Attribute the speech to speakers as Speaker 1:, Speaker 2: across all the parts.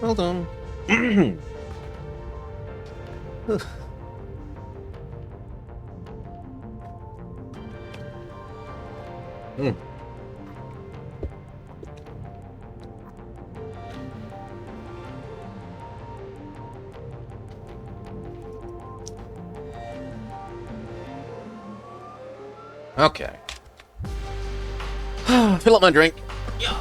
Speaker 1: Well done. Okay. Fill up my drink. Yeah.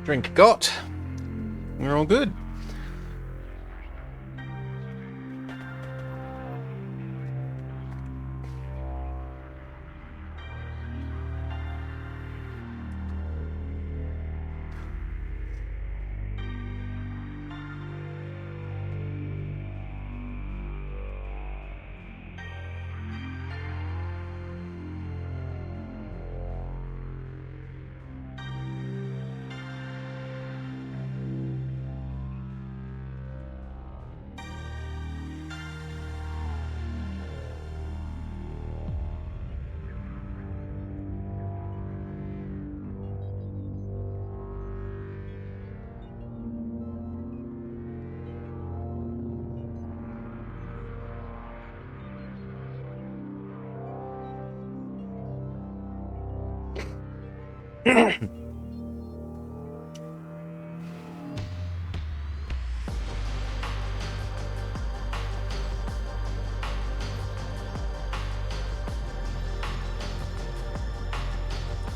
Speaker 1: Drink got. We're all good.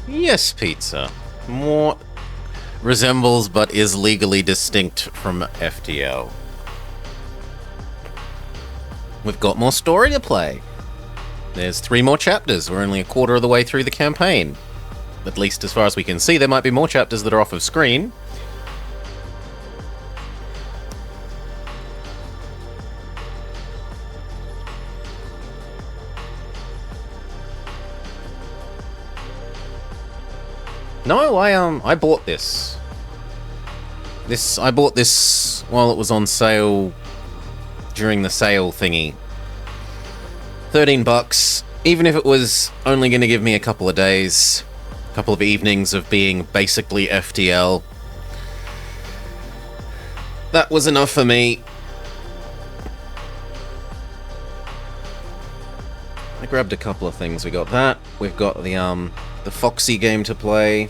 Speaker 1: Yes, pizza. More resembles but is legally distinct from FTL. We've got more story to play. There's 3 more chapters. We're only a quarter of the way through the campaign. At least as far as we can see, there might be more chapters that are off of screen. No, I bought this. I bought this while it was on sale during the sale thingy. $13, even if it was only going to give me a couple of days, a couple of evenings of being basically FTL. That was enough for me. I grabbed a couple of things. We got that. We've got the Foxy game to play.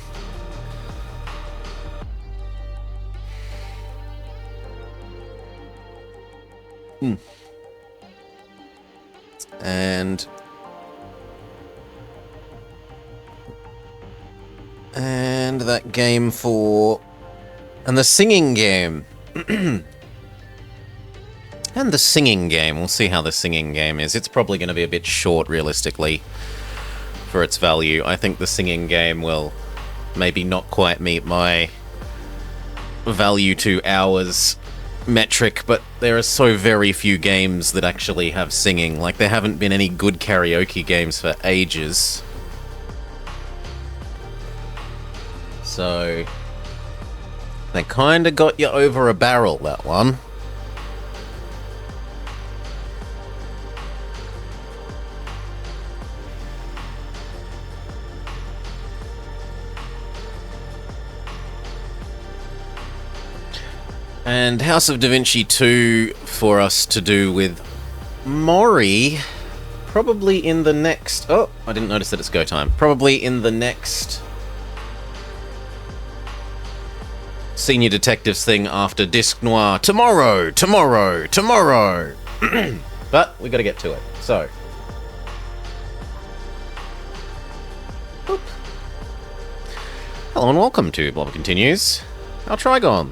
Speaker 1: And that game for... And the singing game. And the singing game. We'll see how the singing game is. It's probably going to be a bit short, realistically, for its value. I think the singing game will maybe not quite meet my value to hours metric, but there are so very few games that actually have singing. Like, there haven't been any good karaoke games for ages. So, they kinda got you over a barrel, that one. And House of Da Vinci 2 for us to do with Mori, probably in the next... Oh, I didn't notice that it's go time. Probably in the next Senior Detectives thing after Disc Noir. Tomorrow! But we gotta get to it. So, Hello and welcome to Blob Continues, our Trigon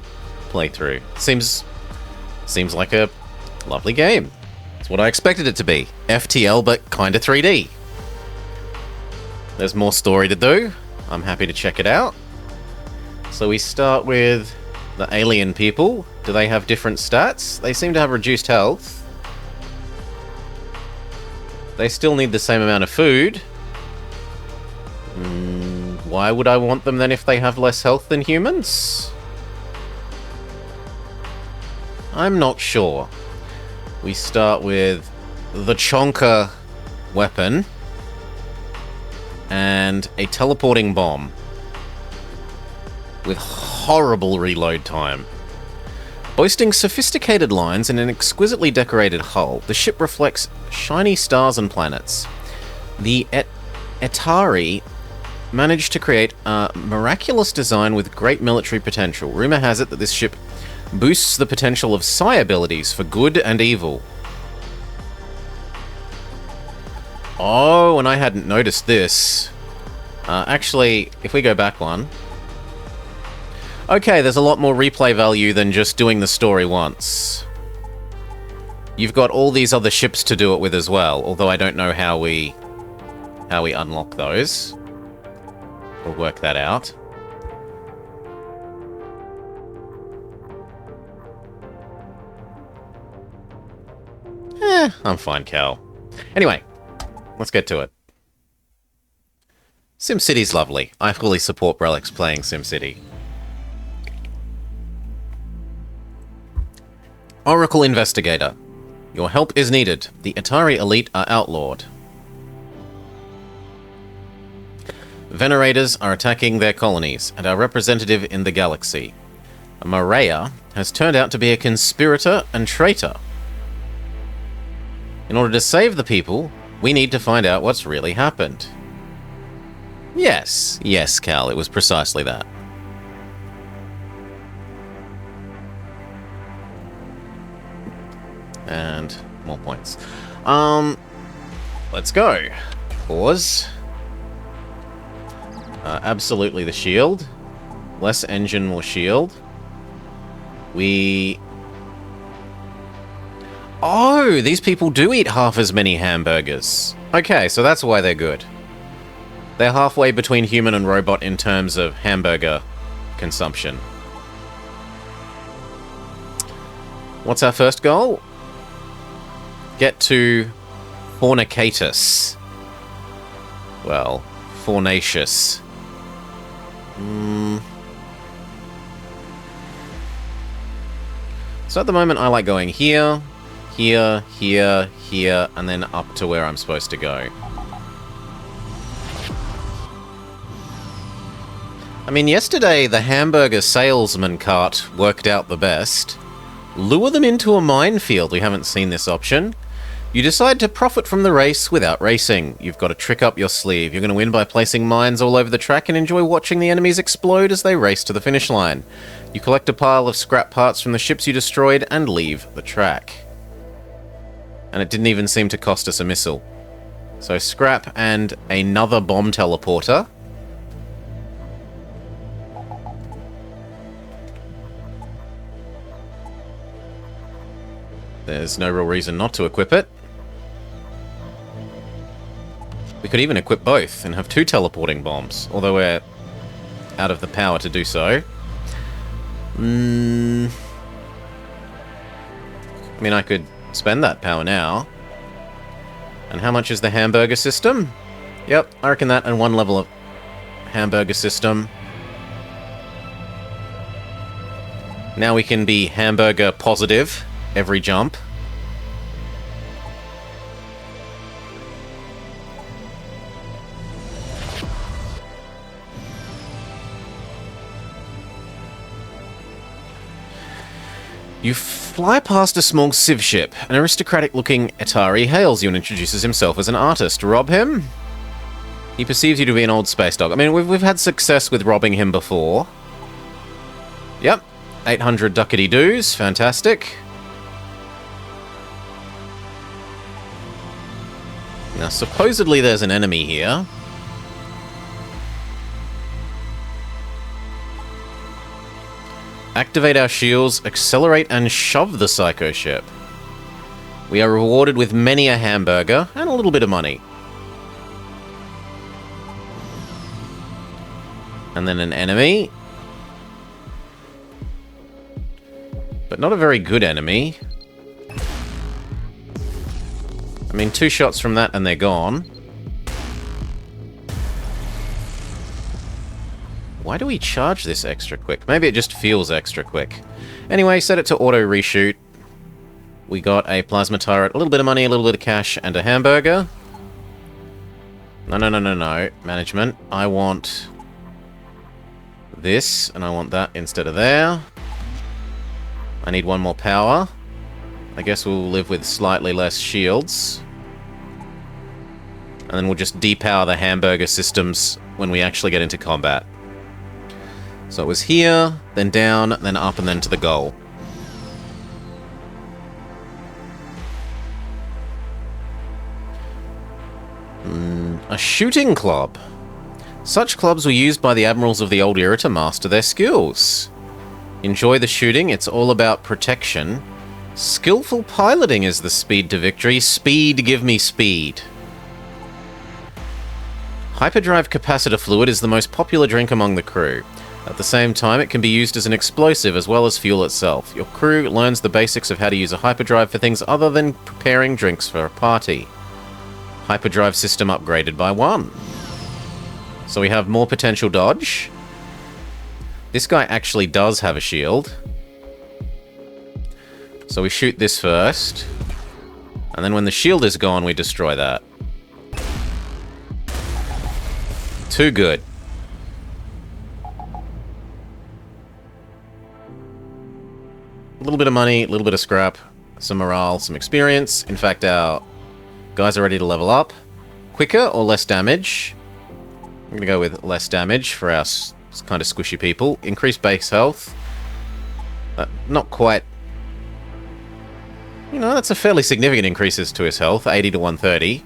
Speaker 1: playthrough. Seems like a lovely game. It's what I expected it to be. FTL, but kinda 3D. There's more story to do. I'm happy to check it out. So we start with the alien people. Do they have different stats? They seem to have reduced health. They still need the same amount of food. Why would I want them then if they have less health than humans? I'm not sure. We start with the Chonka weapon and a teleporting bomb with horrible reload time. Boasting sophisticated lines and an exquisitely decorated hull, the ship reflects shiny stars and planets. The Atari managed to create a miraculous design with great military potential. Rumor has it that this ship boosts the potential of psi abilities for good and evil. Oh, and I hadn't noticed this. Actually, if we go back one... Okay, there's a lot more replay value than just doing the story once. You've got all these other ships to do it with as well, although I don't know how we unlock those. We'll work that out. I'm fine, Cal. Anyway, let's get to it. SimCity's lovely. I fully support Relics playing SimCity. Oracle Investigator. Your help is needed. The Atari Elite are outlawed. Venerators are attacking their colonies, and our representative in the galaxy, Maria, has turned out to be a conspirator and traitor. In order to save the people, we need to find out what's really happened. Yes, Cal, it was precisely that. And more points. Let's go. Pause. Absolutely the shield. Less engine, more shield. Oh, these people do eat half as many hamburgers. Okay, so that's why they're good. They're halfway between human and robot in terms of hamburger consumption. What's our first goal? Get to Fornicatus. Well, Fornacious. So at the moment I like going here, here, here, here, and then up to where I'm supposed to go. I mean, yesterday the hamburger salesman cart worked out the best. Lure them into a minefield. We haven't seen this option. You decide to profit from the race without racing. You've got a trick up your sleeve. You're going to win by placing mines all over the track and enjoy watching the enemies explode as they race to the finish line. You collect a pile of scrap parts from the ships you destroyed and leave the track. And it didn't even seem to cost us a missile. So scrap and another bomb teleporter. There's no real reason not to equip it. We could even equip both and have 2 teleporting bombs, although we're out of the power to do so. I mean, I could spend that power now. And how much is the hamburger system? Yep, I reckon that and 1 level of hamburger system. Now we can be hamburger positive every jump. You fly past a small civ ship. An aristocratic-looking Atari hails you and introduces himself as an artist. Rob him? He perceives you to be an old space dog. I mean, we've had success with robbing him before. Yep. 800 duckety-doos. Fantastic. Now, supposedly there's an enemy here. Activate our shields, accelerate and shove the Psycho Ship. We are rewarded with many a hamburger and a little bit of money. And then an enemy. But not a very good enemy. I mean, 2 shots from that and they're gone. Why do we charge this extra quick? Maybe it just feels extra quick. Anyway, set it to auto reshoot. We got a plasma turret, a little bit of money, a little bit of cash, and a hamburger. No, no, no, no, no. Management. I want this, and I want that instead of there. I need 1 more power. I guess we'll live with slightly less shields. And then we'll just depower the hamburger systems when we actually get into combat. So it was here, then down, then up, and then to the goal. A shooting club. Such clubs were used by the admirals of the old era to master their skills. Enjoy the shooting, it's all about protection. Skillful piloting is the speed to victory. Speed, give me speed. Hyperdrive capacitor fluid is the most popular drink among the crew. At the same time, it can be used as an explosive as well as fuel itself. Your crew learns the basics of how to use a hyperdrive for things other than preparing drinks for a party. Hyperdrive system upgraded by 1. So we have more potential dodge. This guy actually does have a shield. So we shoot this first. And then when the shield is gone, we destroy that. Too good. A little bit of money, a little bit of scrap, some morale, some experience. In fact, our guys are ready to level up. Quicker or less damage? I'm going to go with less damage for our kind of squishy people. Increased base health. Not quite... You know, that's a fairly significant increase to his health. 80 to 130.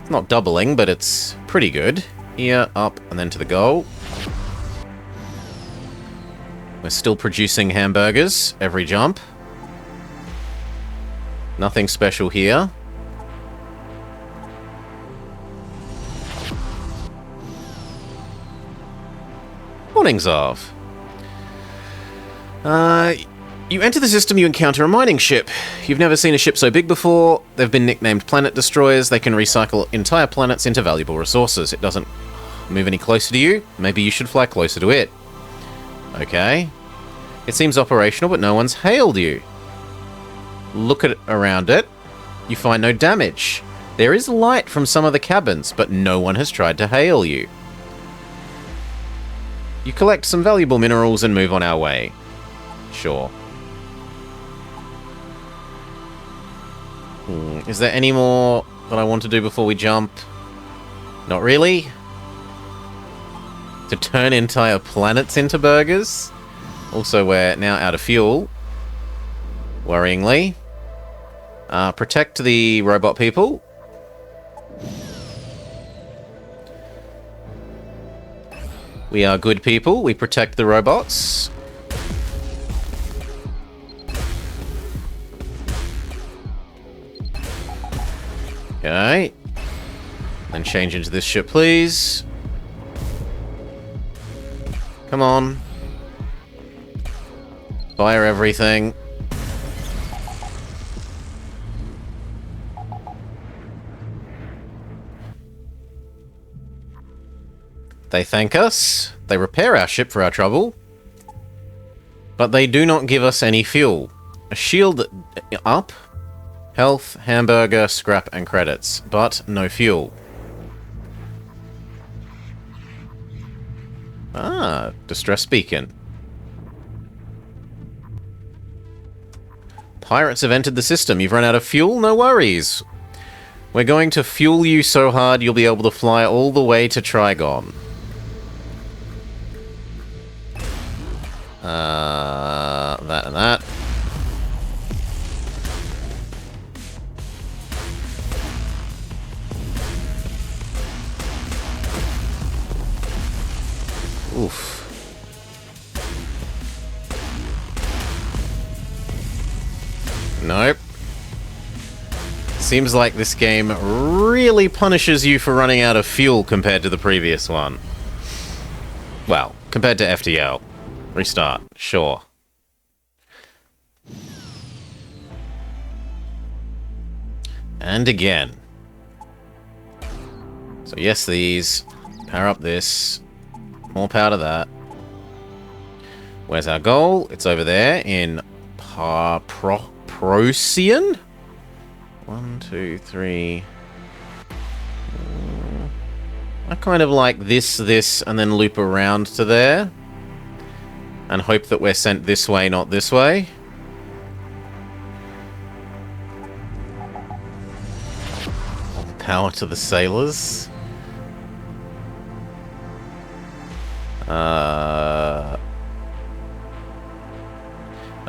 Speaker 1: It's not doubling, but it's pretty good. Here, up, and then to the goal. We're still producing hamburgers every jump. Nothing special here. Morning, Zarv. You enter the system, you encounter a mining ship. You've never seen a ship so big before. They've been nicknamed planet destroyers. They can recycle entire planets into valuable resources. It doesn't move any closer to you. Maybe you should fly closer to it. Okay. It seems operational, but no one's hailed you. Look around it. You find no damage. There is light from some of the cabins, but no one has tried to hail you. You collect some valuable minerals and move on our way. Sure. Is there any more that I want to do before we jump? Not really. To turn entire planets into burgers? Also, we're now out of fuel. Worryingly. Protect the robot people. We are good people. We protect the robots. Okay. Then change into this ship, please. Come on. Fire everything. They thank us. They repair our ship for our trouble. But they do not give us any fuel. A shield up. Health, hamburger, scrap, and credits. But no fuel. Ah, distress beacon. Pirates have entered the system. You've run out of fuel? No worries. We're going to fuel you so hard you'll be able to fly all the way to Trigon. That and that. Oof. Nope. Seems like this game really punishes you for running out of fuel compared to the previous one. Well, compared to FTL. Restart, sure. And again. So yes, these. Power up this. More power to that. Where's our goal? It's over there in Procyon? 1, 2, 3. I kind of like this, and then loop around to there. And hope that we're sent this way, not this way. Power to the sailors.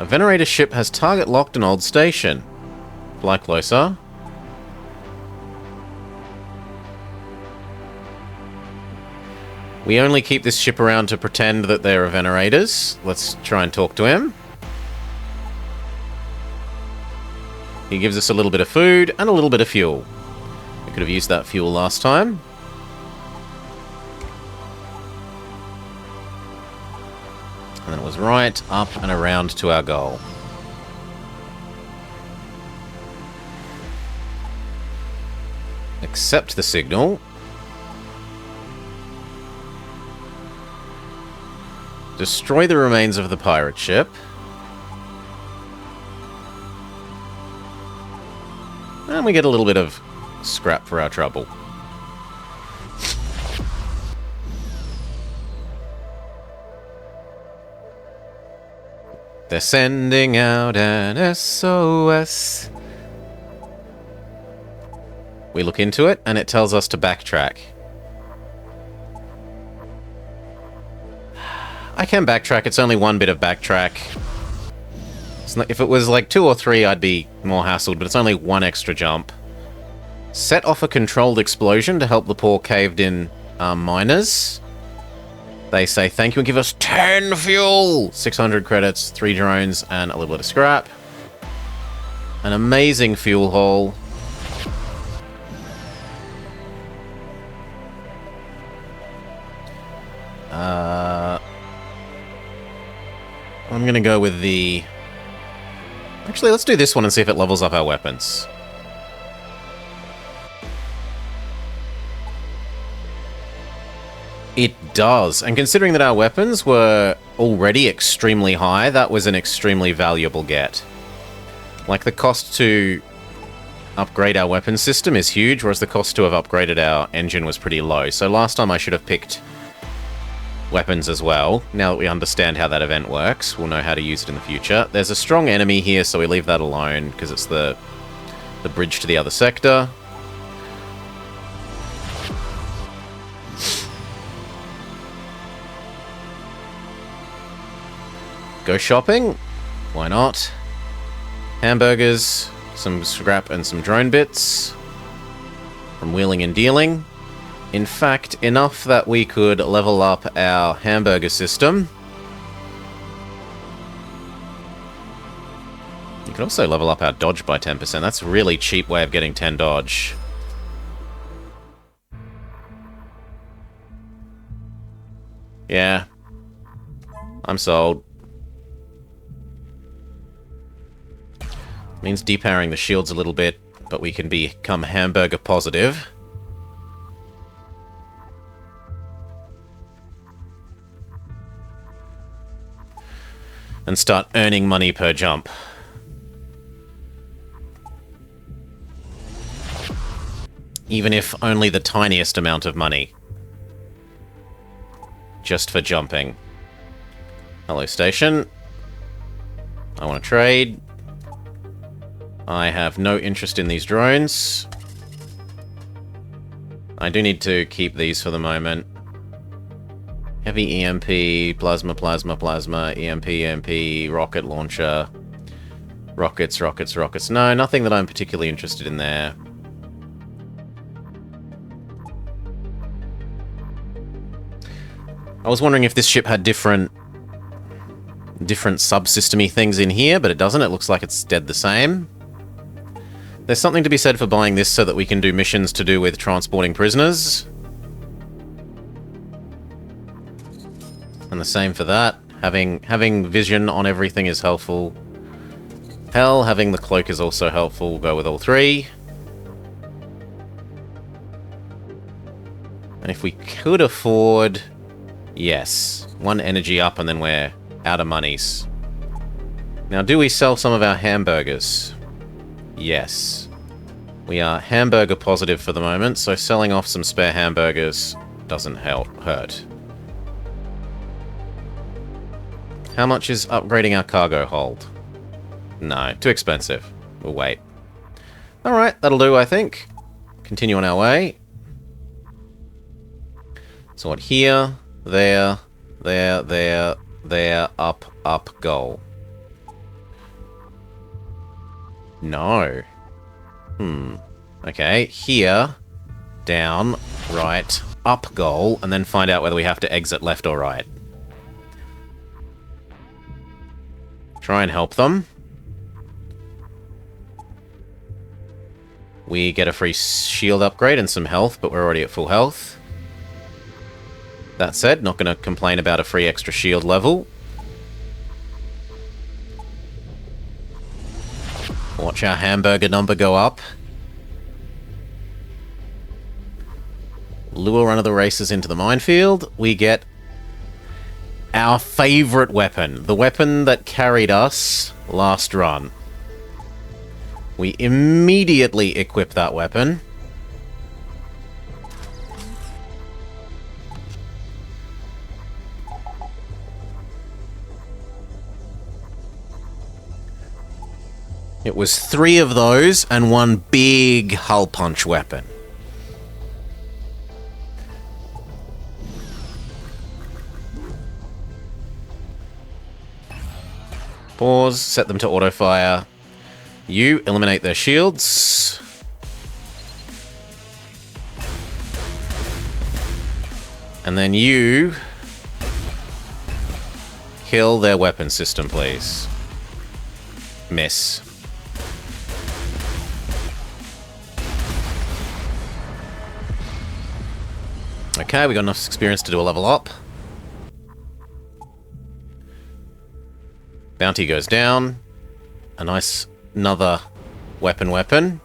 Speaker 1: A Venerator ship has target locked an old station. Fly closer. We only keep this ship around to pretend that there are Venerators. Let's try and talk to him. He gives us a little bit of food and a little bit of fuel. We could have used that fuel last time. And then it was right up and around to our goal. Accept the signal. Destroy the remains of the pirate ship. And we get a little bit of scrap for our trouble. They're sending out an SOS. We look into it, and it tells us to backtrack. I can backtrack. It's only one bit of backtrack. It's not, if it was like 2 or 3, I'd be more hassled, but it's only 1 extra jump. Set off a controlled explosion to help the poor caved-in miners. They say thank you and give us 10 fuel! 600 credits, 3 drones, and a little bit of scrap. An amazing fuel haul. I'm gonna go with the... Actually, let's do this one and see if it levels up our weapons. It does, and considering that our weapons were already extremely high, that was an extremely valuable get. Like, the cost to upgrade our weapon system is huge, whereas the cost to have upgraded our engine was pretty low. So last time I should have picked weapons as well. Now that we understand how that event works, we'll know how to use it in the future. There's a strong enemy here, so we leave that alone, because it's the bridge to the other sector. Go shopping? Why not? Hamburgers, some scrap and some drone bits from wheeling and dealing. In fact, enough that we could level up our hamburger system. You could also level up our dodge by 10%. That's a really cheap way of getting 10 dodge. Yeah. I'm sold. Means depowering the shields a little bit, but we can become hamburger positive. And start earning money per jump. Even if only the tiniest amount of money. Just for jumping. Hello, station. I want to trade. I have no interest in these drones. I do need to keep these for the moment. Heavy EMP, plasma, plasma, plasma, EMP, EMP, rocket launcher. Rockets, rockets, rockets. No, nothing that I'm particularly interested in there. I was wondering if this ship had different subsystem-y things in here, but it doesn't. It looks like it's dead the same. There's something to be said for buying this so that we can do missions to do with transporting prisoners. And the same for that. Having vision on everything is helpful. Hell, having the cloak is also helpful. We'll go with all three. And if we could afford... Yes. 1 energy up and then we're out of monies. Now, do we sell some of our hamburgers? Yes. We are hamburger positive for the moment, so selling off some spare hamburgers doesn't hurt. How much is upgrading our cargo hold? No, too expensive. We'll wait. Alright, that'll do, I think. Continue on our way. So what, here, there, up, goal. No. Okay, here, down, right, up goal, and then find out whether we have to exit left or right. Try and help them. We get a free shield upgrade and some health, but we're already at full health. That said, not going to complain about a free extra shield level. Watch our hamburger number go up. Lure one of the racers into the minefield. We get our favorite weapon. The weapon that carried us last run. We immediately equip that weapon. It was 3 of those and 1 big hull punch weapon. Pause, set them to auto-fire. You eliminate their shields. And then you kill their weapon system, please. Miss. Okay, we got enough experience to do a level up. Bounty goes down. A nice, another weapon.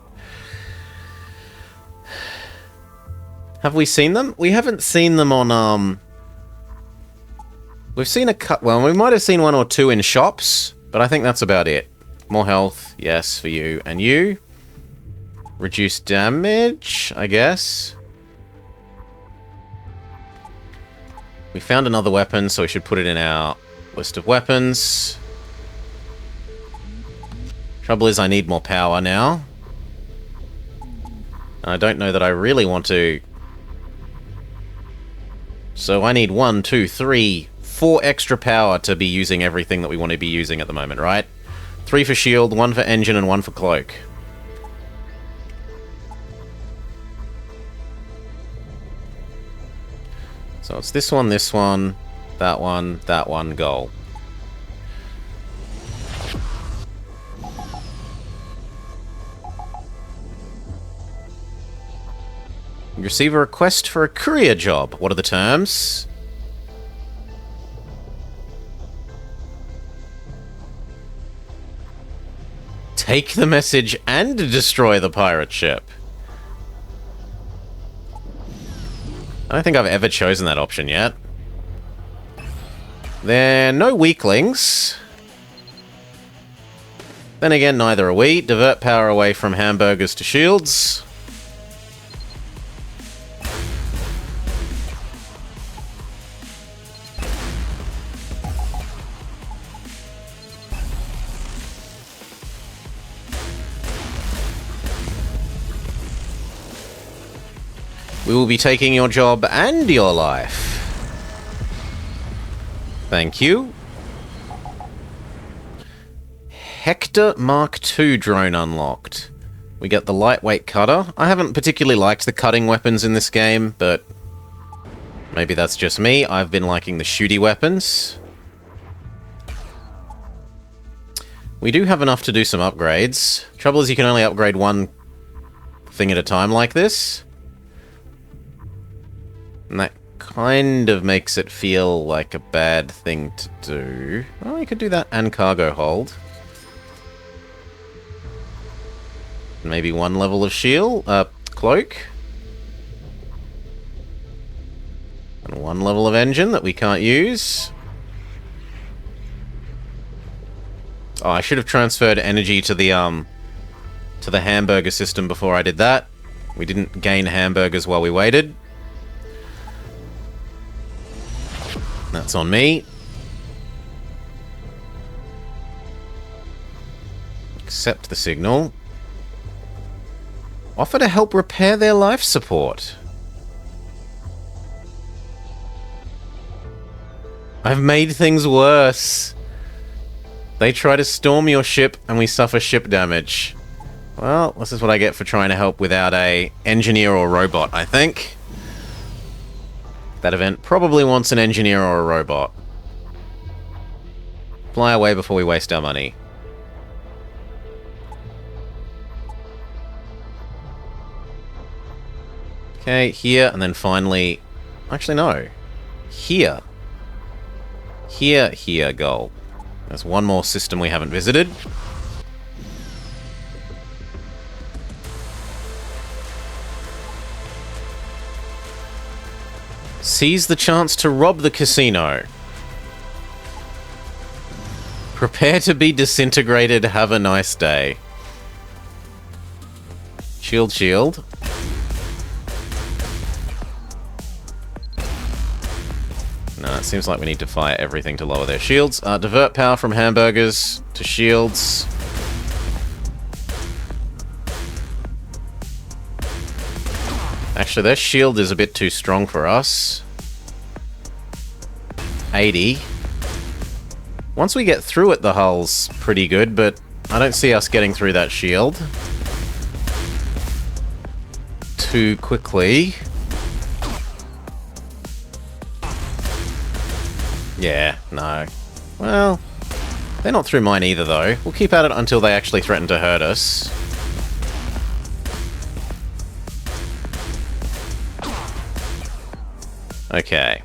Speaker 1: Have we seen them? We haven't seen them on, We've seen well, we might have seen 1 or 2 in shops, but I think that's about it. More health, yes, for you. And you? Reduce damage, I guess. We found another weapon, so we should put it in our list of weapons. Trouble is, I need more power now. And I don't know that I really want to. So I need 1, 2, 3, 4 extra power to be using everything that we want to be using at the moment, right? 3 for shield, 1 for engine, and 1 for cloak. So it's this one, that one, goal. You receive a request for a courier job. What are the terms? Take the message and destroy the pirate ship. I don't think I've ever chosen that option yet. There are no weaklings. Then again, neither are we. Divert power away from hamburgers to shields. We will be taking your job and your life. Thank you. Hector Mark II drone unlocked. We get the lightweight cutter. I haven't particularly liked the cutting weapons in this game, but maybe that's just me. I've been liking the shooty weapons. We do have enough to do some upgrades. Trouble is you can only upgrade one thing at a time like this. And that kind of makes it feel like a bad thing to do. Well, you could do that and cargo hold. Maybe one level of shield, cloak. And one level of engine that we can't use. Oh, I should have transferred energy to the hamburger system before I did that. We didn't gain hamburgers while we waited. That's on me. Accept the signal. Offer to help repair their life support. I've made things worse. They try to storm your ship and we suffer ship damage. Well, this is what I get for trying to help without a engineer or robot, I think. That event probably wants an engineer or a robot. Fly away before we waste our money. Okay, here, and then finally... Actually, no. Here. Here, goal. There's one more system we haven't visited. Seize the chance to rob the casino. Prepare to be disintegrated. Have a nice day. Shield, shield. No, it seems like we need to fire everything to lower their shields. Divert power from hamburgers to shields. Actually, their shield is a bit too strong for us. 80. Once we get through it, the hull's pretty good, but I don't see us getting through that shield too quickly. Yeah, no. Well, they're not through mine either, though. We'll keep at it until they actually threaten to hurt us. Okay.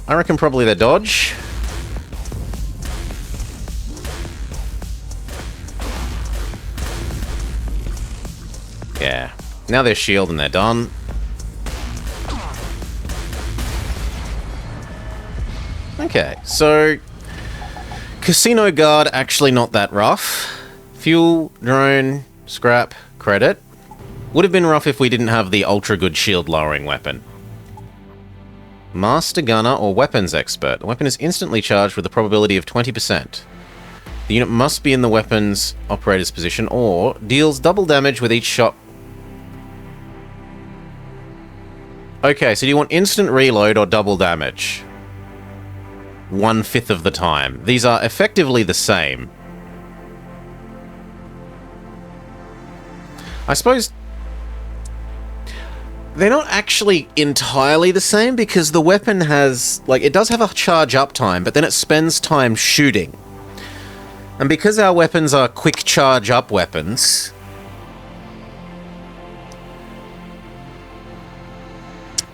Speaker 1: I reckon probably they dodge. Yeah. Now they're shield and they're done. Okay, so... Casino guard, actually not that rough. Fuel, drone, scrap, credit. Would have been rough if we didn't have the ultra good shield lowering weapon. Master gunner or weapons expert. The weapon is instantly charged with a probability of 20%. The unit must be in the weapons operator's position or deals double damage with each shot. Okay, so do you want instant reload or double damage? 1/5 of the time. These are effectively the same. I suppose they're not actually entirely the same because the weapon has, like, it does have a charge up time, but then it spends time shooting. And because our weapons are quick charge up weapons,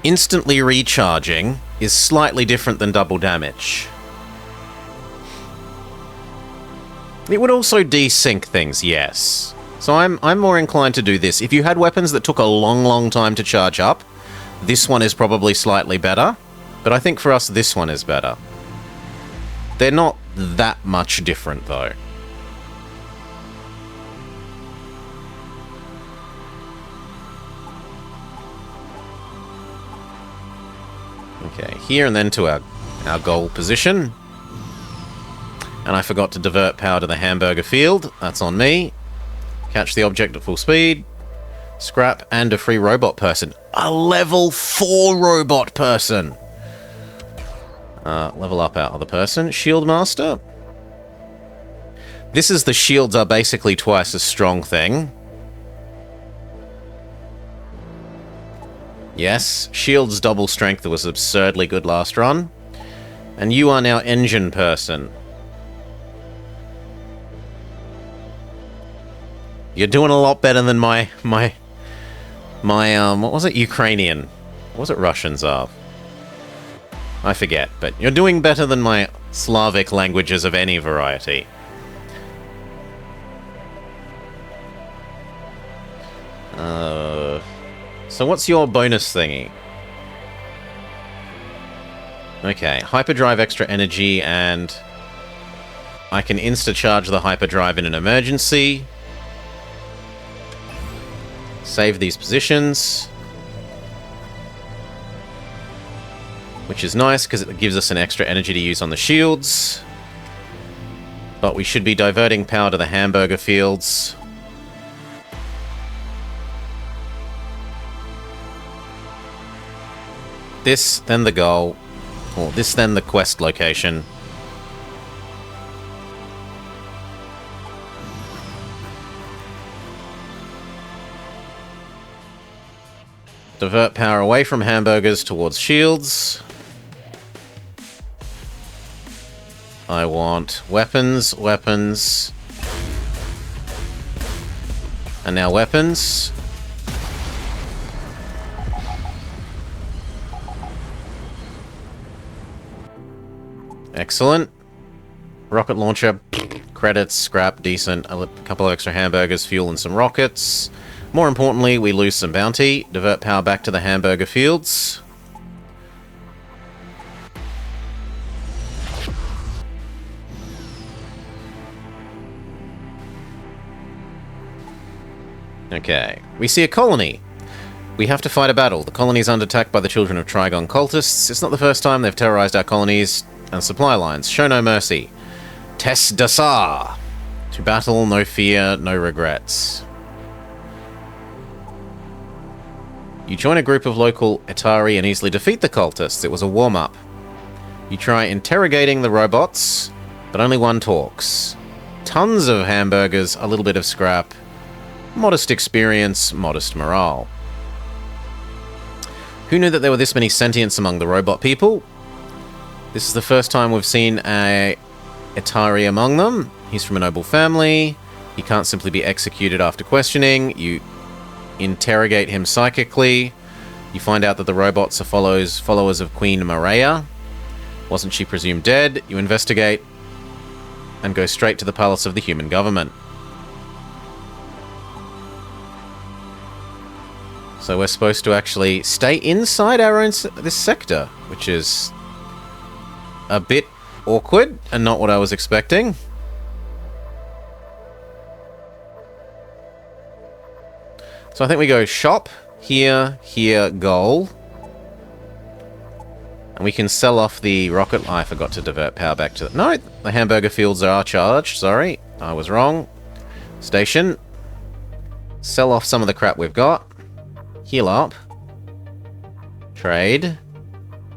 Speaker 1: instantly recharging is slightly different than double damage. It would also desync things, yes. So I'm more inclined to do this. If you had weapons that took a long time to charge up, this one is probably slightly better. But I think for us, this one is better. They're not that much different, though. Okay, here and then to our goal position. And I forgot to divert power to the hamburger field. That's on me. Catch the object at full speed. Scrap and a free robot person. A level 4 robot person! Level up our other person. Shield Master. This is the shields are basically twice as strong thing. Yes, shields double strength that was absurdly good last run. And you are now engine person. You're doing a lot better than my what was it? Ukrainian. What was it Russians are? I forget, but you're doing better than my Slavic languages of any variety. So what's your bonus thingy? Okay, hyperdrive extra energy, and I can insta-charge the hyperdrive in an emergency. Save these positions. Which is nice, because it gives us an extra energy to use on the shields. But we should be diverting power to the hamburger fields. This, then the goal. Or this, then the quest location. Divert power away from hamburgers towards shields. I want weapons, weapons. And now weapons. Excellent. Rocket launcher, credits, scrap, decent. A couple of extra hamburgers, fuel, and some rockets. More importantly, we lose some bounty. Divert power back to the hamburger fields. Okay, we see a colony. We have to fight a battle. The colony is under attack by the children of Trigon cultists. It's not the first time they've terrorized our colonies and supply lines. Show no mercy. Tes Dasar. To battle, no fear, no regrets. You join a group of local Atari and easily defeat the cultists. It was a warm-up. You try interrogating the robots, but only one talks. Tons of hamburgers, a little bit of scrap. Modest experience, modest morale. Who knew that there were this many sentients among the robot people? This is the first time we've seen a Atari among them. He's from a noble family. He can't simply be executed after questioning. You interrogate him psychically. You find out that the robots are followers of Queen Maria. Wasn't she presumed dead? You investigate and go straight to the palace of the human government. So we're supposed to actually stay inside our own this sector, which is a bit awkward and not what I was expecting. So I think we go shop, here, goal. And we can sell off the rocket. I forgot to divert power back to the... No, the hamburger fields are charged. Sorry, I was wrong. Station. Sell off some of the crap we've got. Heal up. Trade.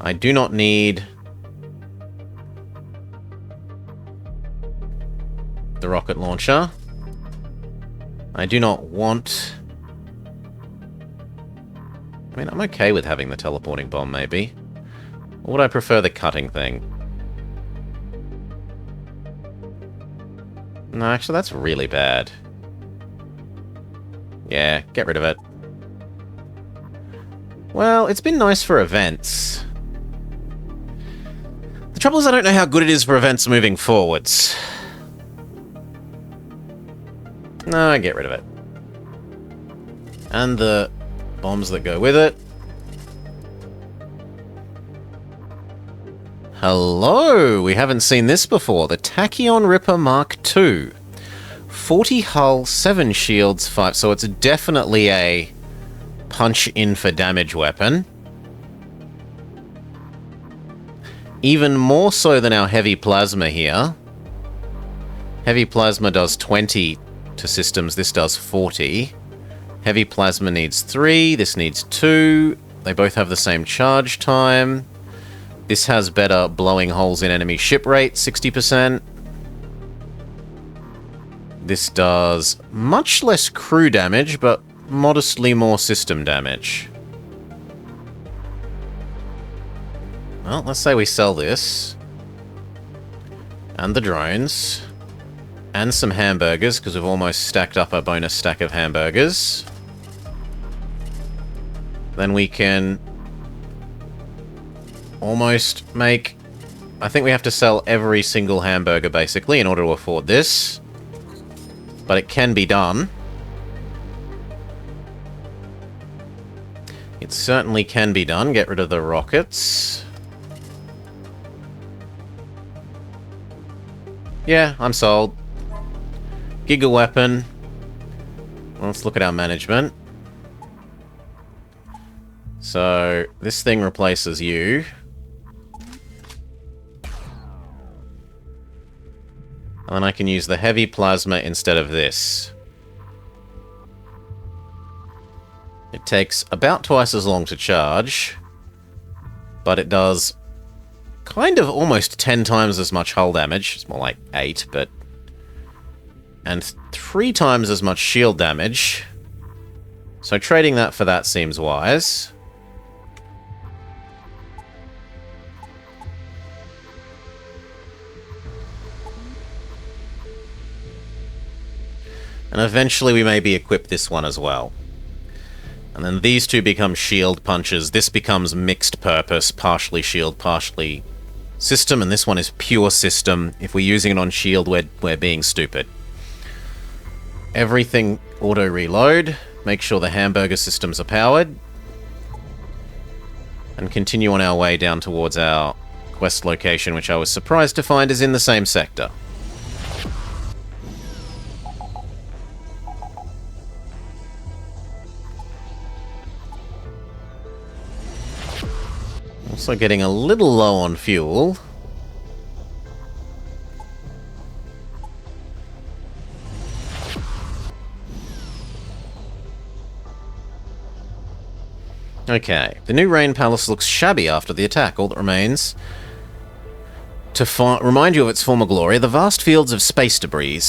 Speaker 1: I do not need the rocket launcher. I do not want... I mean, I'm okay with having the teleporting bomb, maybe. Or would I prefer the cutting thing? No, actually, that's really bad. Yeah, get rid of it. Well, it's been nice for events. The trouble is I don't know how good it is for events moving forwards. No, get rid of it. And the bombs that go with it. Hello! We haven't seen this before. The Tachyon Ripper Mark II. 40 hull, 7 shields, 5... So it's definitely a punch-in for damage weapon. Even more so than our heavy plasma here. Heavy plasma does 20 to systems, this does 40. Heavy plasma needs 3, this needs 2. They both have the same charge time. This has better blowing holes in enemy ship rate, 60%. This does much less crew damage, but modestly more system damage. Well, let's say we sell this. And the drones. And some hamburgers, because we've almost stacked up a bonus stack of hamburgers. Then we can almost make... I think we have to sell every single hamburger, basically, in order to afford this. But it can be done. It certainly can be done. Get rid of the rockets. Yeah, I'm sold. Giga weapon. Let's look at our management. So, this thing replaces you. And then I can use the heavy plasma instead of this. It takes about twice as long to charge, but it does kind of almost 10 times as much hull damage. It's more like 8, but... and 3 times as much shield damage. So trading that for that seems wise. And eventually we maybe equip this one as well. And then these two become shield punches. This becomes mixed purpose, partially shield, partially system, and this one is pure system. If we're using it on shield, we're being stupid. Everything auto-reload. Make sure the hamburger systems are powered. And continue on our way down towards our quest location, which I was surprised to find is in the same sector. Also getting a little low on fuel. Okay, the new Rain Palace looks shabby after the attack. All that remains to remind you of its former glory, the vast fields of space debris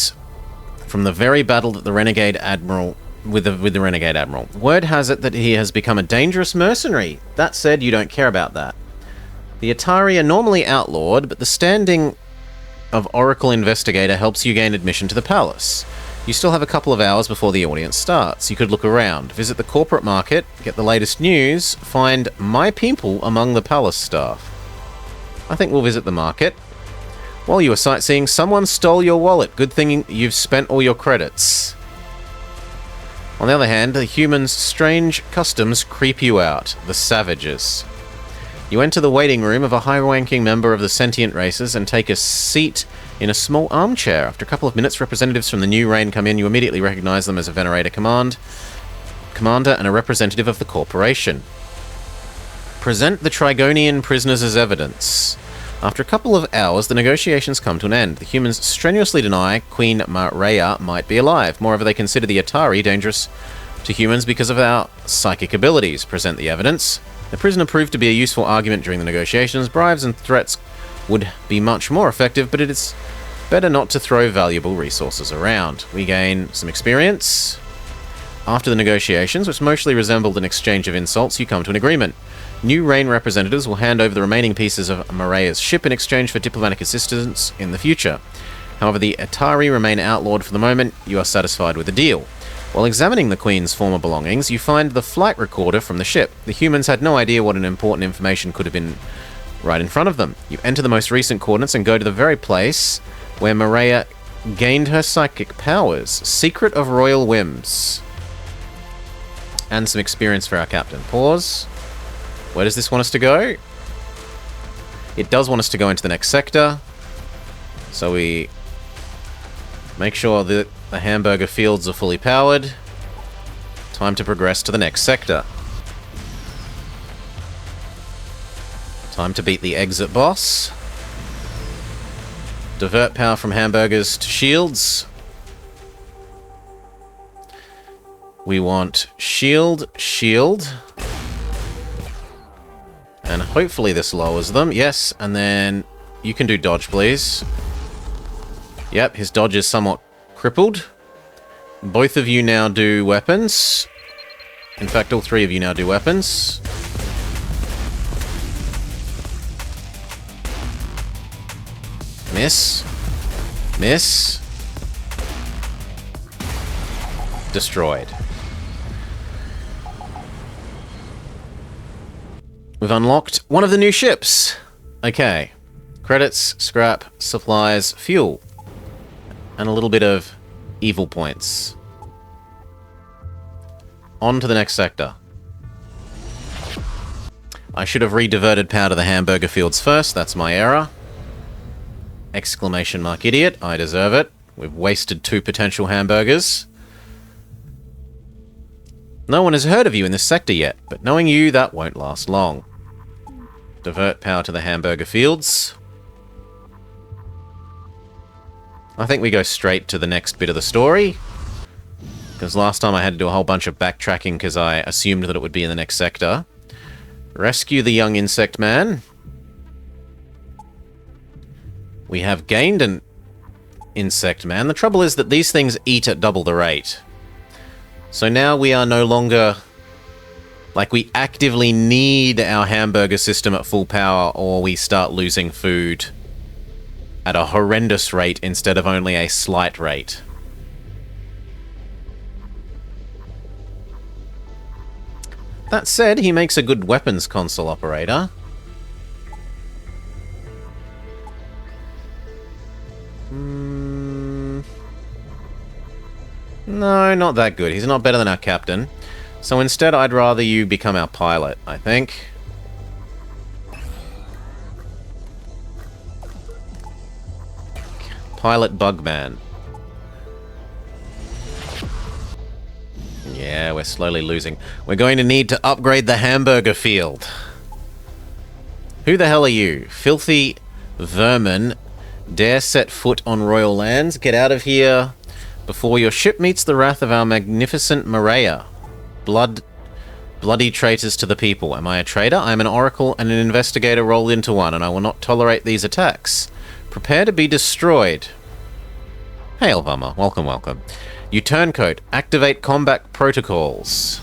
Speaker 1: from the very battle that the Renegade Admiral with the Renegade Admiral. Word has it that he has become a dangerous mercenary. That said, you don't care about that. The Atari are normally outlawed, but the standing of Oracle Investigator helps you gain admission to the palace. You still have a couple of hours before the audience starts. You could look around, visit the corporate market, get the latest news, find my people among the palace staff. I think we'll visit the market. While you were sightseeing, someone stole your wallet. Good thing you've spent all your credits. On the other hand, the humans' strange customs creep you out. The savages. You enter the waiting room of a high-ranking member of the sentient races and take a seat in a small armchair. After a couple of minutes, representatives from the new reign come in. You immediately recognize them as a Venerator commander and a representative of the corporation. Present the Trigonian prisoners as evidence. After a couple of hours, the negotiations come to an end. The humans strenuously deny Queen Mareya might be alive. Moreover, they consider the Atari dangerous to humans because of our psychic abilities. Present the evidence. The prisoner proved to be a useful argument during the negotiations. Bribes and threats would be much more effective, but it is better not to throw valuable resources around. We gain some experience. After the negotiations, which mostly resembled an exchange of insults, you come to an agreement. New Reign representatives will hand over the remaining pieces of Mareya's ship in exchange for diplomatic assistance in the future. However, the Atari remain outlawed for the moment. You are satisfied with the deal. While examining the Queen's former belongings, you find the flight recorder from the ship. The humans had no idea what an important information could have been right in front of them. You enter the most recent coordinates and go to the very place where Mareya gained her psychic powers. Secret of Royal Whims. And some experience for our captain. Pause. Where does this want us to go? It does want us to go into the next sector. So we make sure that the hamburger fields are fully powered. Time to progress to the next sector. Time to beat the exit boss. Divert power from hamburgers to shields. We want shield. And hopefully this lowers them. Yes, and then you can do dodge, please. Yep, his dodge is somewhat crippled. Both of you now do weapons. In fact, all three of you now do weapons. Miss. Miss. destroyed. We've unlocked one of the new ships. Okay. Credits, scrap, supplies, fuel. And a little bit of evil points. On to the next sector. I should have re-diverted power to the hamburger fields first. That's my error. Exclamation mark idiot. I deserve it. We've wasted 2 potential hamburgers. No one has heard of you in this sector yet, but knowing you, that won't last long. Divert power to the hamburger fields. I think we go straight to the next bit of the story. Because last time I had to do a whole bunch of backtracking because I assumed that it would be in the next sector. Rescue the young insect man. We have gained an insect man. The trouble is that these things eat at double the rate. So now we are no longer... Like, we actively need our hamburger system at full power, or we start losing food at a horrendous rate instead of only a slight rate. That said, he makes a good weapons console operator. No, not that good. He's not better than our captain. So instead, I'd rather you become our pilot, I think. Pilot Bugman. Yeah, we're slowly losing. We're going to need to upgrade the hamburger field. Who the hell are you? Filthy vermin. Dare set foot on royal lands? Get out of here before your ship meets the wrath of our magnificent Maria. Bloody traitors to the people. Am I a traitor? I am an oracle and an investigator rolled into one, and I will not tolerate these attacks. Prepare to be destroyed. Hail, Bummer. Welcome, welcome. You turncoat. Activate combat protocols.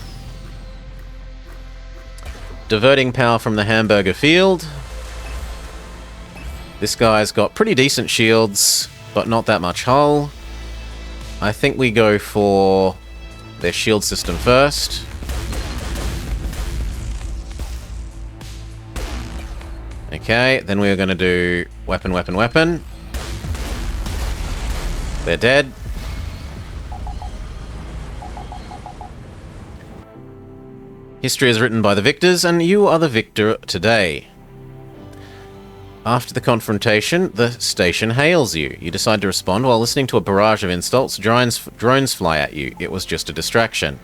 Speaker 1: Diverting power from the hamburger field. This guy's got pretty decent shields, but not that much hull. I think we go for their shield system first. Okay, then we're going to do weapon, weapon, weapon. They're dead. History is written by the victors, and you are the victor today. After the confrontation, the station hails you. You decide to respond while listening to a barrage of insults. Drones fly at you. It was just a distraction.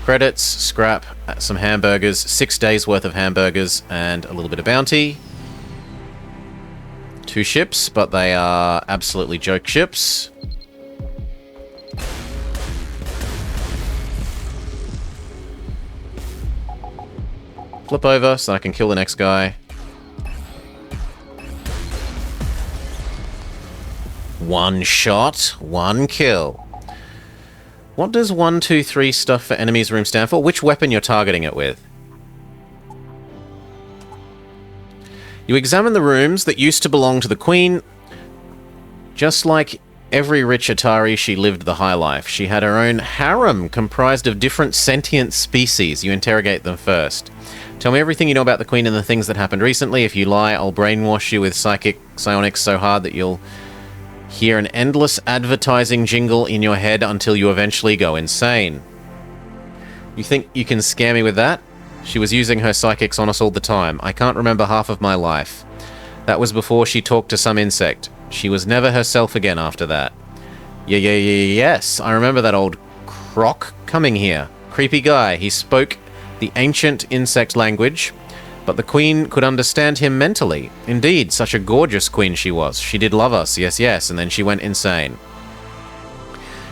Speaker 1: Credits, scrap, some hamburgers, 6 days worth of hamburgers, and a little bit of bounty. 2 ships, but they are absolutely joke ships. Flip over so I can kill the next guy. 1 shot, 1 kill. What does 1, 2, 3 stuff for enemies room stand for? Which weapon you're targeting it with? You examine the rooms that used to belong to the Queen. Just like every rich Atari, she lived the high life. She had her own harem comprised of different sentient species. You interrogate them first. Tell me everything you know about the Queen and the things that happened recently. If you lie, I'll brainwash you with psionics so hard that you'll hear an endless advertising jingle in your head until you eventually go insane. You think you can scare me with that? She was using her psychics on us all the time. I can't remember half of my life. That was before she talked to some insect. She was never herself again after that. Yes, I remember that old croc coming here. Creepy guy. He spoke the ancient insect language, but the Queen could understand him mentally. Indeed, such a gorgeous queen she was. She did love us, yes, and then she went insane.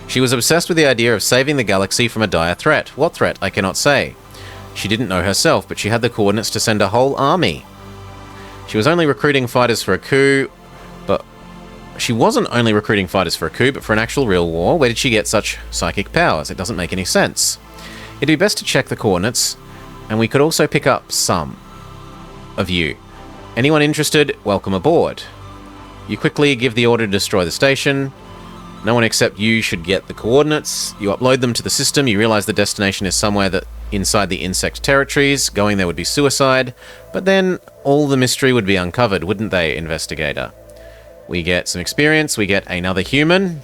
Speaker 1: She was obsessed with the idea of saving the galaxy from a dire threat. What threat? I cannot say. She didn't know herself, but she had the coordinates to send a whole army. She was only recruiting fighters for a coup, but she wasn't only recruiting fighters for a coup, but for an actual real war. Where did she get such psychic powers? It doesn't make any sense. It'd be best to check the coordinates, and we could also pick up some of you. Anyone interested, welcome aboard. You quickly give the order to destroy the station. No one except you should get the coordinates. You upload them to the system. You realize the destination is somewhere that inside the insect territories. Going there would be suicide. But then all the mystery would be uncovered, wouldn't they, investigator? We get some experience. We get another human.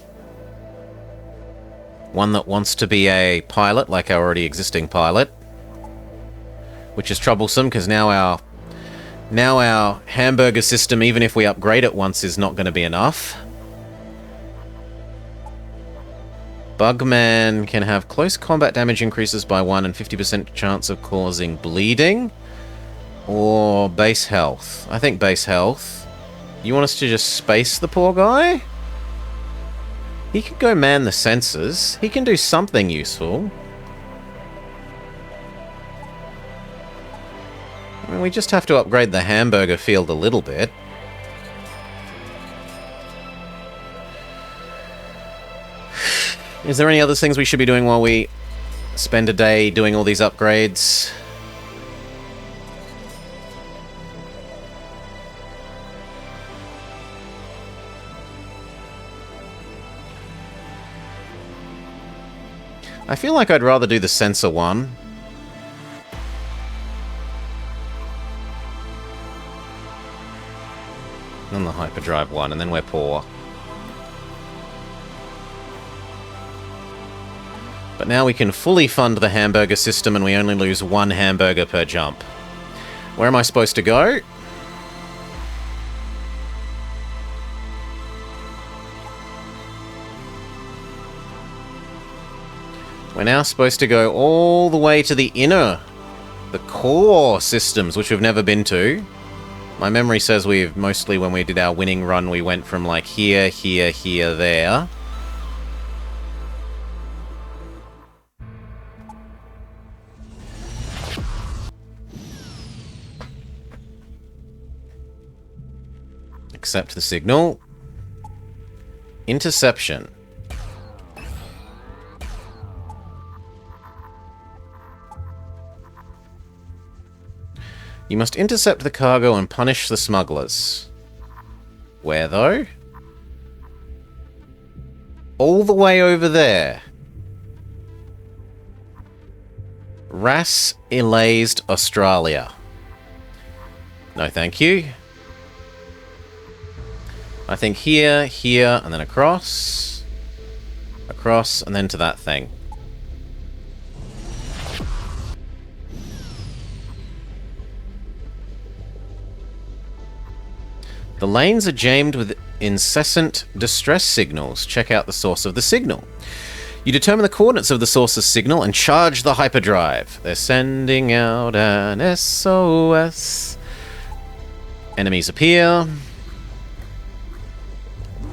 Speaker 1: One that wants to be a pilot, like our already existing pilot. Which is troublesome, because now our hamburger system, even if we upgrade it once, is not going to be enough. Bugman can have close combat damage increases by 1 and 50% chance of causing bleeding. Or base health. I think base health. You want us to just space the poor guy? He could go man the sensors. He can do something useful. I mean, we just have to upgrade the hamburger field a little bit. Is there any other things we should be doing while we spend a day doing all these upgrades? I feel like I'd rather do the sensor one. Than the hyperdrive one, and then we're poor. But now we can fully fund the hamburger system and we only lose 1 hamburger per jump. Where am I supposed to go? We're now supposed to go all the way to the inner, the core systems, which we've never been to. My memory says we've mostly, when we did our winning run, we went from like here, here, here, there. Accept the signal. Interception. You must intercept the cargo and punish the smugglers. Where, though? All the way over there. Ras Elazed, Australia. No, thank you. I think here, here, and then across. Across, and then to that thing. The lanes are jammed with incessant distress signals. Check out the source of the signal. You determine the coordinates of the source's signal and charge the hyperdrive. They're sending out an SOS. Enemies appear.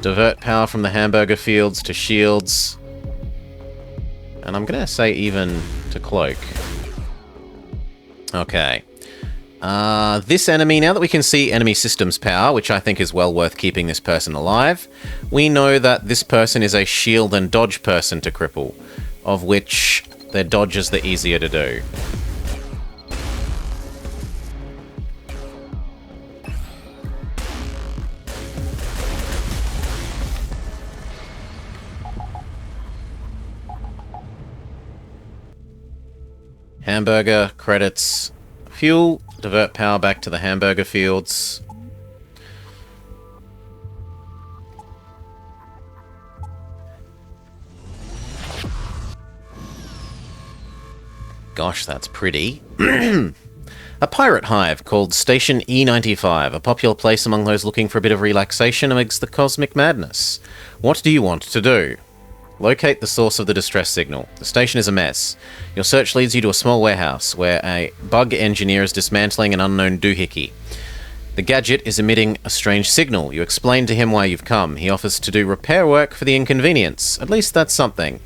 Speaker 1: Divert power from the hamburger fields to shields. And I'm going to say even to cloak. Okay. This enemy, now that we can see enemy systems power, which I think is well worth keeping this person alive, we know that this person is a shield and dodge person to cripple, of which their dodge is the easier to do. Hamburger, credits, fuel, divert power back to the hamburger fields. Gosh, that's pretty. A pirate hive called Station E95, a popular place among those looking for a bit of relaxation amidst the cosmic madness. What do you want to do? Locate the source of the distress signal. The station is a mess. Your search leads you to a small warehouse where a bug engineer is dismantling an unknown doohickey. The gadget is emitting a strange signal. You explain to him why you've come. He offers to do repair work for the inconvenience. At least that's something.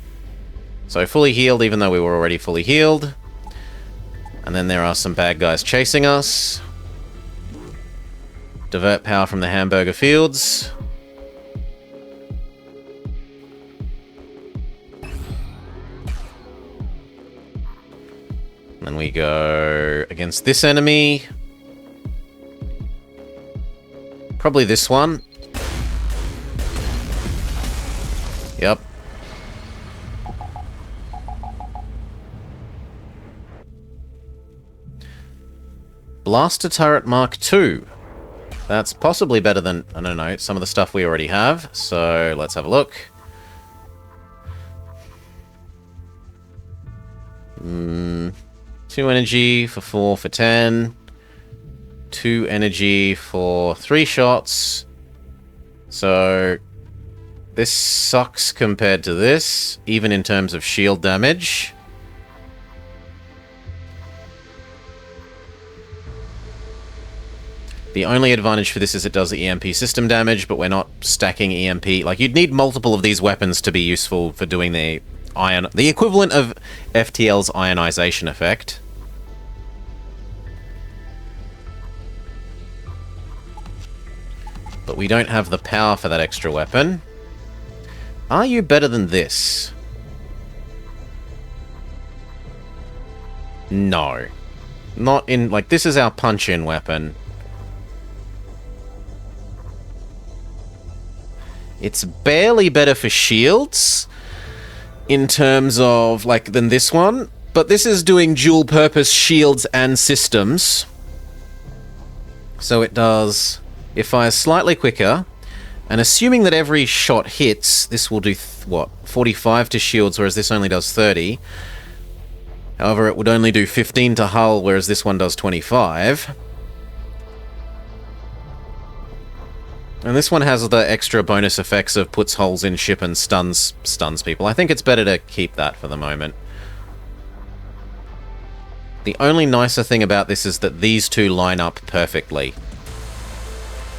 Speaker 1: So fully healed, even though we were already fully healed. And then there are some bad guys chasing us. Divert power from the hamburger fields. And then we go against this enemy. Probably this one. Blaster Turret Mark II. That's possibly better than, I don't know, some of the stuff we already have. So let's have a look. 2 energy for 4 for 10. 2 energy for 3 shots. So this sucks compared to this, even in terms of shield damage. The only advantage for this is it does the EMP system damage, but we're not stacking EMP. Like, you'd need multiple of these weapons to be useful for doing the equivalent of FTL's ionization effect. But we don't have the power for that extra weapon. Are you better than this? No. Not in... Like, this is our punch-in weapon. It's barely better for shields in terms of, like, than this one. But this is doing dual-purpose shields and systems. So it does... It fires slightly quicker. And assuming that every shot hits, this will do, what, 45 to shields, whereas this only does 30. However, it would only do 15 to hull, whereas this one does 25. And this one has the extra bonus effects of puts holes in ship and stuns people. I think it's better to keep that for the moment. The only nicer thing about this is that these two line up perfectly.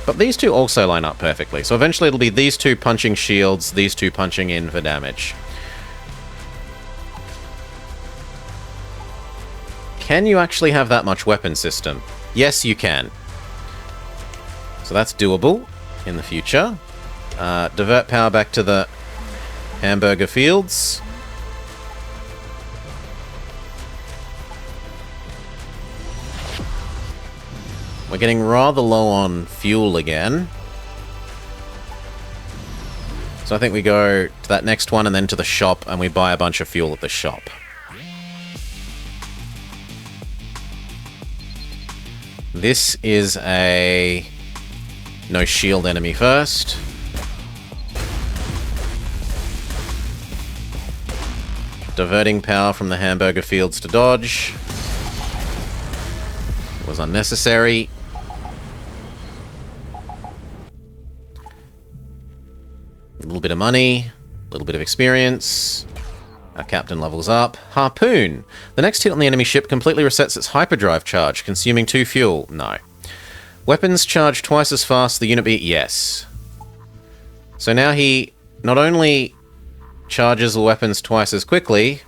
Speaker 1: But these two also line up perfectly. So eventually it'll be these two punching shields, these two punching in for damage. Can you actually have that much weapon system? Yes, you can. So that's doable in the future. Divert power back to the hamburger fields. We're getting rather low on fuel again. So I think we go to that next one and then to the shop, and we buy a bunch of fuel at the shop. This is a no shield enemy first. Diverting power from the hamburger fields to dodge. It was unnecessary. A little bit of money, a little bit of experience. Our captain levels up. Harpoon. The next hit on the enemy ship completely resets its hyperdrive charge, consuming 2 fuel. No. Weapons charge twice as fast. The unit beat. Yes. So now he not only charges the weapons twice as quickly,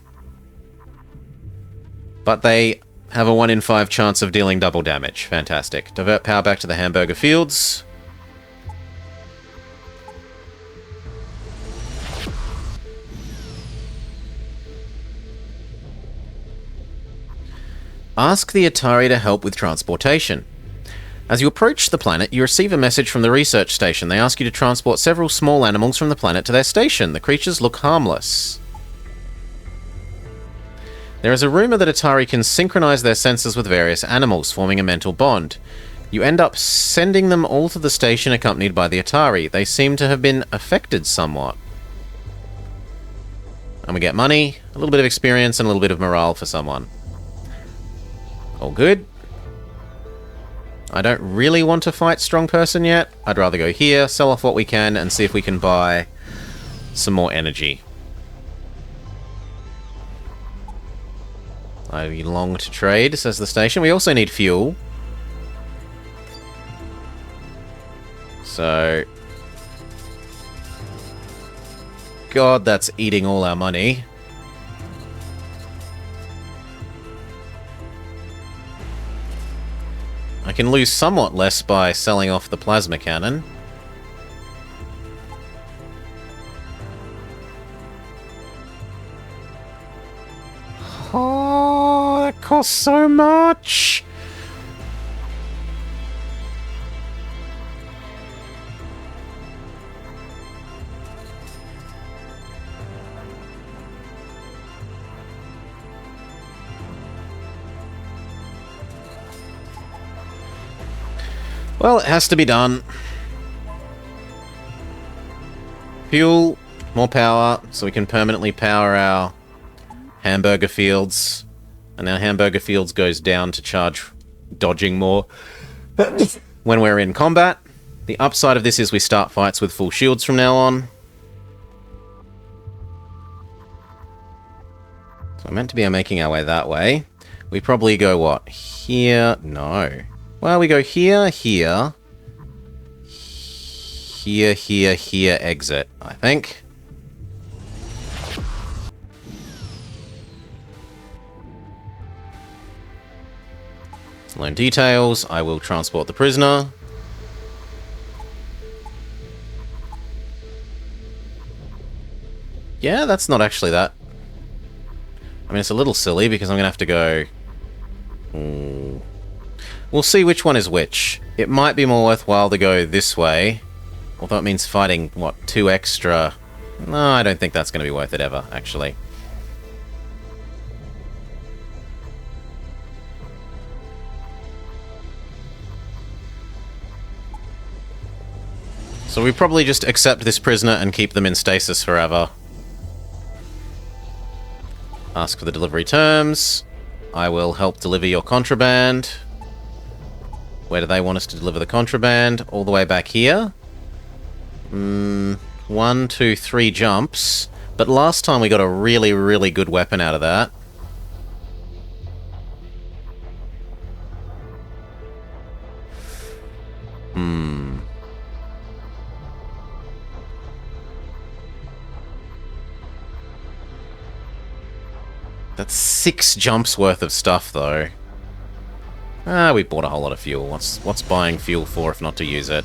Speaker 1: but they have a 1 in 5 chance of dealing double damage. Fantastic. Divert power back to the hamburger fields. Ask the Atari to help with transportation. As you approach the planet, you receive a message from the research station. They ask you to transport several small animals from the planet to their station. The creatures look harmless. There is a rumor that Atari can synchronize their senses with various animals, forming a mental bond. You end up sending them all to the station accompanied by the Atari. They seem to have been affected somewhat. And we get money, a little bit of experience, and a little bit of morale for someone. All good. I don't really want to fight strong person yet. I'd rather go here, sell off what we can, and see if we can buy some more energy. I long to trade, says the station. We also need fuel. So... God, that's eating all our money. I can lose somewhat less by selling off the plasma cannon. Oh, that costs so much! Well, it has to be done. Fuel, more power, so we can permanently power our hamburger fields. And our hamburger fields goes down to charge dodging more when we're in combat. The upside of this is we start fights with full shields from now on. So we're meant to be making our way that way. We probably go, what? Here? No. Well, we go here, here. Here, here, here, exit, I think. Learn details. I will transport the prisoner. Yeah, that's not actually that. I mean, it's a little silly because I'm going to have to go... We'll see which one is which. It might be more worthwhile to go this way. Although it means fighting, what, 2 extra... No, I don't think that's going to be worth it ever, actually. So we probably just accept this prisoner and keep them in stasis forever. Ask for the delivery terms. I will help deliver your contraband. Where do they want us to deliver the contraband? All the way back here? 1, 2, 3 jumps. But last time we got a really, really good weapon out of that. That's 6 jumps worth of stuff, though. We bought a whole lot of fuel. What's buying fuel for if not to use it?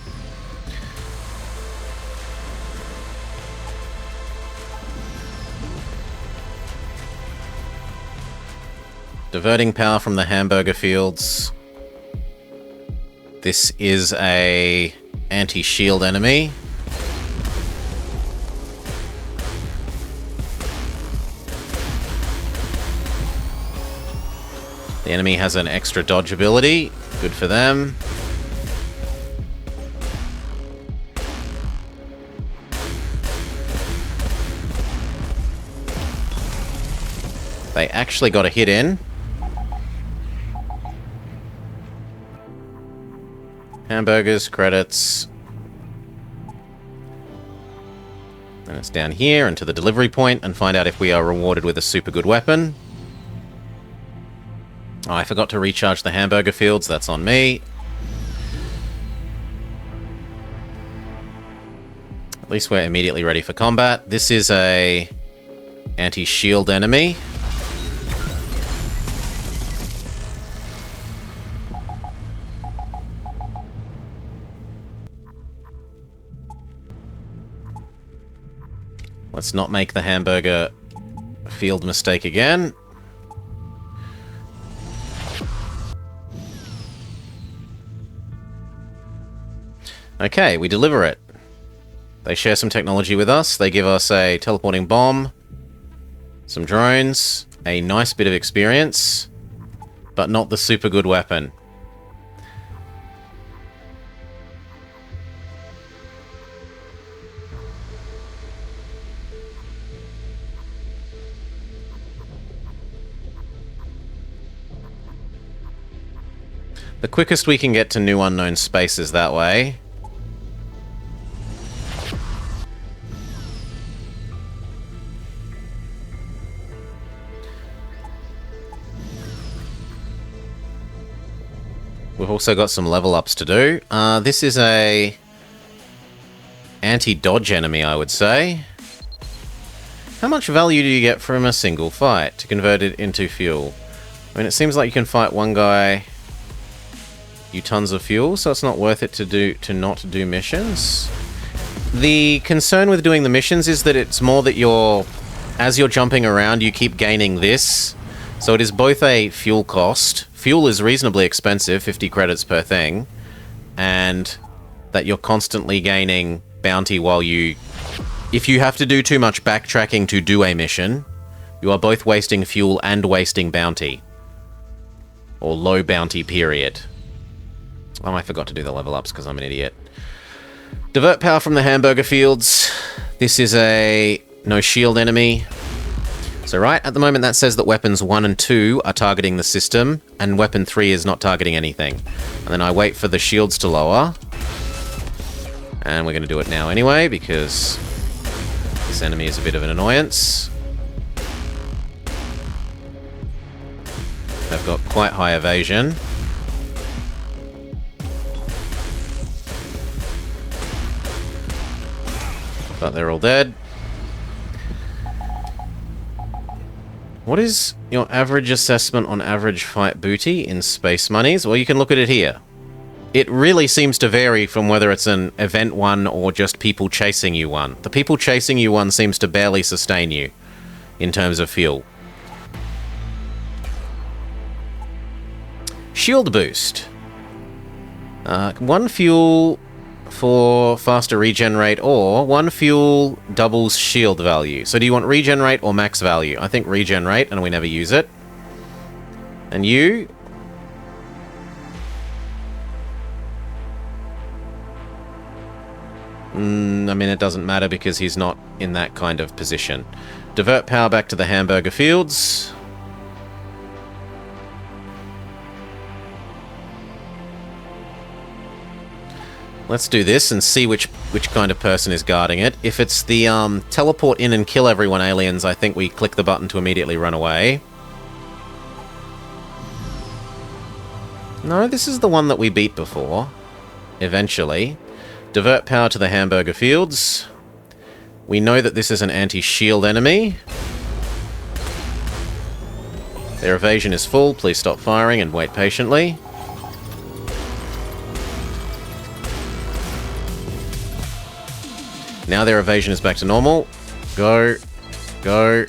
Speaker 1: Diverting power from the hamburger fields. This is a anti-shield enemy. The enemy has an extra dodge ability. Good for them. They actually got a hit in. Hamburgers, credits. And it's down here and to the delivery point and find out if we are rewarded with a super good weapon. Oh, I forgot to recharge the hamburger fields. That's on me. At least we're immediately ready for combat. This is a anti-shield enemy. Let's not make the hamburger field mistake again. Okay, we deliver it. They share some technology with us. They give us a teleporting bomb, some drones, a nice bit of experience, but not the super good weapon. The quickest we can get to new unknown space is that way. We've also got some level ups to do. This is a anti-dodge enemy, I would say. How much value do you get from a single fight to convert it into fuel? I mean, it seems like you can fight one guy, you tons of fuel, so it's not worth it to not do missions. The concern with doing the missions is that it's more that as you're jumping around, you keep gaining this. So it is both a fuel cost. Fuel is reasonably expensive, 50 credits per thing, and that you're constantly gaining bounty while you... If you have to do too much backtracking to do a mission, you are both wasting fuel and wasting bounty. Or low bounty period. Oh, I forgot to do the level ups because I'm an idiot. Divert power from the hamburger fields. This is a no shield enemy. So right at the moment that says that weapons 1 and 2 are targeting the system, and weapon 3 is not targeting anything. And then I wait for the shields to lower. And we're going to do it now anyway, because this enemy is a bit of an annoyance. They've got quite high evasion. But they're all dead. What is your average assessment on average fight booty in space monies? Well, you can look at it here. It really seems to vary from whether it's an event one or just people chasing you one. The people chasing you one seems to barely sustain you in terms of fuel. Shield boost. 1 fuel for faster regenerate, or 1 fuel doubles shield value. So do you want regenerate or max value? I think regenerate, and we never use it. And you? I mean, it doesn't matter because he's not in that kind of position. Divert power back to the hamburger fields. Let's do this and see which kind of person is guarding it. If it's the teleport in and kill everyone aliens, I think we click the button to immediately run away. No, this is the one that we beat before. Eventually. Divert power to the hamburger fields. We know that this is an anti-shield enemy. Their evasion is full. Please stop firing and wait patiently. Now their evasion is back to normal. Go. Go.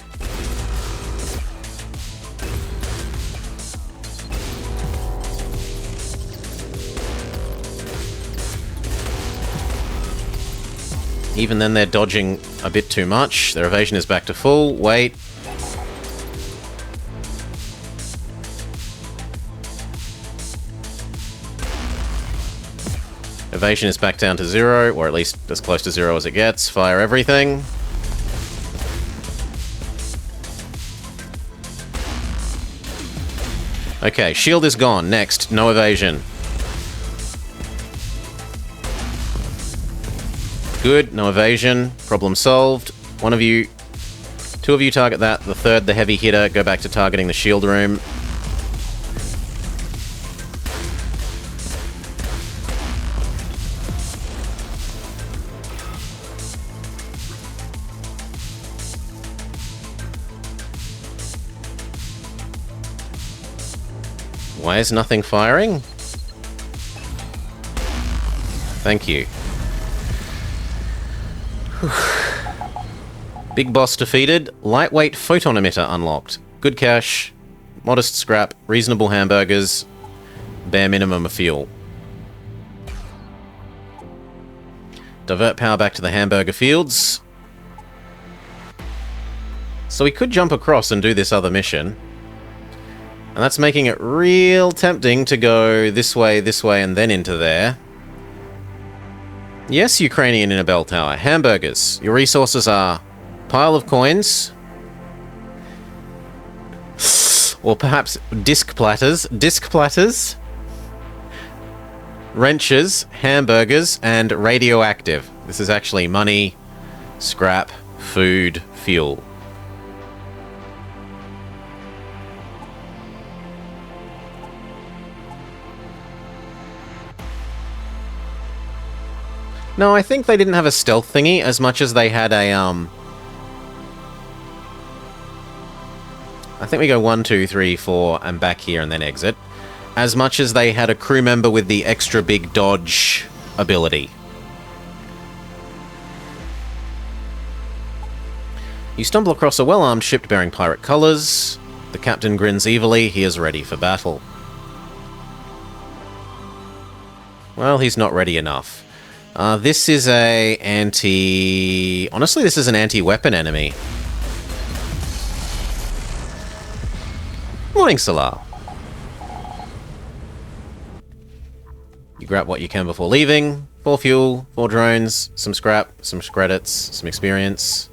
Speaker 1: Even then they're dodging a bit too much. Their evasion is back to full. Wait. Evasion is back down to 0, or at least as close to 0 as it gets. Fire everything. Okay, shield is gone. Next, no evasion. Good, no evasion. Problem solved. One of you... 2 of you target that. The third, the heavy hitter, go back to targeting the shield room. Why is nothing firing? Thank you. Big boss defeated. Lightweight photon emitter unlocked. Good cash. Modest scrap. Reasonable hamburgers. Bare minimum of fuel. Divert power back to the hamburger fields. So we could jump across and do this other mission. And that's making it real tempting to go this way, and then into there. Yes, Ukrainian in a bell tower. Hamburgers. Your resources are pile of coins. Or perhaps disc platters. Disc platters. Wrenches, hamburgers, and radioactive. This is actually money, scrap, food, fuel. No, I think they didn't have a stealth thingy as much as they had a, I think we go 1, 2, 3, 4, and back here and then exit. As much as they had a crew member with the extra big dodge ability. You stumble across a well-armed ship bearing pirate colors. The captain grins evilly. He is ready for battle. Well, he's not ready enough. This is a anti... Honestly, this is an anti-weapon enemy. Morning, Salah. You grab what you can before leaving. 4 fuel, 4 drones, some scrap, some credits, some experience.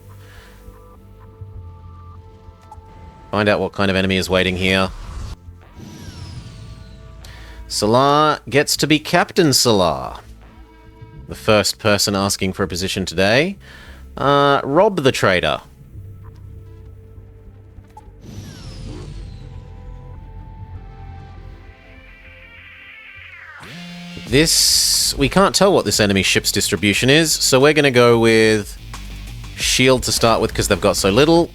Speaker 1: Find out what kind of enemy is waiting here. Salar gets to be Captain Salar. The first person asking for a position today. Rob the trader. This... we can't tell what this enemy ship's distribution is, so we're going to go with shield to start with because they've got so little.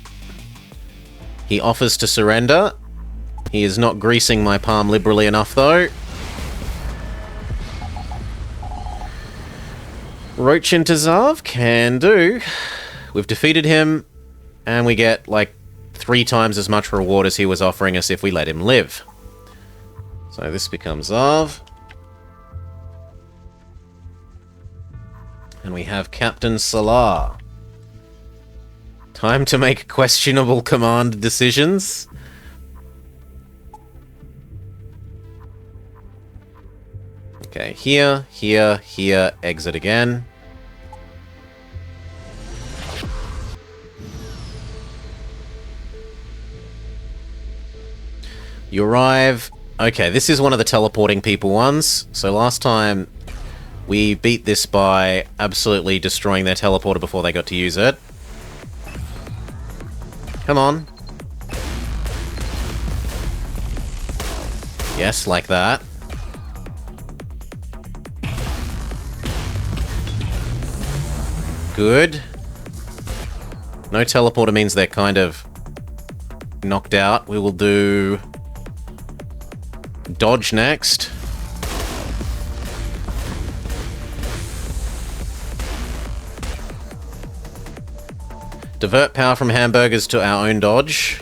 Speaker 1: He offers to surrender. He is not greasing my palm liberally enough, though. Roach into Zav? Can do. We've defeated him, and we get, like, 3 times as much reward as he was offering us if we let him live. So this becomes Zav. And we have Captain Salar. Time to make questionable command decisions. Okay, here, here, here, exit again. You arrive... okay, this is one of the teleporting people ones. So last time... we beat this by absolutely destroying their teleporter before they got to use it. Come on. Yes, like that. Good. No teleporter means they're kind of knocked out. We will do... dodge next. Divert power from hamburgers to our own dodge.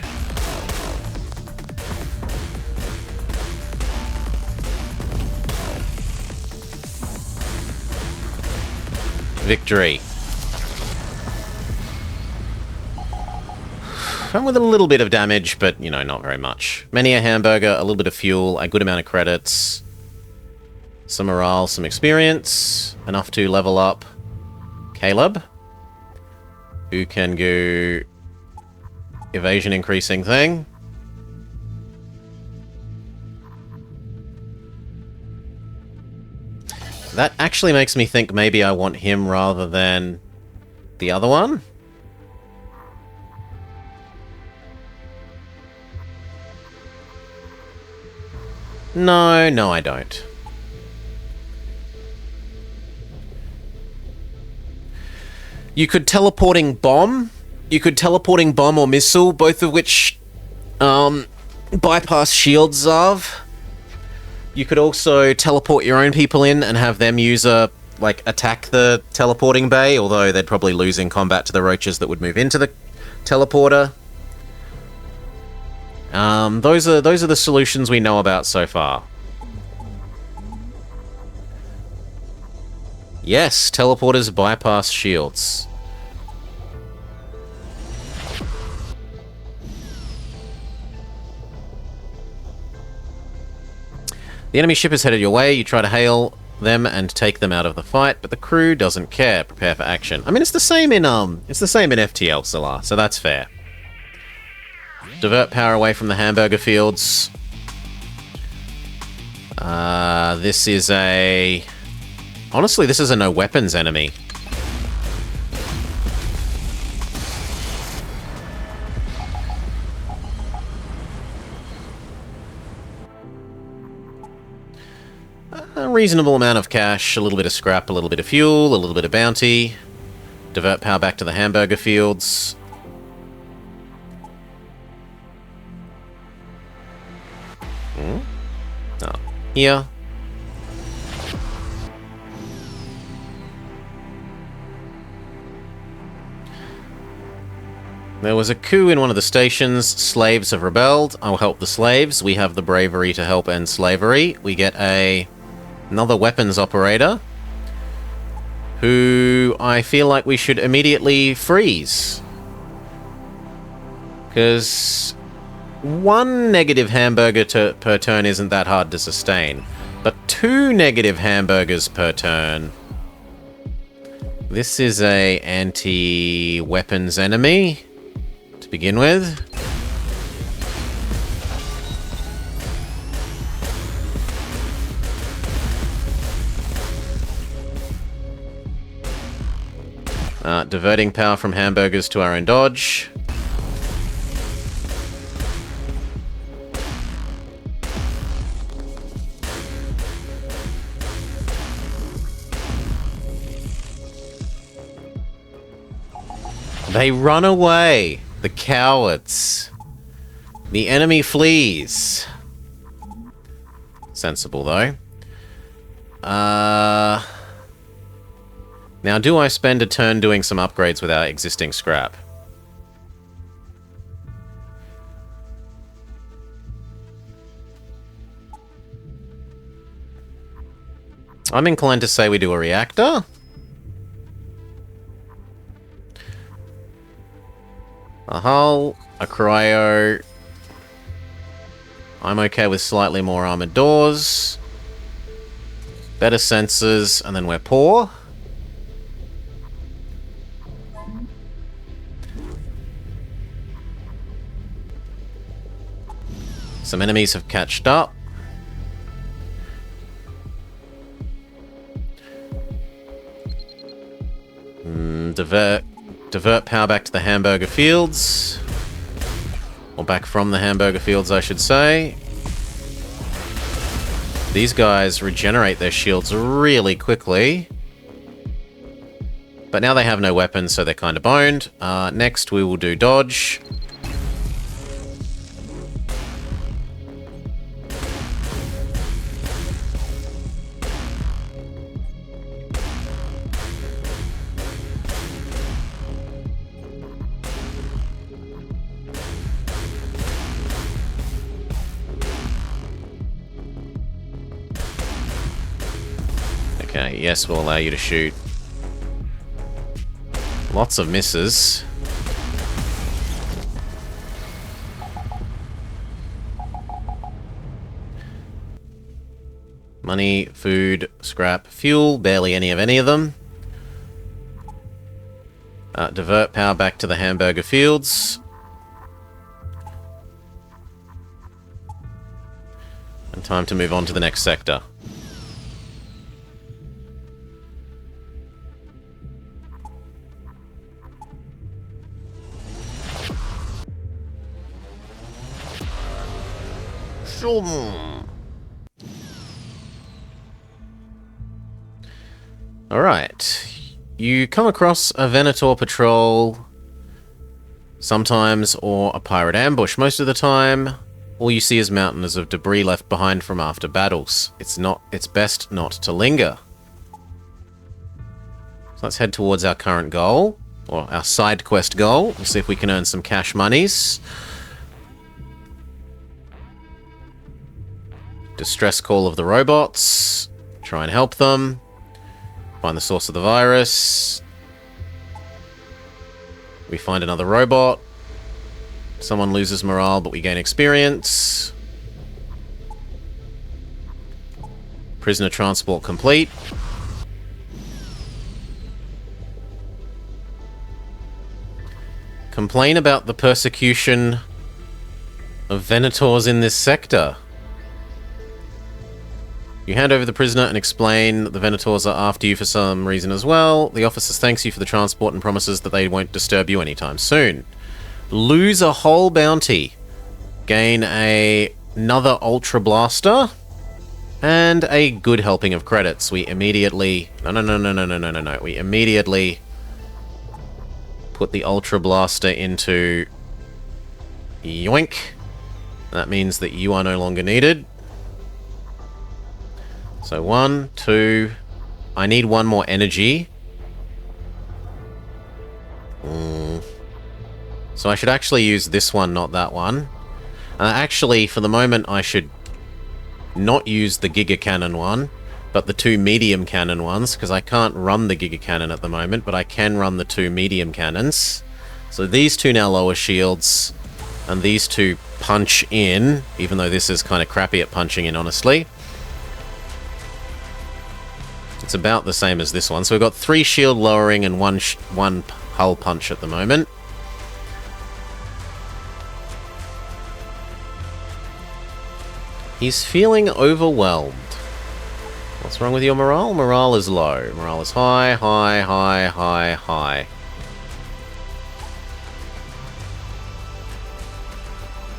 Speaker 1: Victory. And with a little bit of damage, but, you know, not very much. Many a hamburger, a little bit of fuel, a good amount of credits. Some morale, some experience. Enough to level up Caleb, who can go evasion increasing thing. That actually makes me think maybe I want him rather than the other one. No, I don't. You could teleporting bomb. You could teleporting bomb or missile, both of which bypass shields of. You could also teleport your own people in and have them use a attack the teleporting bay, although they'd probably lose in combat to the roaches that would move into the teleporter. Those are the solutions we know about so far. Yes, teleporters bypass shields. The enemy ship is headed your way. You try to hail them and take them out of the fight, but the crew doesn't care. Prepare for action. I mean, it's the same in FTL, Salar, so that's fair. Divert power away from the hamburger fields. This is a... honestly, this is a no weapons enemy. A reasonable amount of cash, a little bit of scrap, a little bit of fuel, a little bit of bounty. Divert power back to the hamburger fields. Oh, here. There was a coup in one of the stations. Slaves have rebelled. I'll help the slaves. We have the bravery to help end slavery. We get another weapons operator, who I feel like we should immediately freeze. Because one negative hamburger per turn isn't that hard to sustain. But 2 negative hamburgers per turn. This is a anti-weapons enemy to begin with. Diverting power from hamburgers to our own dodge. They run away! The cowards! The enemy flees! Sensible, though. Now, do I spend a turn doing some upgrades with our existing scrap? I'm inclined to say we do a reactor. A hull, a cryo. I'm okay with slightly more armored doors. Better sensors, and then we're poor. Some enemies have catched up. Divert power back to the hamburger fields. Or back from the hamburger fields, I should say. These guys regenerate their shields really quickly. But now they have no weapons, so they're kind of boned. Next, we will do dodge. Okay, yes, we'll allow you to shoot. Lots of misses. Money, food, scrap, fuel, barely any of them. Divert power back to the hamburger fields. And time to move on to the next sector. Alright. You come across a Venator patrol sometimes, or a pirate ambush. Most of the time, all you see is mountains of debris left behind from after battles. It's best not to linger. So let's head towards our current goal, or our side quest goal. We'll see if we can earn some cash monies. Distress call of the robots. Try and help them. Find the source of the virus. We find another robot. Someone loses morale, but we gain experience. Prisoner transport complete. Complain about the persecution of Venators in this sector. You hand over the prisoner and explain that the Venators are after you for some reason as well. The officer thanks you for the transport and promises that they won't disturb you anytime soon. Lose a whole bounty. Gain another Ultra Blaster. And a good helping of credits. We immediately... No. We immediately put the Ultra Blaster into... Yoink. That means that you are no longer needed. So 1, 2... I need one more energy. So I should actually use this one, not that one. Actually, for the moment, I should not use the Giga Cannon one, but the 2 medium cannon ones, because I can't run the Giga Cannon at the moment, but I can run the 2 medium cannons. So these 2 now lower shields, and these 2 punch in, even though this is kind of crappy at punching in, honestly. It's about the same as this one. So we've got 3 shield lowering and one hull punch at the moment. He's feeling overwhelmed. What's wrong with your morale? Morale is low. Morale is high, high, high, high, high.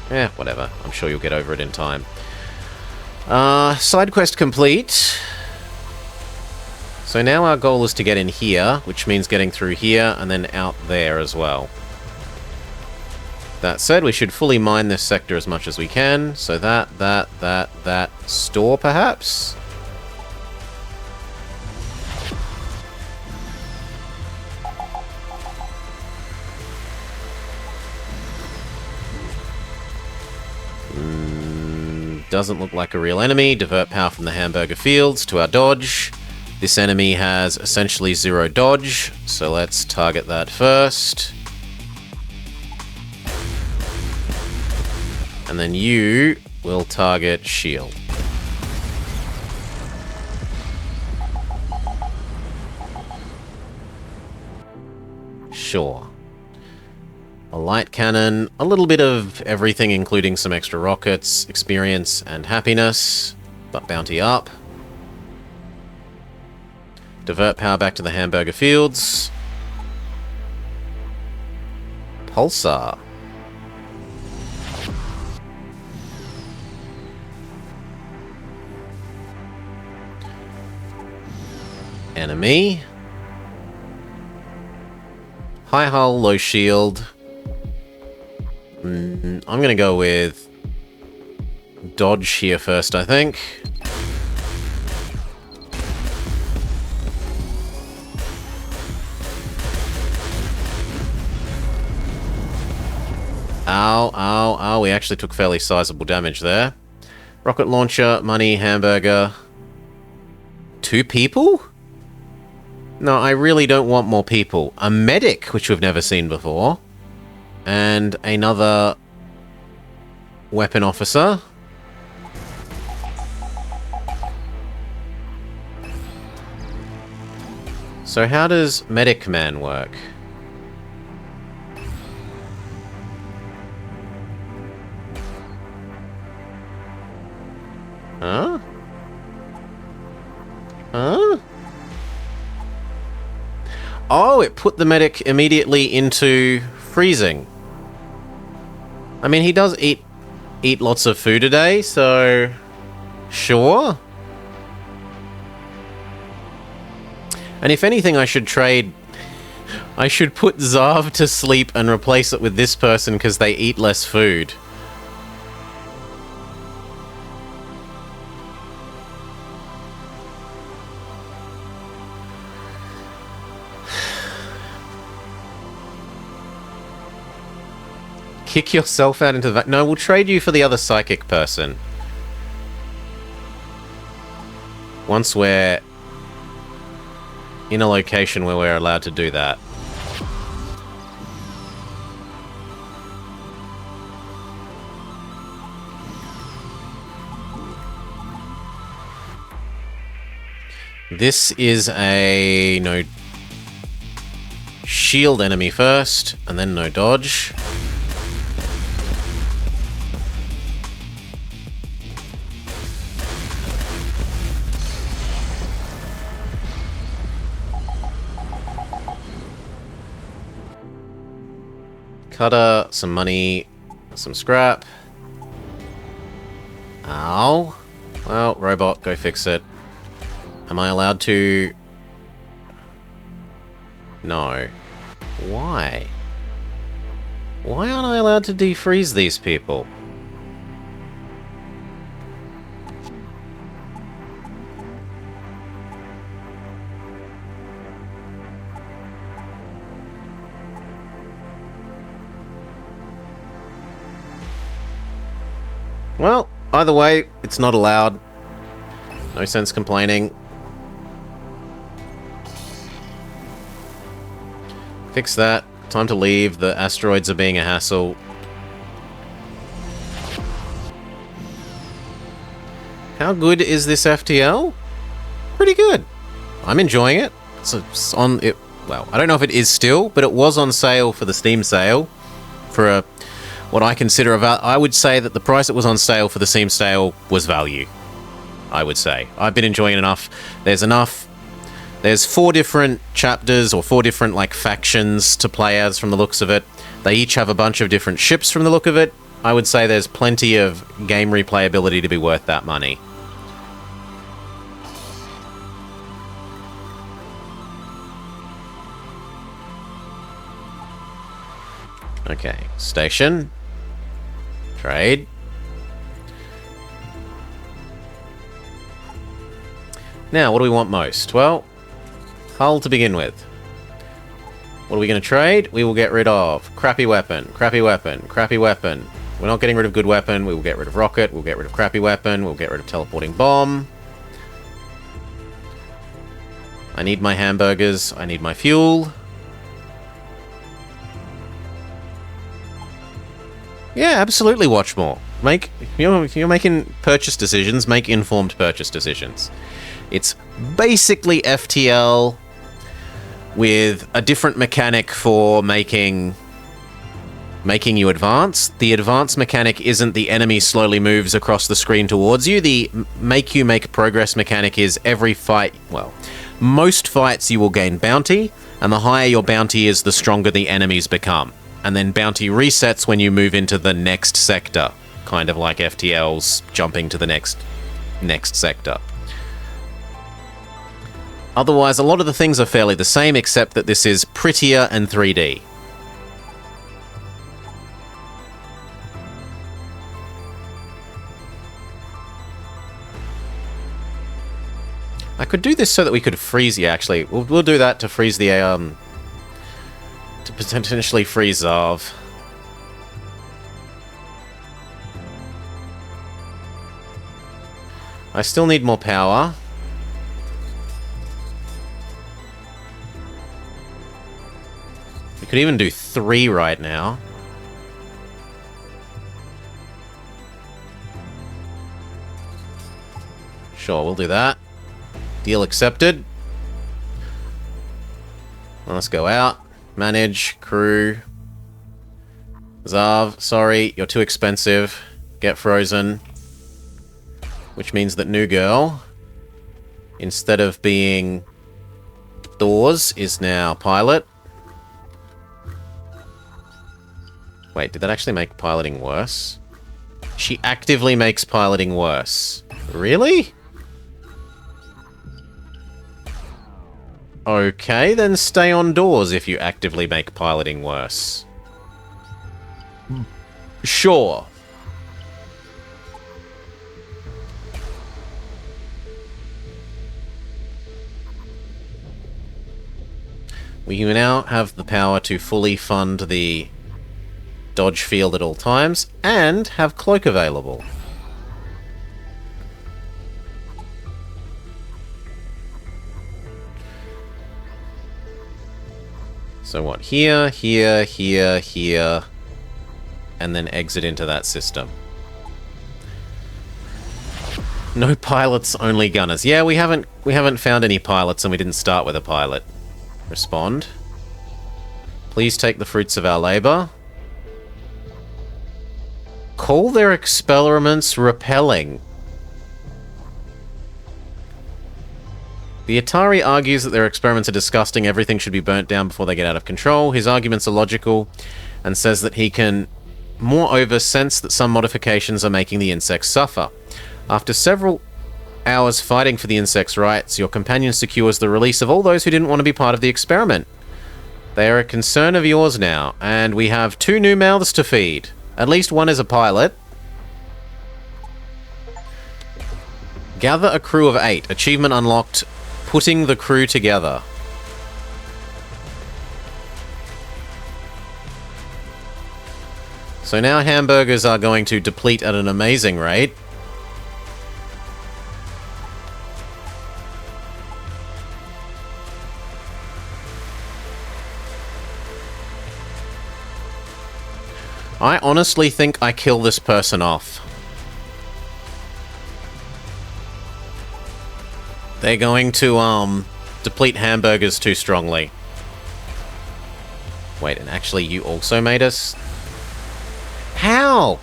Speaker 1: Eh, whatever. I'm sure you'll get over it in time. Side quest complete. So now our goal is to get in here, which means getting through here and then out there as well. That said, we should fully mine this sector as much as we can. So that. Store, perhaps? Doesn't look like a real enemy. Divert power from the hamburger fields to our dodge. This enemy has essentially 0 dodge, so let's target that first. And then you will target shield. Sure. A light cannon, a little bit of everything, including some extra rockets, experience, and happiness, but bounty up. Divert power back to the hamburger fields. Pulsar. Enemy. High hull, low shield. I'm gonna go with dodge here first, I think. Ow, ow, ow. We actually took fairly sizable damage there. Rocket launcher, money, hamburger. 2 people? No, I really don't want more people. A medic, which we've never seen before. And another weapon officer. So how does medic man work? Huh? Huh? Oh, it put the medic immediately into freezing. I mean, he does eat lots of food a day, so sure. And if anything, I should trade. I should put Zav to sleep and replace it with this person because they eat less food. Kick yourself out into the... No, we'll trade you for the other psychic person. Once we're in a location where we're allowed to do that. This is a no shield enemy first, and then no dodge. Cutter, some money, some scrap. Ow. Well, robot, go fix it. Am I allowed to... No. Why? Why aren't I allowed to defreeze these people? Well, either way, it's not allowed. No sense complaining. Fix that. Time to leave. The asteroids are being a hassle. How good is this FTL? Pretty good. I'm enjoying it. It's on it. Well, I don't know if it is still, but it was on sale for the Steam sale for a what I consider I would say that the price it was on sale for the Steam sale was value. I would say. I've been enjoying it enough. There's 4 different chapters or 4 different like factions to play as from the looks of it. They each have a bunch of different ships from the look of it. I would say there's plenty of game replayability to be worth that money. Okay, station. Trade. Now, what do we want most? Well, hull to begin with. What are we going to trade? We will get rid of crappy weapon, crappy weapon, crappy weapon. We're not getting rid of good weapon. We will get rid of rocket. We'll get rid of crappy weapon. We'll get rid of teleporting bomb. I need my hamburgers. I need my fuel. Yeah, absolutely watch more. If you're making purchase decisions, make informed purchase decisions. It's basically FTL with a different mechanic for making you advance. The advance mechanic isn't the enemy slowly moves across the screen towards you. The make you make progress mechanic is every fight, well, most fights you will gain bounty, and the higher your bounty is, the stronger the enemies become. And then bounty resets when you move into the next sector, kind of like FTL's jumping to the next sector. Otherwise, a lot of the things are fairly the same, except that this is prettier and 3D. I could do this so that we could freeze... Yeah, actually, we'll do that to freeze the... to potentially freeze Zarv. I still need more power. We could even do 3 right now. Sure, we'll do that. Deal accepted. Let's go out. Manage, crew. Zarv, sorry, you're too expensive. Get frozen. Which means that New Girl, instead of being doors, is now pilot. Wait, did that actually make piloting worse? She actively makes piloting worse. Really? Okay, then stay on doors if you actively make piloting worse. Sure. We now have the power to fully fund the dodge field at all times, and have cloak available. So what? Here, here, here, here, and then exit into that system. No pilots, only gunners. Yeah, we haven't found any pilots, and we didn't start with a pilot. Respond. Please take the fruits of our labor. Call their experiments repelling. The Atari argues that their experiments are disgusting, everything should be burnt down before they get out of control. His arguments are logical, and says that he can moreover sense that some modifications are making the insects suffer. After several hours fighting for the insects' rights, your companion secures the release of all those who didn't want to be part of the experiment. They are a concern of yours now, and we have 2 new mouths to feed. At least one is a pilot. Gather a crew of 8. Achievement unlocked. Putting the crew together. So now hamburgers are going to deplete at an amazing rate. I honestly think I kill this person off. They're going to, deplete hamburgers too strongly. Wait, and actually you also made us... How?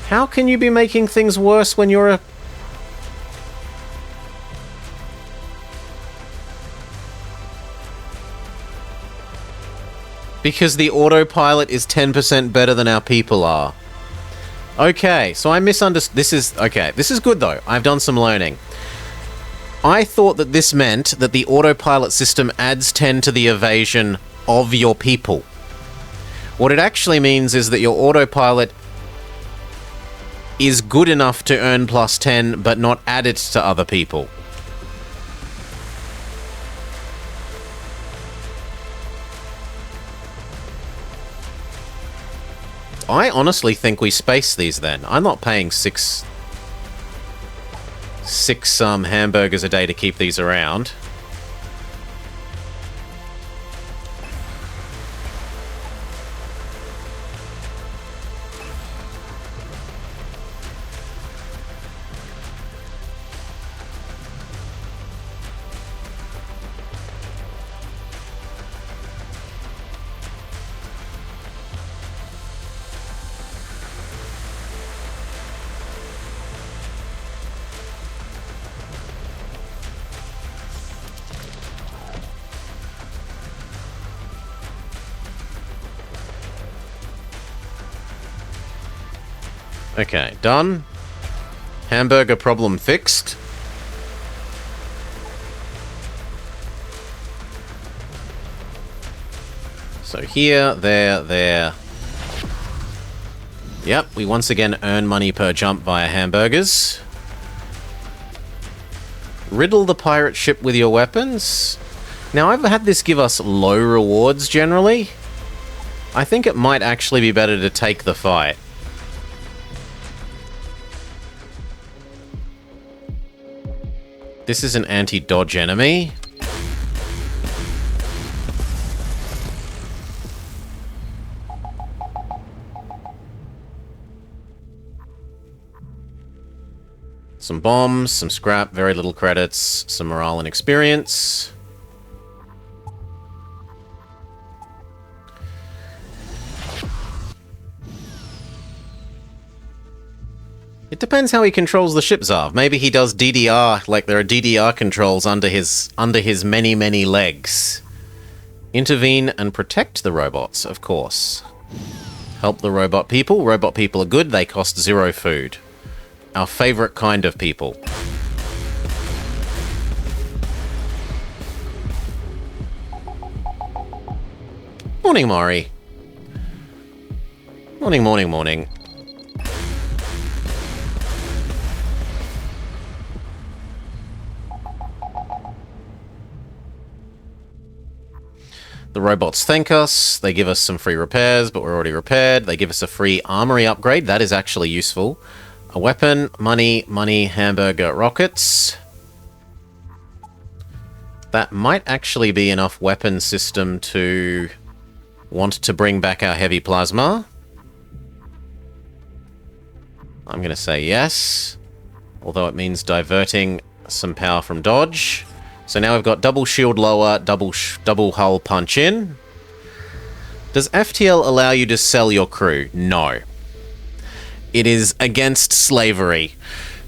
Speaker 1: How can you be making things worse when you're a... Because the autopilot is 10% better than our people are. Okay, so I misunderstood. This is... Okay, this is good though. I've done some learning. I thought that this meant that the autopilot system adds 10 to the evasion of your people. What it actually means is that your autopilot is good enough to earn plus 10, but not add it to other people. I honestly think we space these then. I'm not paying six hamburgers a day to keep these around. Okay, done. Hamburger problem fixed. So here, there. Yep, we once again earn money per jump via hamburgers. Riddle the pirate ship with your weapons. Now, I've had this give us low rewards generally. I think it might actually be better to take the fight. This is an anti-dodge enemy. Some bombs, some scrap, very little credits, some morale and experience. It depends how he controls the ship, Zav. Maybe he does DDR, like there are DDR controls under his many, many legs. Intervene and protect the robots, of course. Help the robot people. Robot people are good, they cost 0 food. Our favorite kind of people. Morning, Mari. Morning, morning, morning. The robots thank us, they give us some free repairs, but we're already repaired. They give us a free armory upgrade, that is actually useful. A weapon, money, hamburger, rockets. That might actually be enough weapon system to want to bring back our heavy plasma. I'm going to say yes, although it means diverting some power from dodge. So now we've got double shield lower, double hull punch in. Does FTL allow you to sell your crew? No. It is against slavery.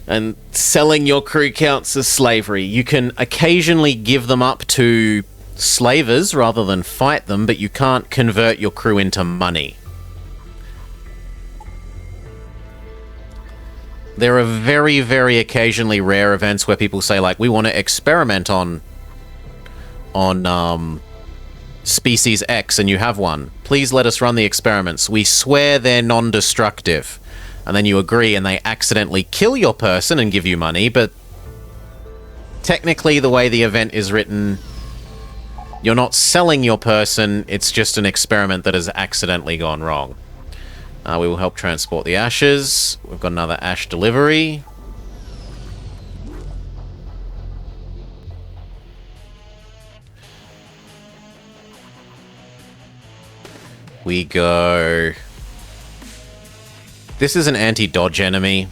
Speaker 1: And selling your crew counts as slavery. You can occasionally give them up to slavers rather than fight them, but you can't convert your crew into money. There are very, very occasionally rare events where people say, like, we want to experiment on species X, and you have one. Please let us run the experiments. We swear they're non-destructive. And then you agree, and they accidentally kill your person and give you money, but technically the way the event is written, you're not selling your person, it's just an experiment that has accidentally gone wrong. We will help transport the ashes. We've got another ash delivery. We go... This is an anti-dodge enemy.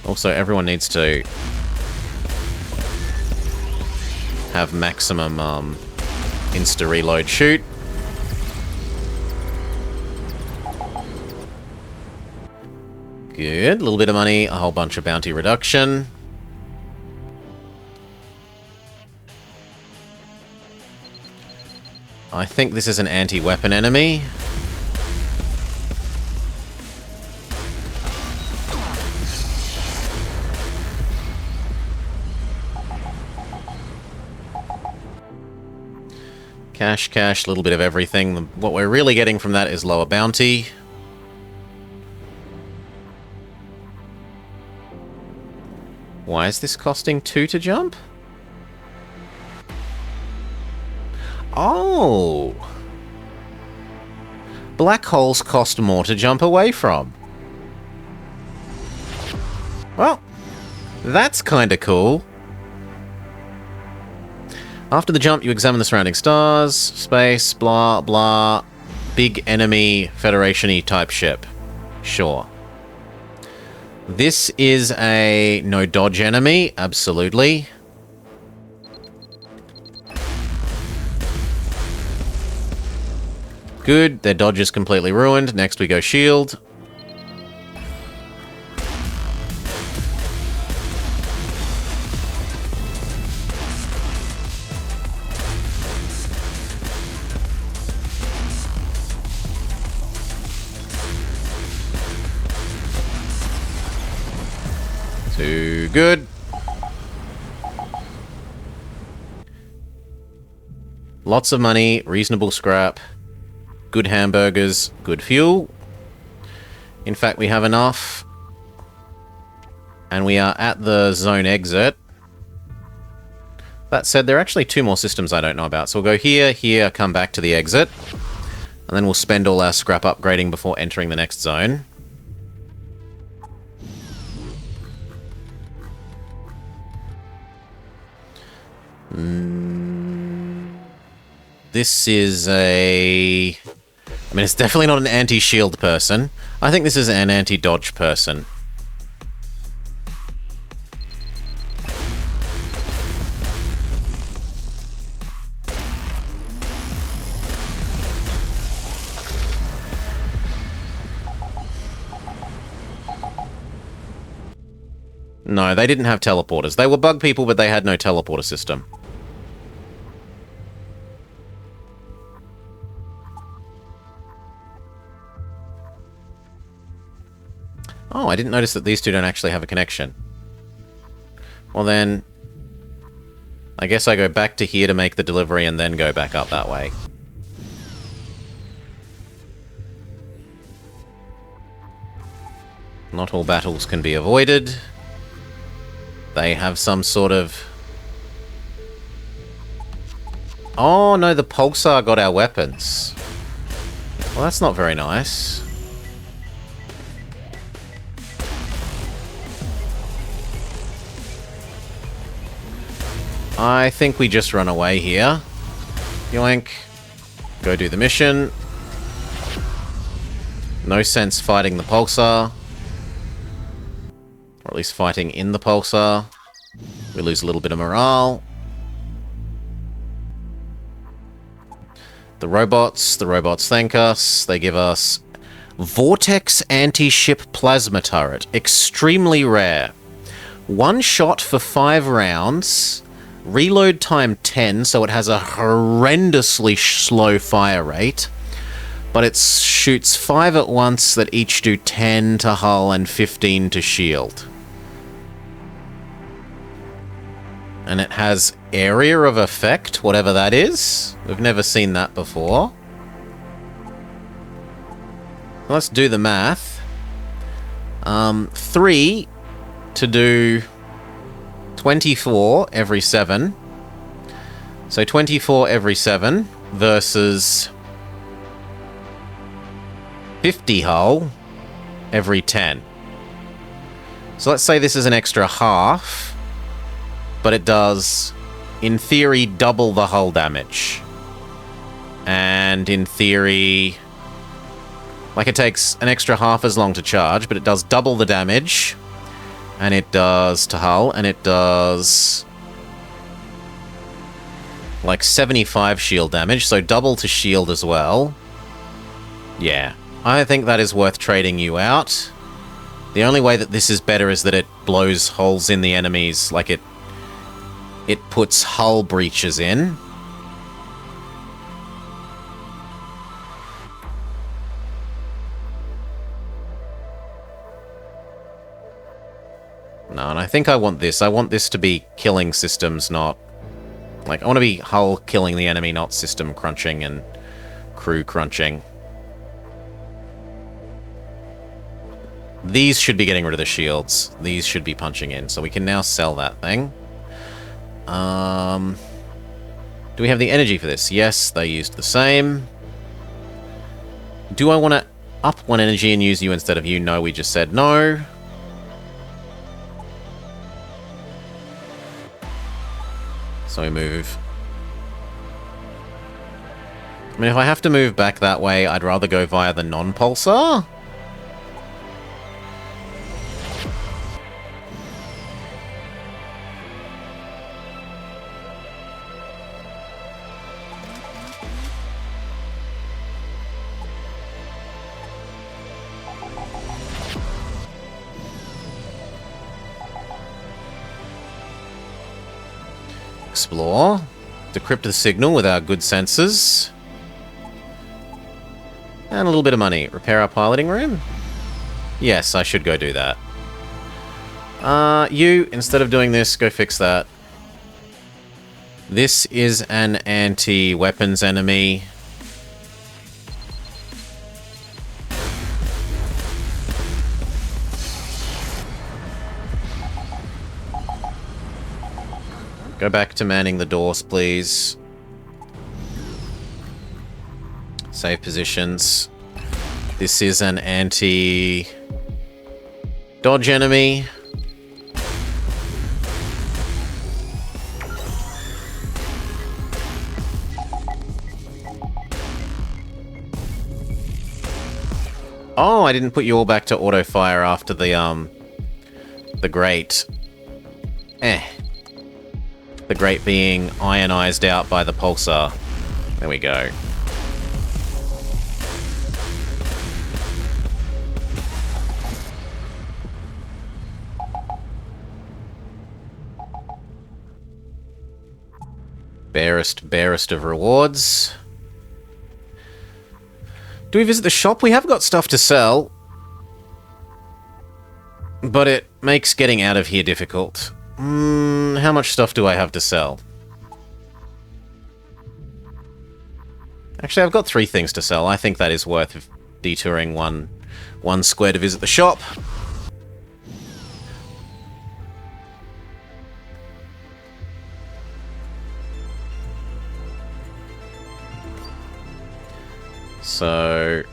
Speaker 1: Also, everyone needs to have maximum insta-reload shoot. Good. A little bit of money, a whole bunch of bounty reduction. I think this is an anti-weapon enemy. Cash, cash, a little bit of everything. What we're really getting from that is lower bounty. Why is this costing 2 to jump? Oh! Black holes cost more to jump away from. Well, that's kinda cool. After the jump, you examine the surrounding stars, space, blah, blah. Big enemy Federation-y type ship. Sure. This is a no-dodge enemy, absolutely. Good, their dodge is completely ruined. Next we go shield. Too good. Lots of money, reasonable scrap, good hamburgers, good fuel. In fact, we have enough. And we are at the zone exit. That said, there are actually 2 more systems I don't know about. So we'll go here, here, come back to the exit. And then we'll spend all our scrap upgrading before entering the next zone. This is a... I mean, it's definitely not an anti-shield person. I think this is an anti-dodge person. No, they didn't have teleporters. They were bug people, but they had no teleporter system. Oh, I didn't notice that these 2 don't actually have a connection. Well then, I guess I go back to here to make the delivery and then go back up that way. Not all battles can be avoided. They have some sort of... Oh no, the pulsar got our weapons. Well, that's not very nice. I think we just run away here. Yoink. Go do the mission. No sense fighting the pulsar. Or at least fighting in the pulsar. We lose a little bit of morale. The robots thank us. They give us Vortex Anti-Ship Plasma Turret. Extremely rare. 1 shot for 5 rounds. Reload time 10, so it has a horrendously slow fire rate. But it shoots 5 at once that each do 10 to hull and 15 to shield. And it has area of effect, whatever that is. We've never seen that before. Let's do the math. 3 to do 24 every 7. So 24 every 7 versus 50 hull every 10. So let's say this is an extra half, but it does, in theory, double the hull damage. And in theory, like it takes an extra half as long to charge, but it does double the damage. And it does to hull, and it does Like 75 shield damage, so double to shield as well. Yeah, I think that is worth trading you out. The only way that this is better is that it blows holes in the enemies, like it puts hull breaches in. No, and I think I want this. I want this to be killing systems, not... Like, I want to be hull killing the enemy, not system crunching and crew crunching. These should be getting rid of the shields. These should be punching in, so we can now sell that thing. Do we have the energy for this? Yes, they used the same. Do I want to up one energy and use you instead of you? No, we just said no. So we move. I mean, if I have to move back that way, I'd rather go via the non-pulsar. Explore. Decrypt the signal with our good sensors. And a little bit of money. Repair our piloting room? Yes, I should go do that. You, instead of doing this, go fix that. This is an anti-weapons enemy. Go back to manning the doors, please. Save positions. This is an anti-dodge enemy. Oh, I didn't put you all back to auto fire after the grate. The grate being ionized out by the pulsar. There we go. Barest of rewards. Do we visit the shop? We have got stuff to sell. But it makes getting out of here difficult. How much stuff do I have to sell? Actually, I've got 3 things to sell. I think that is worth detouring one square to visit the shop. So,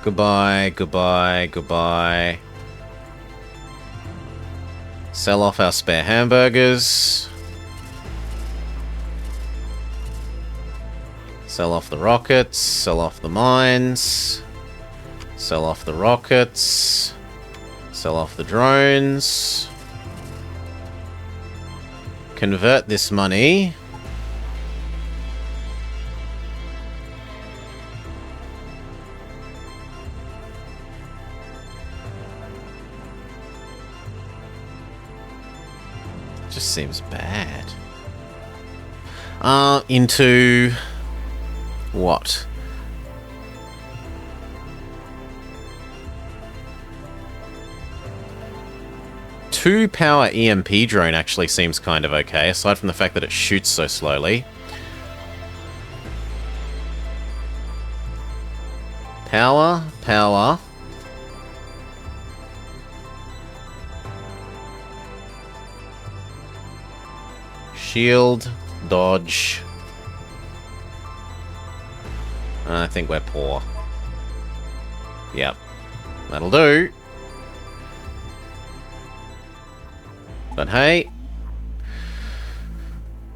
Speaker 1: goodbye. Sell off our spare hamburgers. Sell off the rockets. Sell off the mines. Sell off the rockets. Sell off the drones. Convert this money. Just seems bad. Into what? Two power EMP drone actually seems kind of okay, aside from the fact that it shoots so slowly. Power. Shield, dodge. I think we're poor. Yep. That'll do. But hey,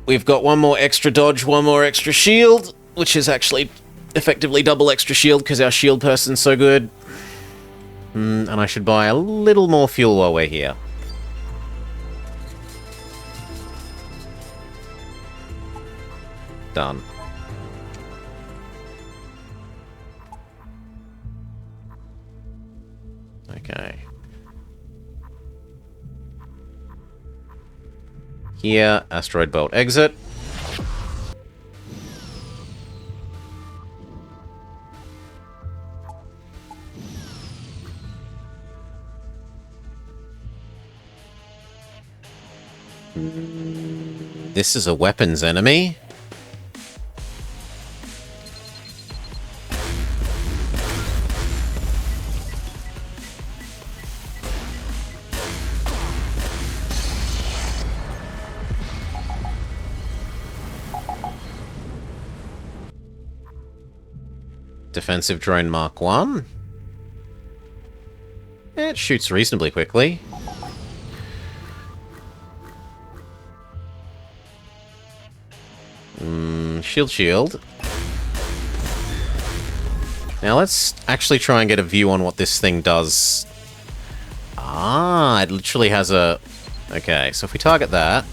Speaker 1: we've got one more extra dodge, one more extra shield, which is actually effectively double extra shield because our shield person's so good. And I should buy a little more fuel while we're here. Done. Okay. Here, asteroid belt exit. This is a weapons enemy. Defensive drone Mark 1. It shoots reasonably quickly. Shield. Now let's actually try and get a view on what this thing does. Ah, it literally has a... Okay, so if we target that...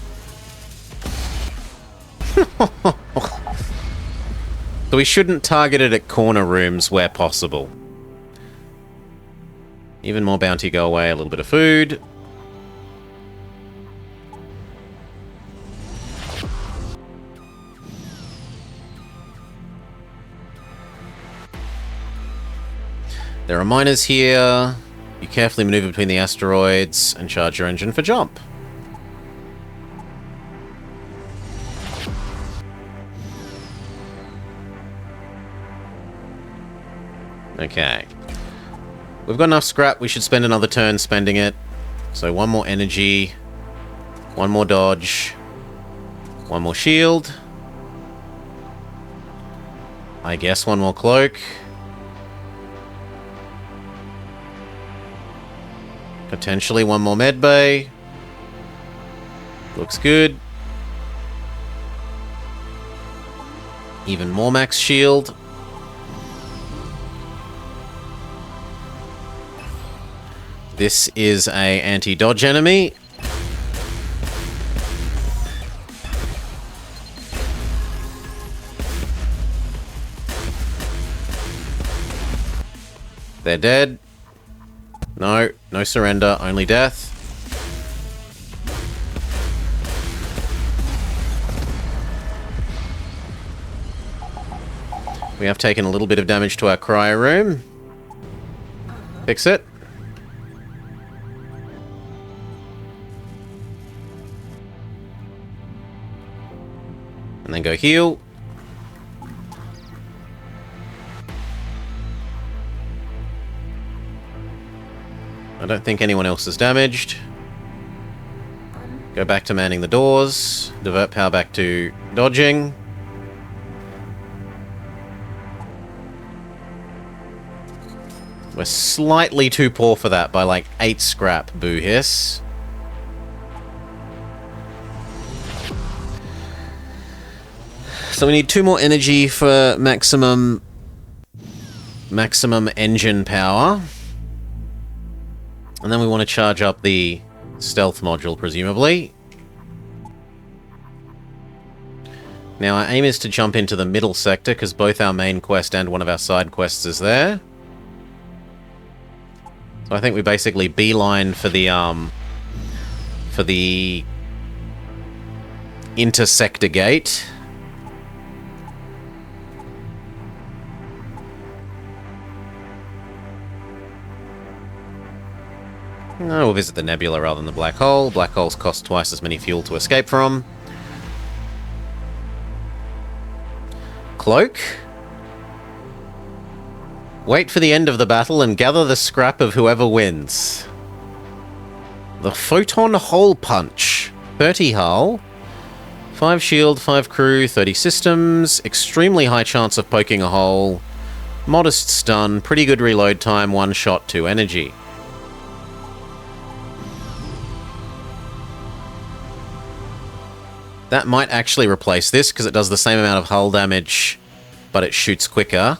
Speaker 1: So we shouldn't target it at corner rooms where possible. Even more bounty go away, a little bit of food. There are miners here. You carefully maneuver between the asteroids and charge your engine for jump. Okay. We've got enough scrap. We should spend another turn spending it. So one more energy. One more dodge. One more shield. I guess one more cloak. Potentially one more med bay. Looks good. Even more max shield. This is a anti-dodge enemy. They're dead. No, no surrender, only death. We have taken a little bit of damage to our cryo room. Fix it. And then go heal. I don't think anyone else is damaged. Go back to manning the doors. Divert power back to dodging. We're slightly too poor for that by like 8 scrap, boo hiss. So we need 2 more energy for maximum engine power. And then we want to charge up the stealth module, presumably. Now our aim is to jump into the middle sector, because both our main quest and one of our side quests is there. So I think we basically beeline for the intersector gate. No, we'll visit the nebula rather than the black hole. Black holes cost twice as many fuel to escape from. Cloak. Wait for the end of the battle and gather the scrap of whoever wins. The Photon Hole Punch. 30 hull. 5 shield, 5 crew, 30 systems. Extremely high chance of poking a hole. Modest stun. Pretty good reload time. 1 shot, 2 energy. That might actually replace this, because it does the same amount of hull damage, but it shoots quicker.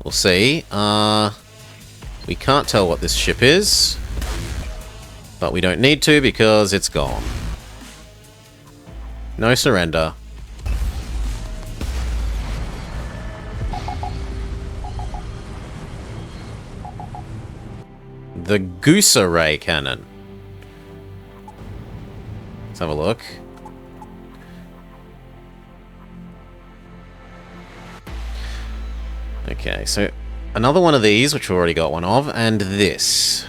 Speaker 1: We'll see. We can't tell what this ship is, but we don't need to because it's gone. No surrender. The Goose Ray Cannon. Let's have a look. Okay, so another one of these, which we already got one of, and this.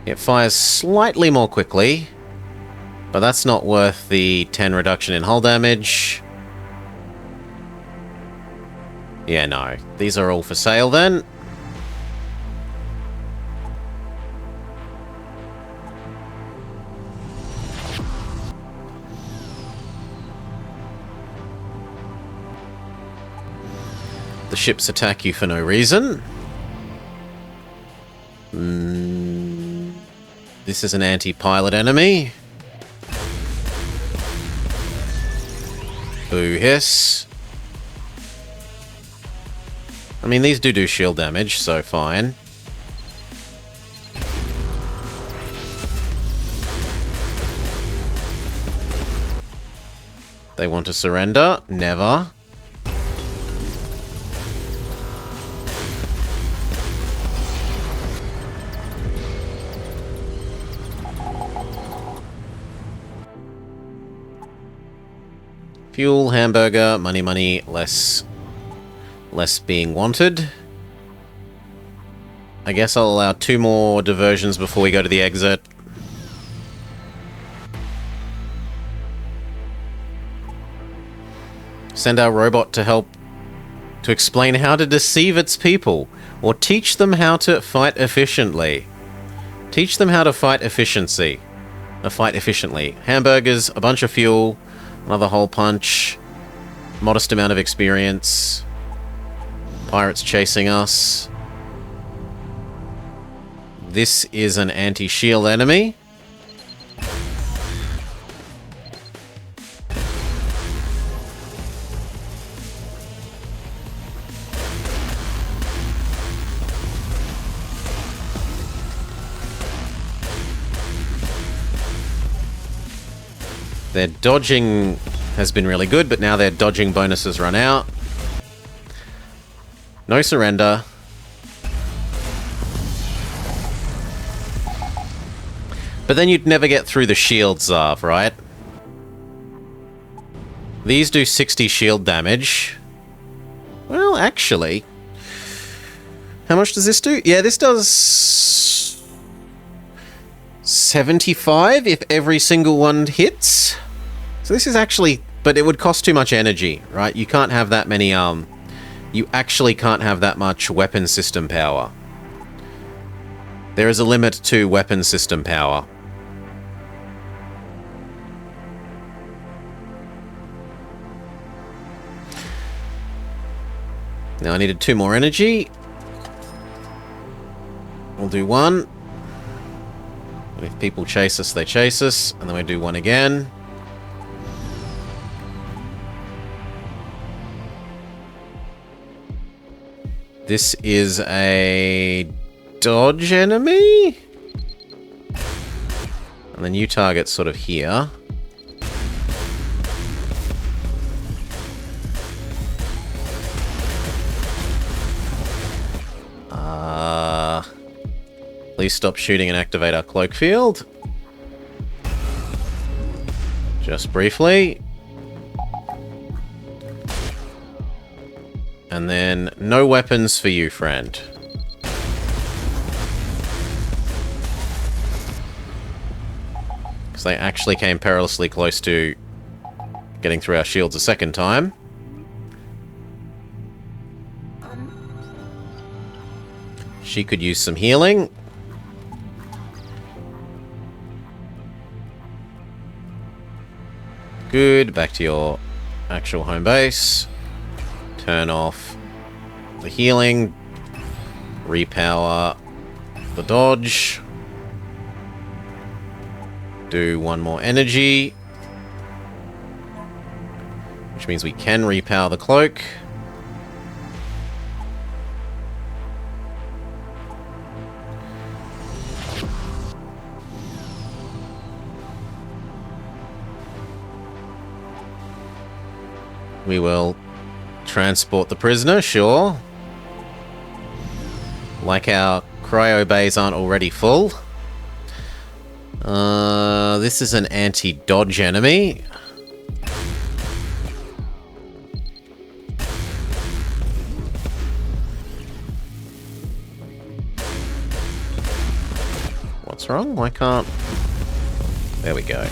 Speaker 1: It fires slightly more quickly, but that's not worth the 10 reduction in hull damage. Yeah, no. These are all for sale then. The ships attack you for no reason. This is an anti-pilot enemy. Boo hiss. I mean, these do shield damage, so fine. They want to surrender? Never. Fuel, hamburger, money, less being wanted. I guess I'll allow 2 more diversions before we go to the exit. Send our robot to help to explain how to deceive its people, or teach them how to fight efficiently. Teach them how to fight efficiently. Hamburgers, a bunch of fuel, another hole punch, modest amount of experience. Pirates chasing us. This is an anti-shield enemy. Their dodging has been really good, but now their dodging bonuses run out. No surrender. But then you'd never get through the shield Zarv, right? These do 60 shield damage. Well, actually... How much does this do? Yeah, this does... 75 if every single one hits. So this is actually... But it would cost too much energy, right? You can't have that many, You actually can't have that much weapon system power. There is a limit to weapon system power. Now I needed 2 more energy. We'll do 1. And if people chase us, they chase us. And then we do 1 again. This is a dodge enemy? And the new target's sort of here. Please stop shooting and activate our cloak field. Just briefly. And then, no weapons for you, friend. Because they actually came perilously close to getting through our shields a second time. She could use some healing. Good, back to your actual home base. Turn off the healing. Repower the dodge. Do 1 more energy. Which means we can repower the cloak. We will transport the prisoner, sure. Like our cryo bays aren't already full. This is an anti-dodge enemy. What's wrong? Why can't... There we go.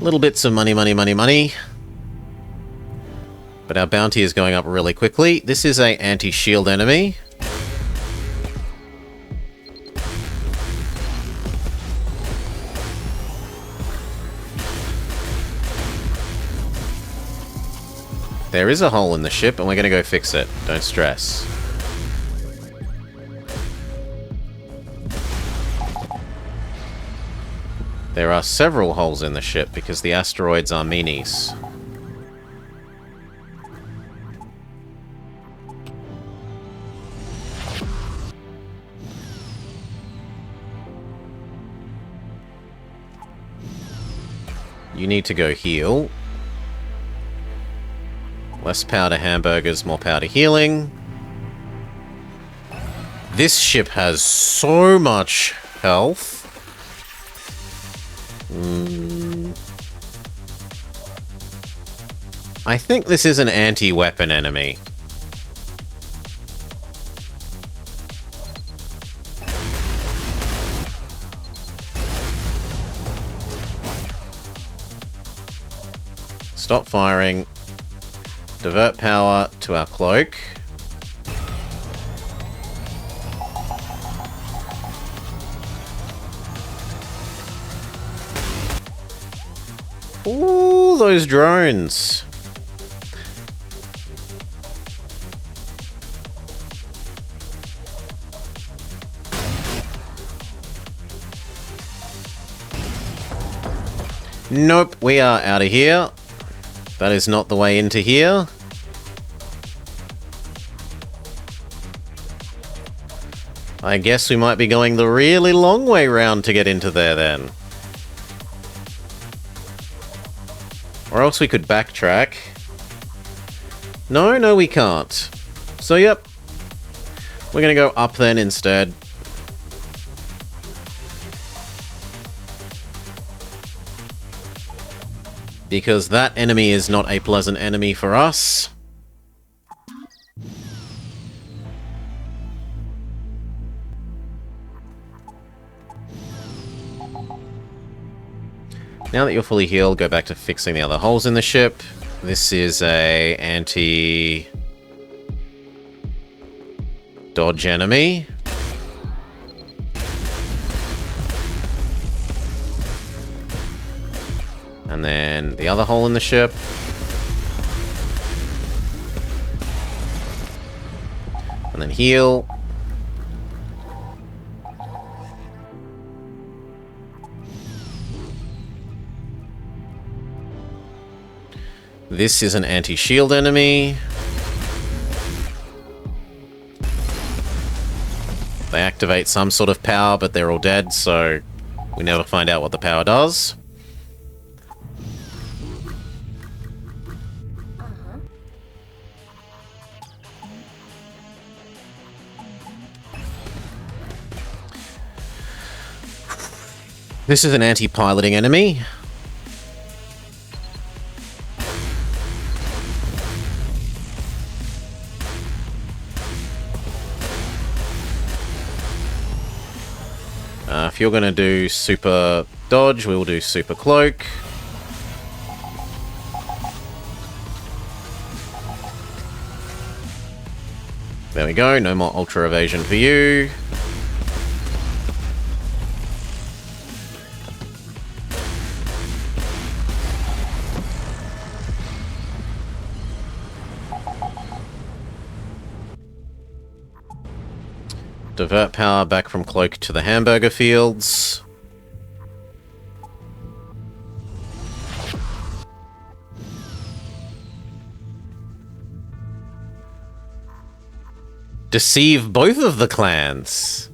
Speaker 1: Little bits of money, money, money, money. But our bounty is going up really quickly. This is a anti-shield enemy. There is a hole in the ship, and we're going to go fix it. Don't stress. There are several holes in the ship because the asteroids are meanies. You need to go heal. Less power to hamburgers, more power to healing. This ship has so much health. I think this is an anti-weapon enemy. Stop firing. Divert power to our cloak. Ooh, those drones. Nope, we are out of here. That is not the way into here. I guess we might be going the really long way round to get into there then. Or else we could backtrack. No, we can't. So yep. We're gonna go up then instead. Because that enemy is not a pleasant enemy for us. Now that you're fully healed, go back to fixing the other holes in the ship. This is a anti-dodge enemy. And then the other hole in the ship. And then heal. This is an anti-shield enemy. They activate some sort of power, but they're all dead, so we never find out what the power does. This is an anti-piloting enemy. If you're going to do super dodge, we will do super cloak. There we go, no more ultra evasion for you. Divert power back from cloak to the hamburger fields. Deceive both of the clans.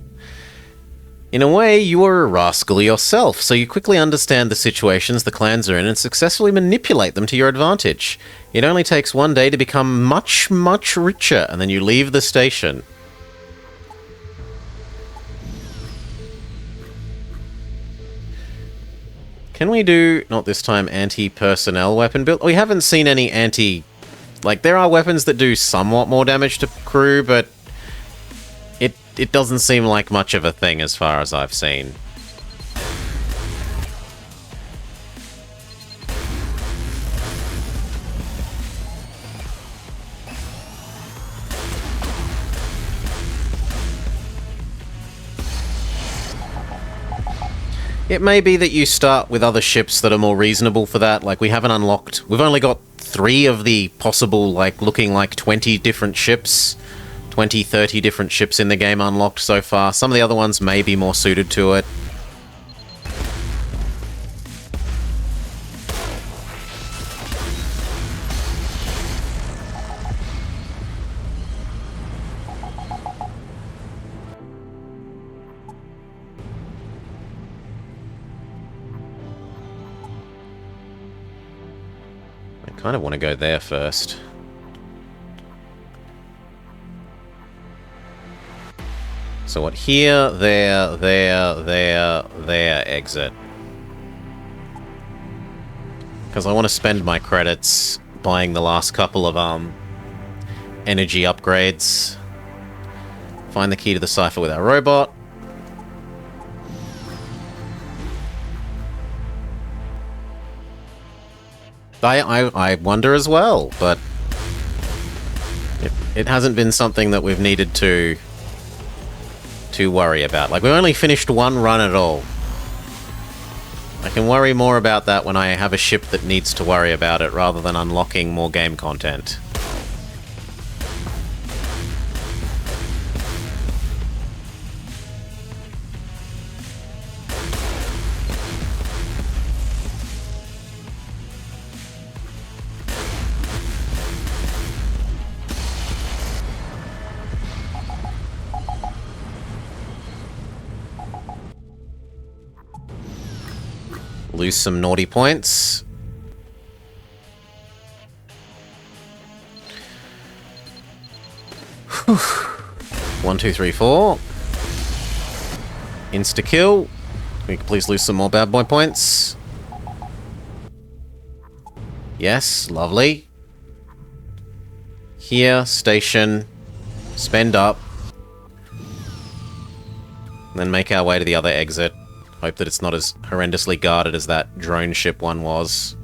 Speaker 1: In a way, you are a rascal yourself, so you quickly understand the situations the clans are in and successfully manipulate them to your advantage. It only takes one day to become much, much richer, and then you leave the station. Can we do, not this time, anti-personnel weapon build? We haven't seen any anti... Like, there are weapons that do somewhat more damage to crew, but it doesn't seem like much of a thing as far as I've seen. It may be that you start with other ships that are more reasonable for that. Like, we haven't unlocked... We've only got 3 of the possible, like, looking like 20 different ships. 20, 30 different ships in the game unlocked so far. Some of the other ones may be more suited to it. I kind of want to go there first. So what, here, there, exit. Because I want to spend my credits buying the last couple of, energy upgrades. Find the key to the cipher with our robot. I wonder as well, but it hasn't been something that we've needed to worry about. Like, we've only finished one run at all. I can worry more about that when I have a ship that needs to worry about it rather than unlocking more game content. Lose some naughty points. Whew. 1, 2, 3, 4. Insta kill. We can please lose some more bad boy points. Yes, lovely. Here, station. Spend up. Then make our way to the other exit. Hope that it's not as horrendously guarded as that drone ship one was.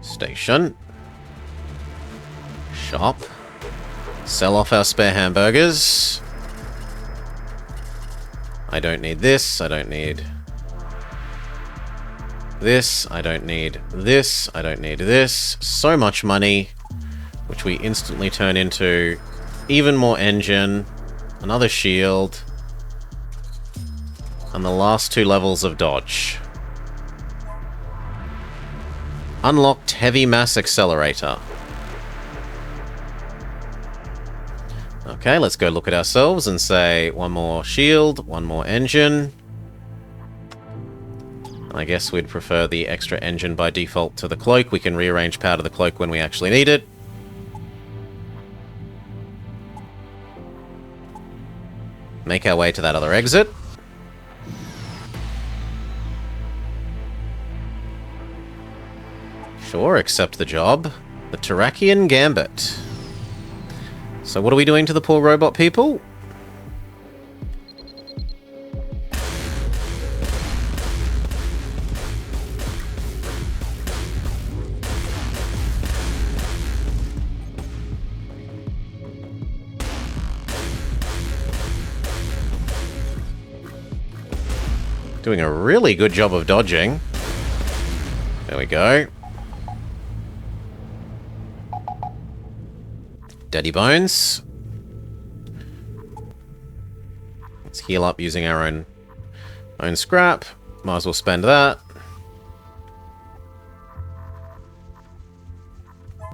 Speaker 1: Station. Shop. Sell off our spare hamburgers. I don't need this. I don't need... this, I don't need this, I don't need this. So much money, which we instantly turn into even more engine, another shield, and the last 2 levels of dodge. Unlocked heavy mass accelerator. Okay, let's go look at ourselves and say 1 more shield, 1 more engine. I guess we'd prefer the extra engine by default to the cloak. We can rearrange power to the cloak when we actually need it. Make our way to that other exit. Sure, accept the job. The Terrakian Gambit. So what are we doing to the poor robot people? Doing a really good job of dodging. There we go. Daddy Bones. Let's heal up using our own scrap. Might as well spend that.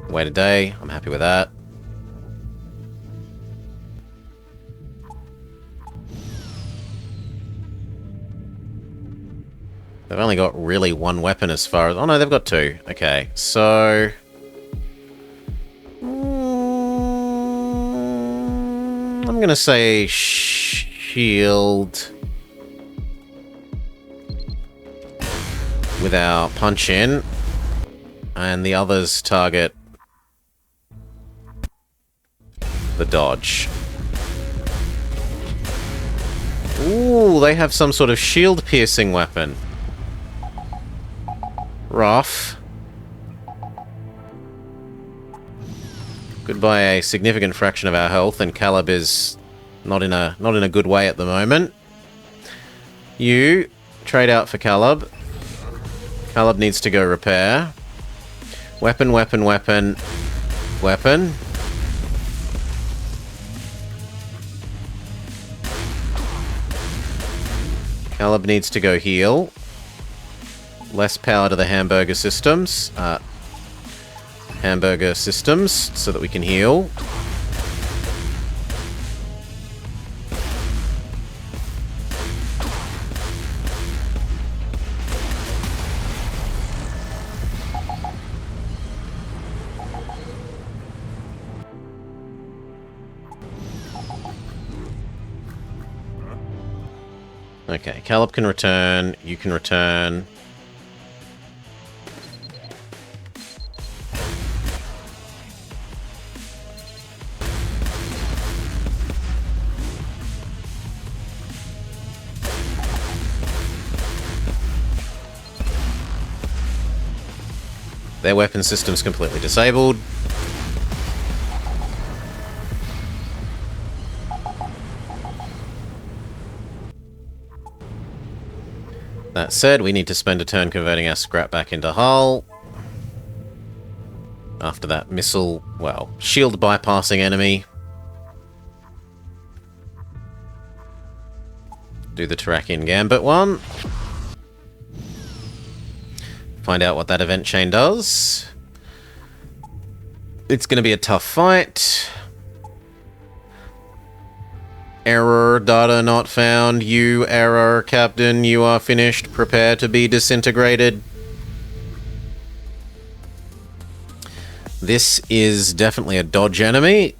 Speaker 1: Wait a day. I'm happy with that. They've only got really one weapon as far as... Oh no, they've got two. Okay, so... I'm gonna say shield with our punch in, and the others target the dodge. Ooh, they have some sort of shield piercing weapon. Rough. Goodbye a significant fraction of our health, and Caleb is not in a good way at the moment. You trade out for Caleb. Caleb needs to go repair. Weapon, weapon, weapon, weapon. Caleb needs to go heal. Less power to the hamburger systems. Hamburger systems, so that we can heal. Okay, Caleb can return, you can return. Their weapon system's completely disabled. That said, we need to spend a turn converting our scrap back into hull. After that missile, well, shield bypassing enemy. Do the Terrakian Gambit one. Find out what that event chain does. It's going to be a tough fight. Error, data not found. You error, Captain. You are finished. Prepare to be disintegrated. This is definitely a dodge enemy.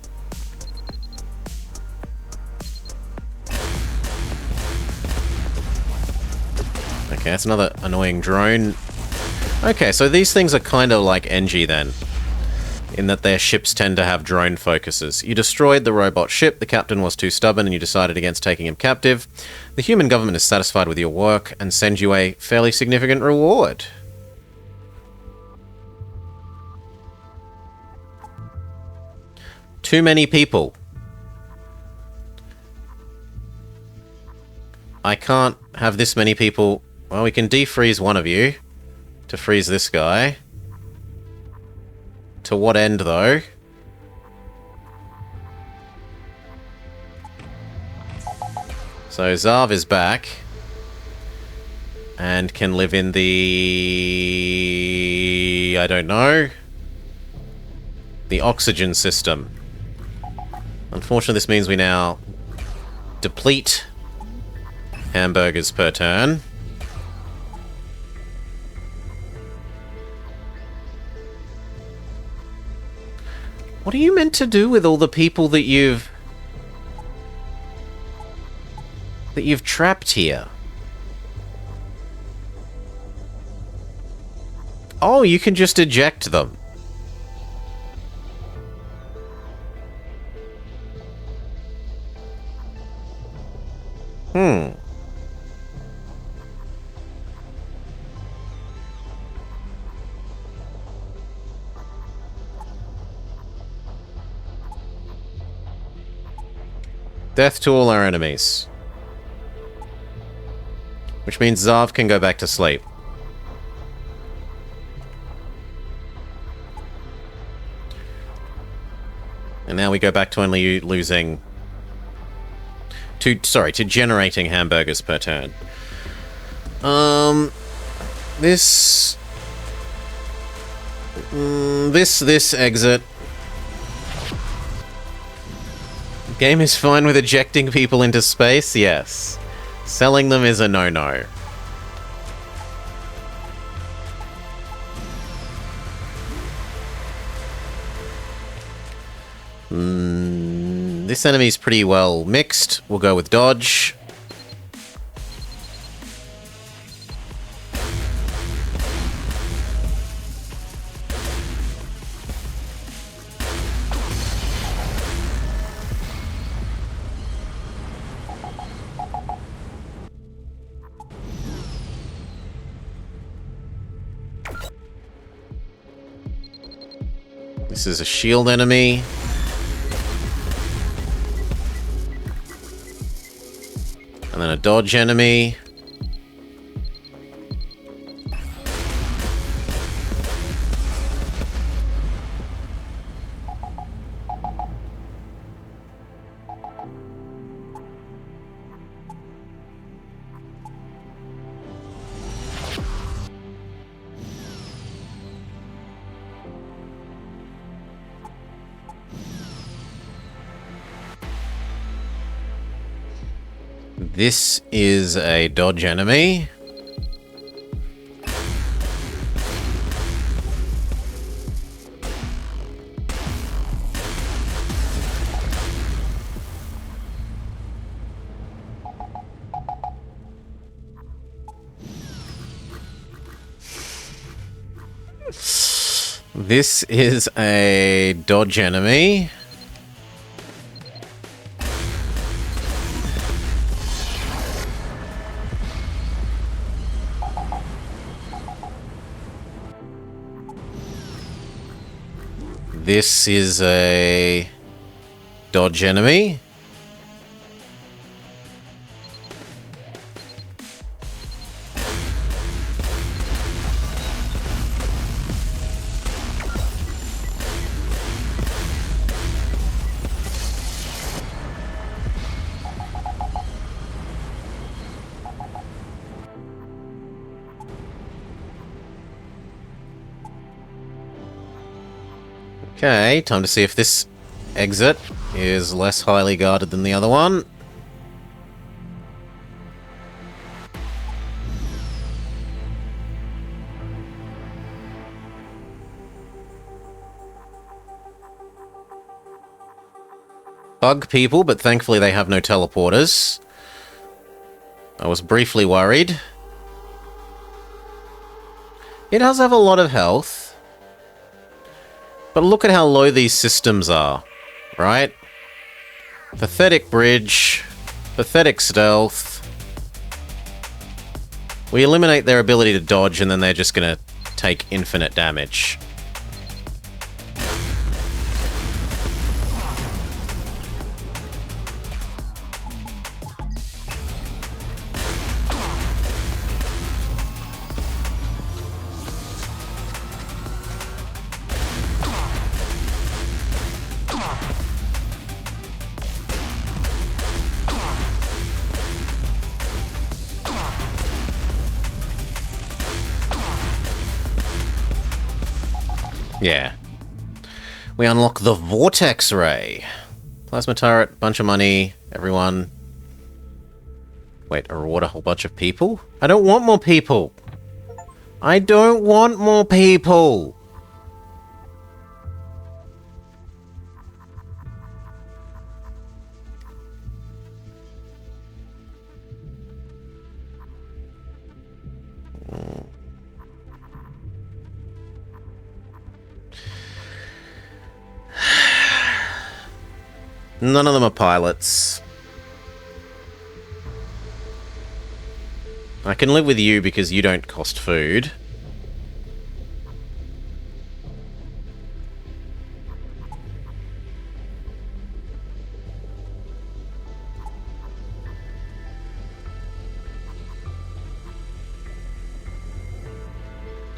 Speaker 1: Okay, that's another annoying drone. Okay, so these things are kind of like NG then, in that their ships tend to have drone focuses. You destroyed the robot ship, the captain was too stubborn, and you decided against taking him captive. The human government is satisfied with your work and sends you a fairly significant reward. Too many people. I can't have this many people. Well, we can defreeze one of you to freeze this guy. To what end, though? So Zarv is back. And can live in the... I don't know. The oxygen system. Unfortunately, this means we now deplete hamburgers per turn. What are you meant to do with all the people that you've trapped here? Oh, you can just eject them. Death to all our enemies. Which means Zarv can go back to sleep. And now we go back to only losing... to generating hamburgers per turn. This This exit. Game is fine with ejecting people into space, yes. Selling them is a no-no. This enemy's pretty well mixed. We'll go with dodge. This is a shield enemy. And then a dodge enemy. This is a dodge enemy. This is a dodge enemy. This is a dodge enemy. Okay, time to see if this exit is less highly guarded than the other one. Bug people, but thankfully they have no teleporters. I was briefly worried. It does have a lot of health. But look at how low these systems are, right? Pathetic bridge, pathetic stealth. We eliminate their ability to dodge and then they're just gonna take infinite damage. Yeah. We unlock the Vortex Ray. Plasma turret, bunch of money, everyone. Wait, a reward a whole bunch of people? I don't want more people! I don't want more people! None of them are pilots. I can live with you because you don't cost food.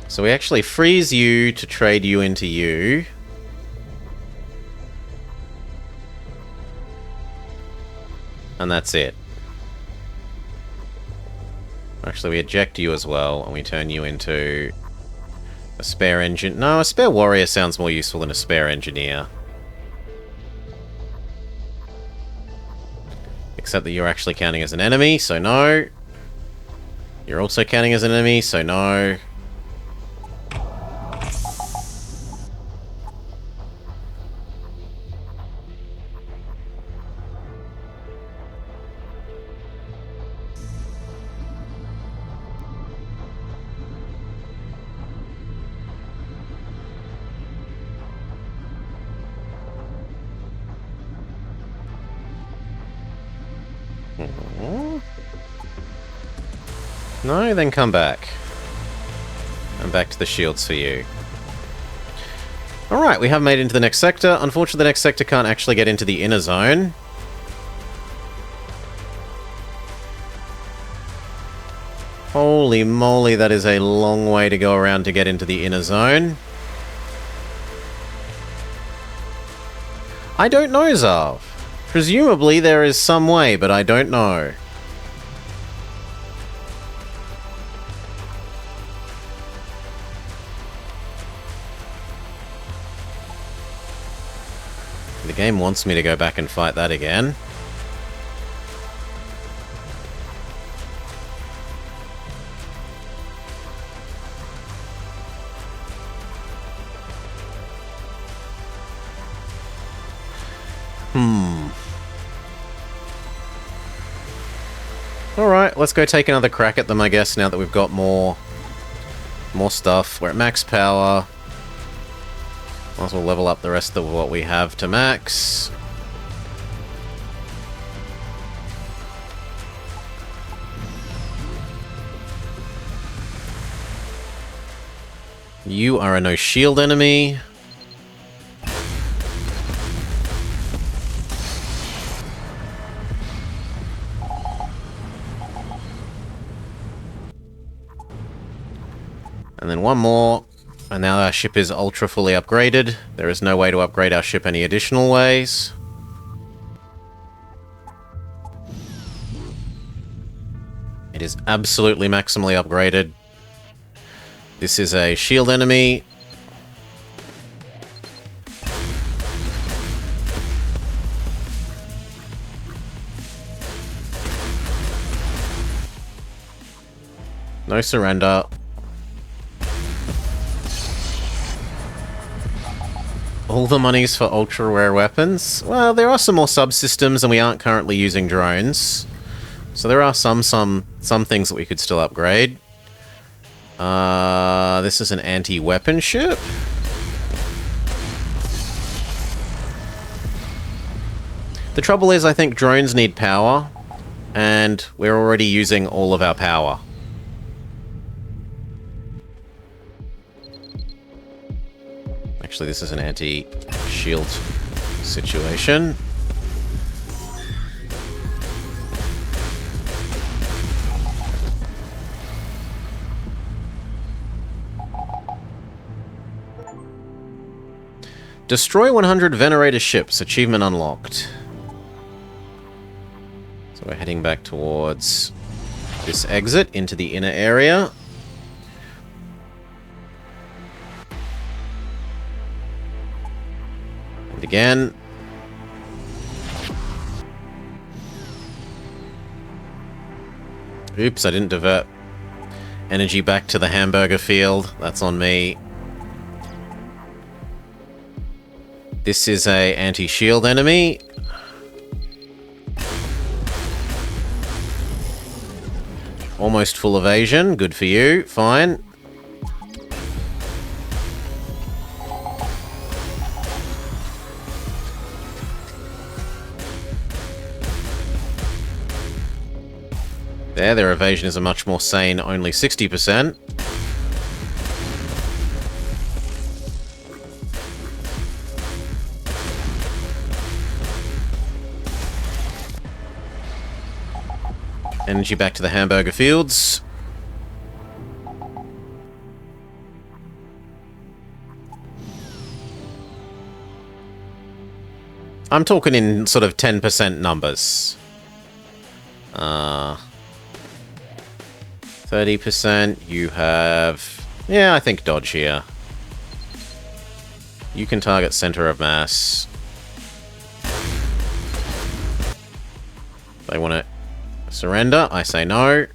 Speaker 1: So we actually freeze you to trade you into you. And that's it. Actually, we eject you as well, and we turn you into A spare engine. No, a spare warrior sounds more useful than a spare engineer. Except that you're actually counting as an enemy, so no. You're also counting as an enemy, so no. No, then come back. And back to the shields for you. Alright, we have made it into the next sector. Unfortunately, the next sector can't actually get into the inner zone. Holy moly, that is a long way to go around to get into the inner zone. I don't know, Zarv. Presumably there is some way, but I don't know. The game wants me to go back and fight that again. Alright, let's go take another crack at them, I guess, now that we've got more stuff. We're at max power. Might as well level up the rest of what we have to max. You are a no shield enemy. And then one more. And now our ship is ultra fully upgraded. There is no way to upgrade our ship any additional ways. It is absolutely maximally upgraded. This is a shield enemy. No surrender. All the money's for ultra-rare weapons? Well, there are some more subsystems, and we aren't currently using drones. So there are some things that we could still upgrade. This is an anti-weapon ship. The trouble is, I think drones need power, and we're already using all of our power. Actually, this is an anti-shield situation. Destroy 100 Venerator ships. Achievement unlocked. So we're heading back towards this exit into the inner area. And again. Oops, I didn't divert energy back to the hamburger field. That's on me. This is a anti-shield enemy. Almost full evasion. Good for you. Fine. There, their evasion is a much more sane, only 60%. Energy back to the hamburger fields. I'm talking in sort of 10% numbers. 30%, you have Yeah, I think dodge here. You can target center of mass. They want to surrender. I say no.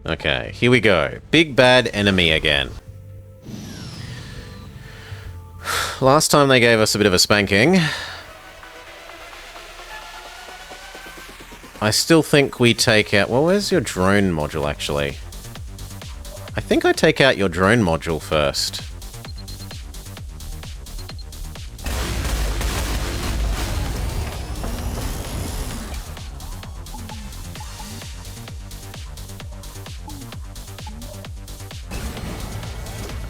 Speaker 1: Okay, here we go. Big bad enemy again. Last time they gave us a bit of a spanking. I still think we take out... Well, where's your drone module, actually? I think I take out your drone module first.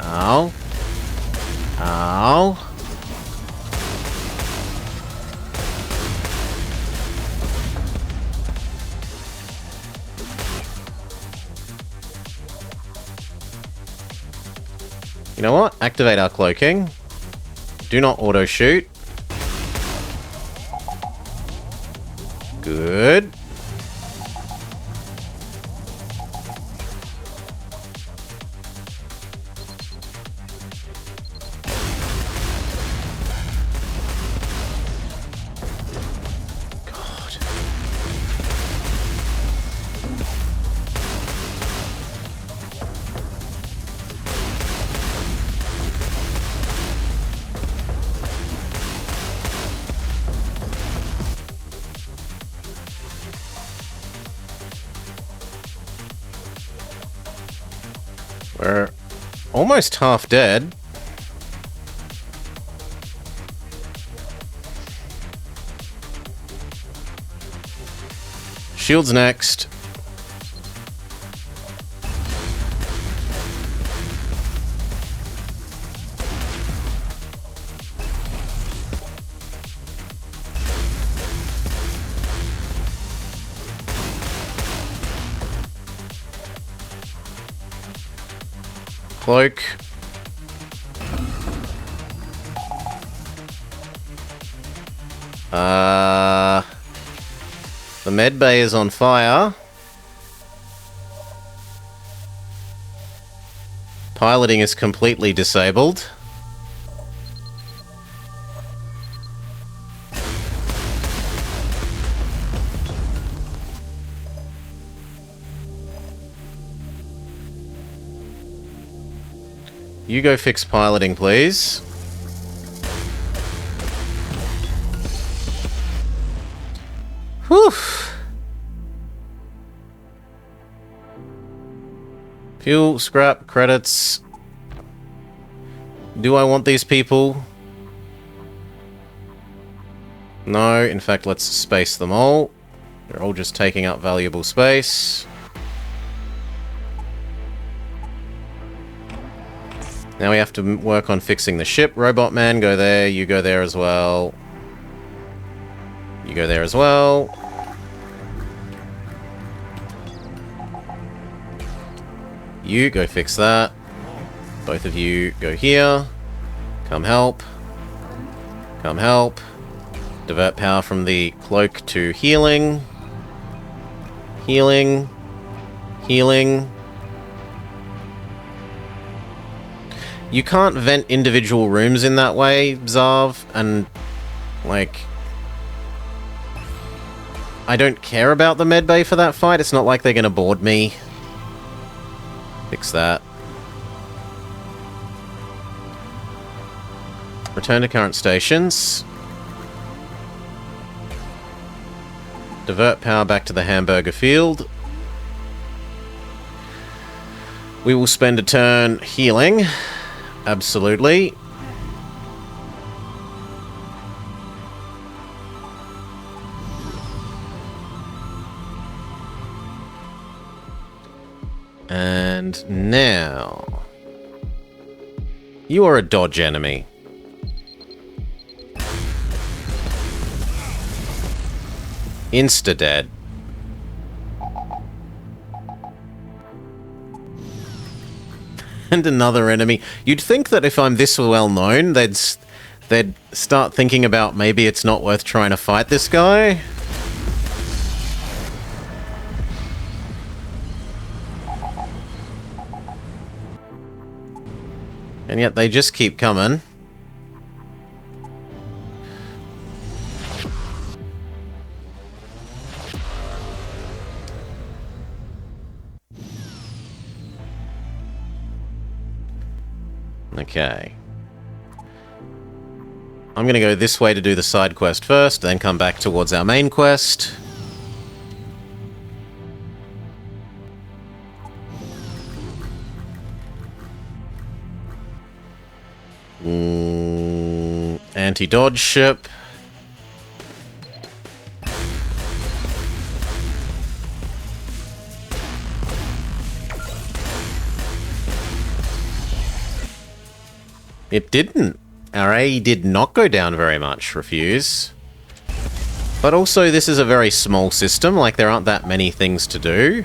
Speaker 1: Ow. Ow. You know what? Activate our cloaking. Do not auto-shoot. Good. We're almost half dead. Shields next. Cloak. The med bay is on fire. Piloting is completely disabled. You go fix piloting, please. Whew. Fuel, scrap, credits. Do I want these people? No, in fact, let's space them all. They're all just taking up valuable space. Now we have to work on fixing the ship. Robot man, go there. You go there as well. You go there as well. You go fix that. Both of you go here. Come help. Come help. Divert power from the cloak to healing. Healing. Healing. You can't vent individual rooms in that way, Zarv, and, like... I don't care about the medbay for that fight. It's not like they're gonna board me. Fix that. Return to current stations. Divert power back to the hamburger field. We will spend a turn healing. Absolutely. And now... You are a dodge enemy. Insta-dead. And another enemy. You'd think that if I'm this well known, they'd they'd start thinking about maybe it's not worth trying to fight this guy. And yet they just keep coming. Okay. I'm going to go this way to do the side quest first, then come back towards our main quest. Anti-dodge ship. It didn't. Our AE did not go down very much, refuse. But also, this is a very small system, like there aren't that many things to do.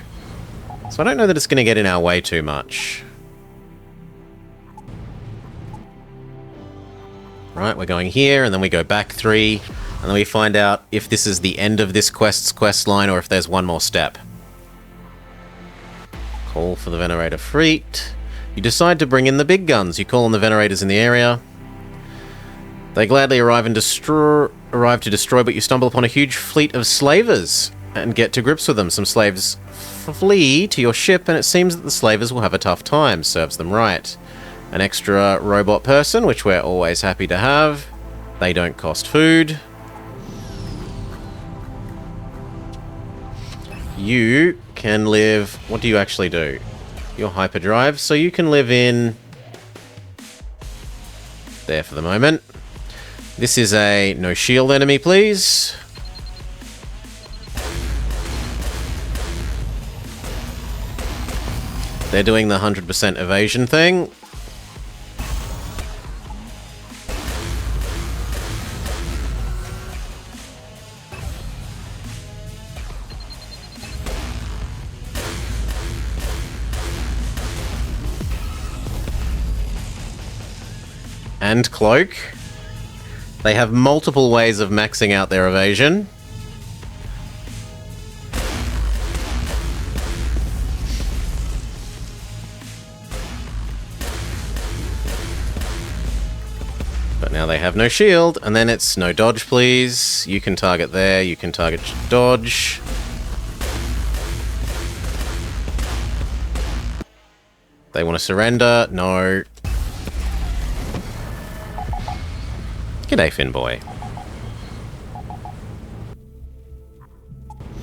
Speaker 1: So I don't know that it's going to get in our way too much. Right, we're going here, and then we go back 3, and then we find out if this is the end of this quest's quest line, or if there's one more step. Call for the Venerator Fleet. You decide to bring in the big guns. You call on the Venerators in the area. They gladly arrive to destroy, but you stumble upon a huge fleet of slavers and get to grips with them. Some slaves flee to your ship, and it seems that the slavers will have a tough time. Serves them right. An extra robot person, which we're always happy to have. They don't cost food. You can live... What do you actually do? Your hyperdrive, so you can live in there for the moment. This is a no shield enemy, please. They're doing the 100% evasion thing. And cloak. They have multiple ways of maxing out their evasion. But now they have no shield, and then it's no dodge, please. You can target there, you can target dodge. They want to surrender? No. G'day, Finboy.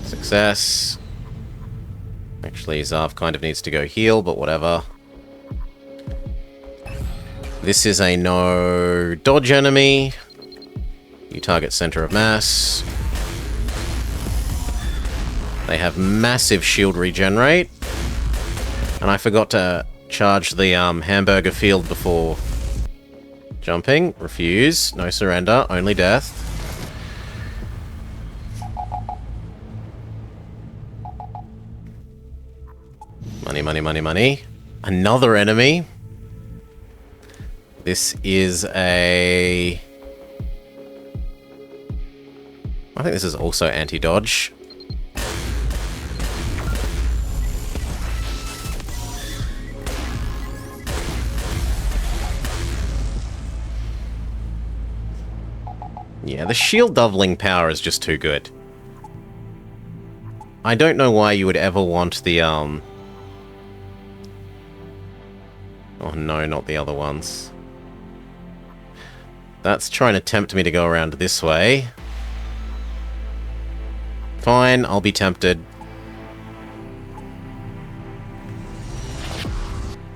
Speaker 1: Success. Actually, Zarv kind of needs to go heal, but whatever. This is a no dodge enemy. You target center of mass. They have massive shield regenerate. And I forgot to charge the hamburger field before jumping. Refuse. No surrender. Only death. Money, money, money, money. Another enemy. This is a... I think this is also anti-dodge. Yeah, the shield doubling power is just too good. I don't know why you would ever want the, Oh no, not the other ones. That's trying to tempt me to go around this way. Fine, I'll be tempted.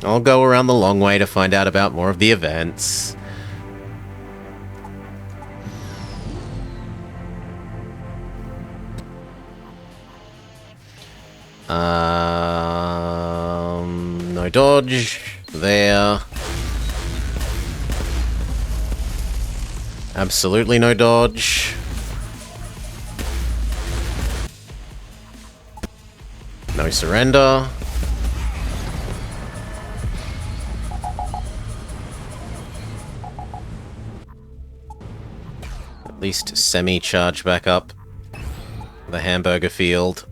Speaker 1: I'll go around the long way to find out about more of the events. No dodge. There. Absolutely no dodge. No surrender. At least semi-charge back up the hamburger field.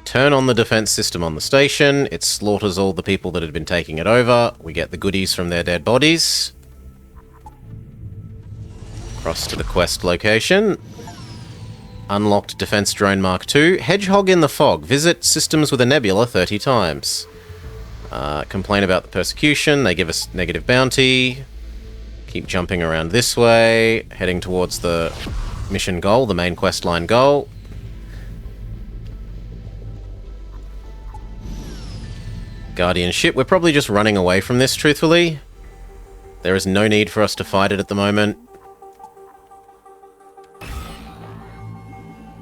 Speaker 1: Turn on the defense system on the station. It slaughters all the people that had been taking it over. We get the goodies from their dead bodies. Cross to the quest location. Unlocked Defense Drone Mark II. Hedgehog in the fog. Visit systems with a nebula 30 times. Complain about the persecution. They give us negative bounty. Keep jumping around this way. Heading towards the mission goal, the main quest line goal. Guardian ship. We're probably just running away from this, truthfully. There is no need for us to fight it at the moment.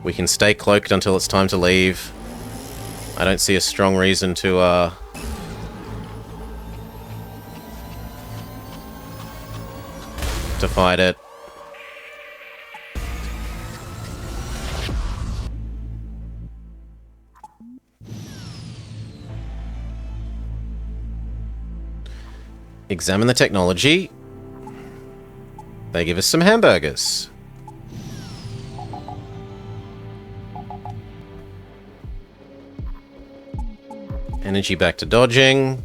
Speaker 1: We can stay cloaked until it's time to leave. I don't see a strong reason to fight it. Examine the technology. They give us some hamburgers. Energy back to dodging.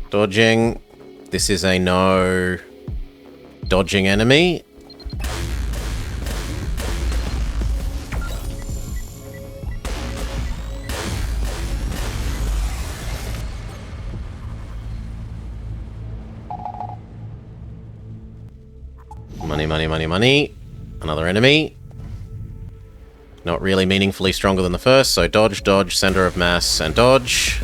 Speaker 1: Dodging. This is a no dodging enemy. Money, money, money, money. Another enemy. Not really meaningfully stronger than the first, so dodge, dodge, center of mass, and dodge.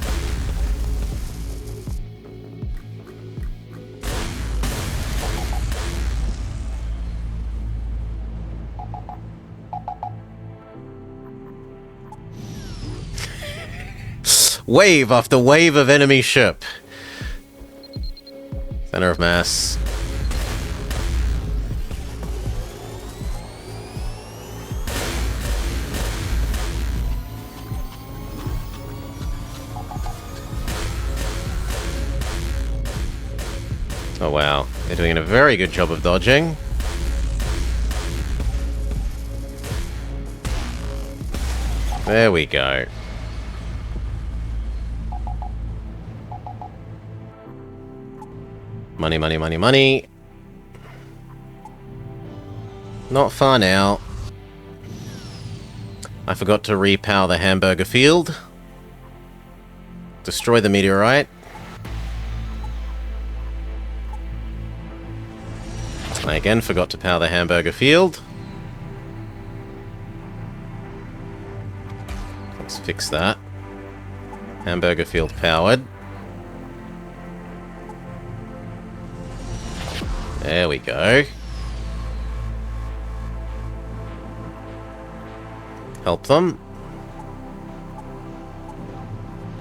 Speaker 1: Wave after wave of enemy ship. Center of mass. Oh wow, they're doing a very good job of dodging. There we go. Money, money, money, money. Not far now. I forgot to repower the hamburger field. Destroy the meteorite. I again forgot to power the hamburger field. Let's fix that. Hamburger field powered. There we go. Help them.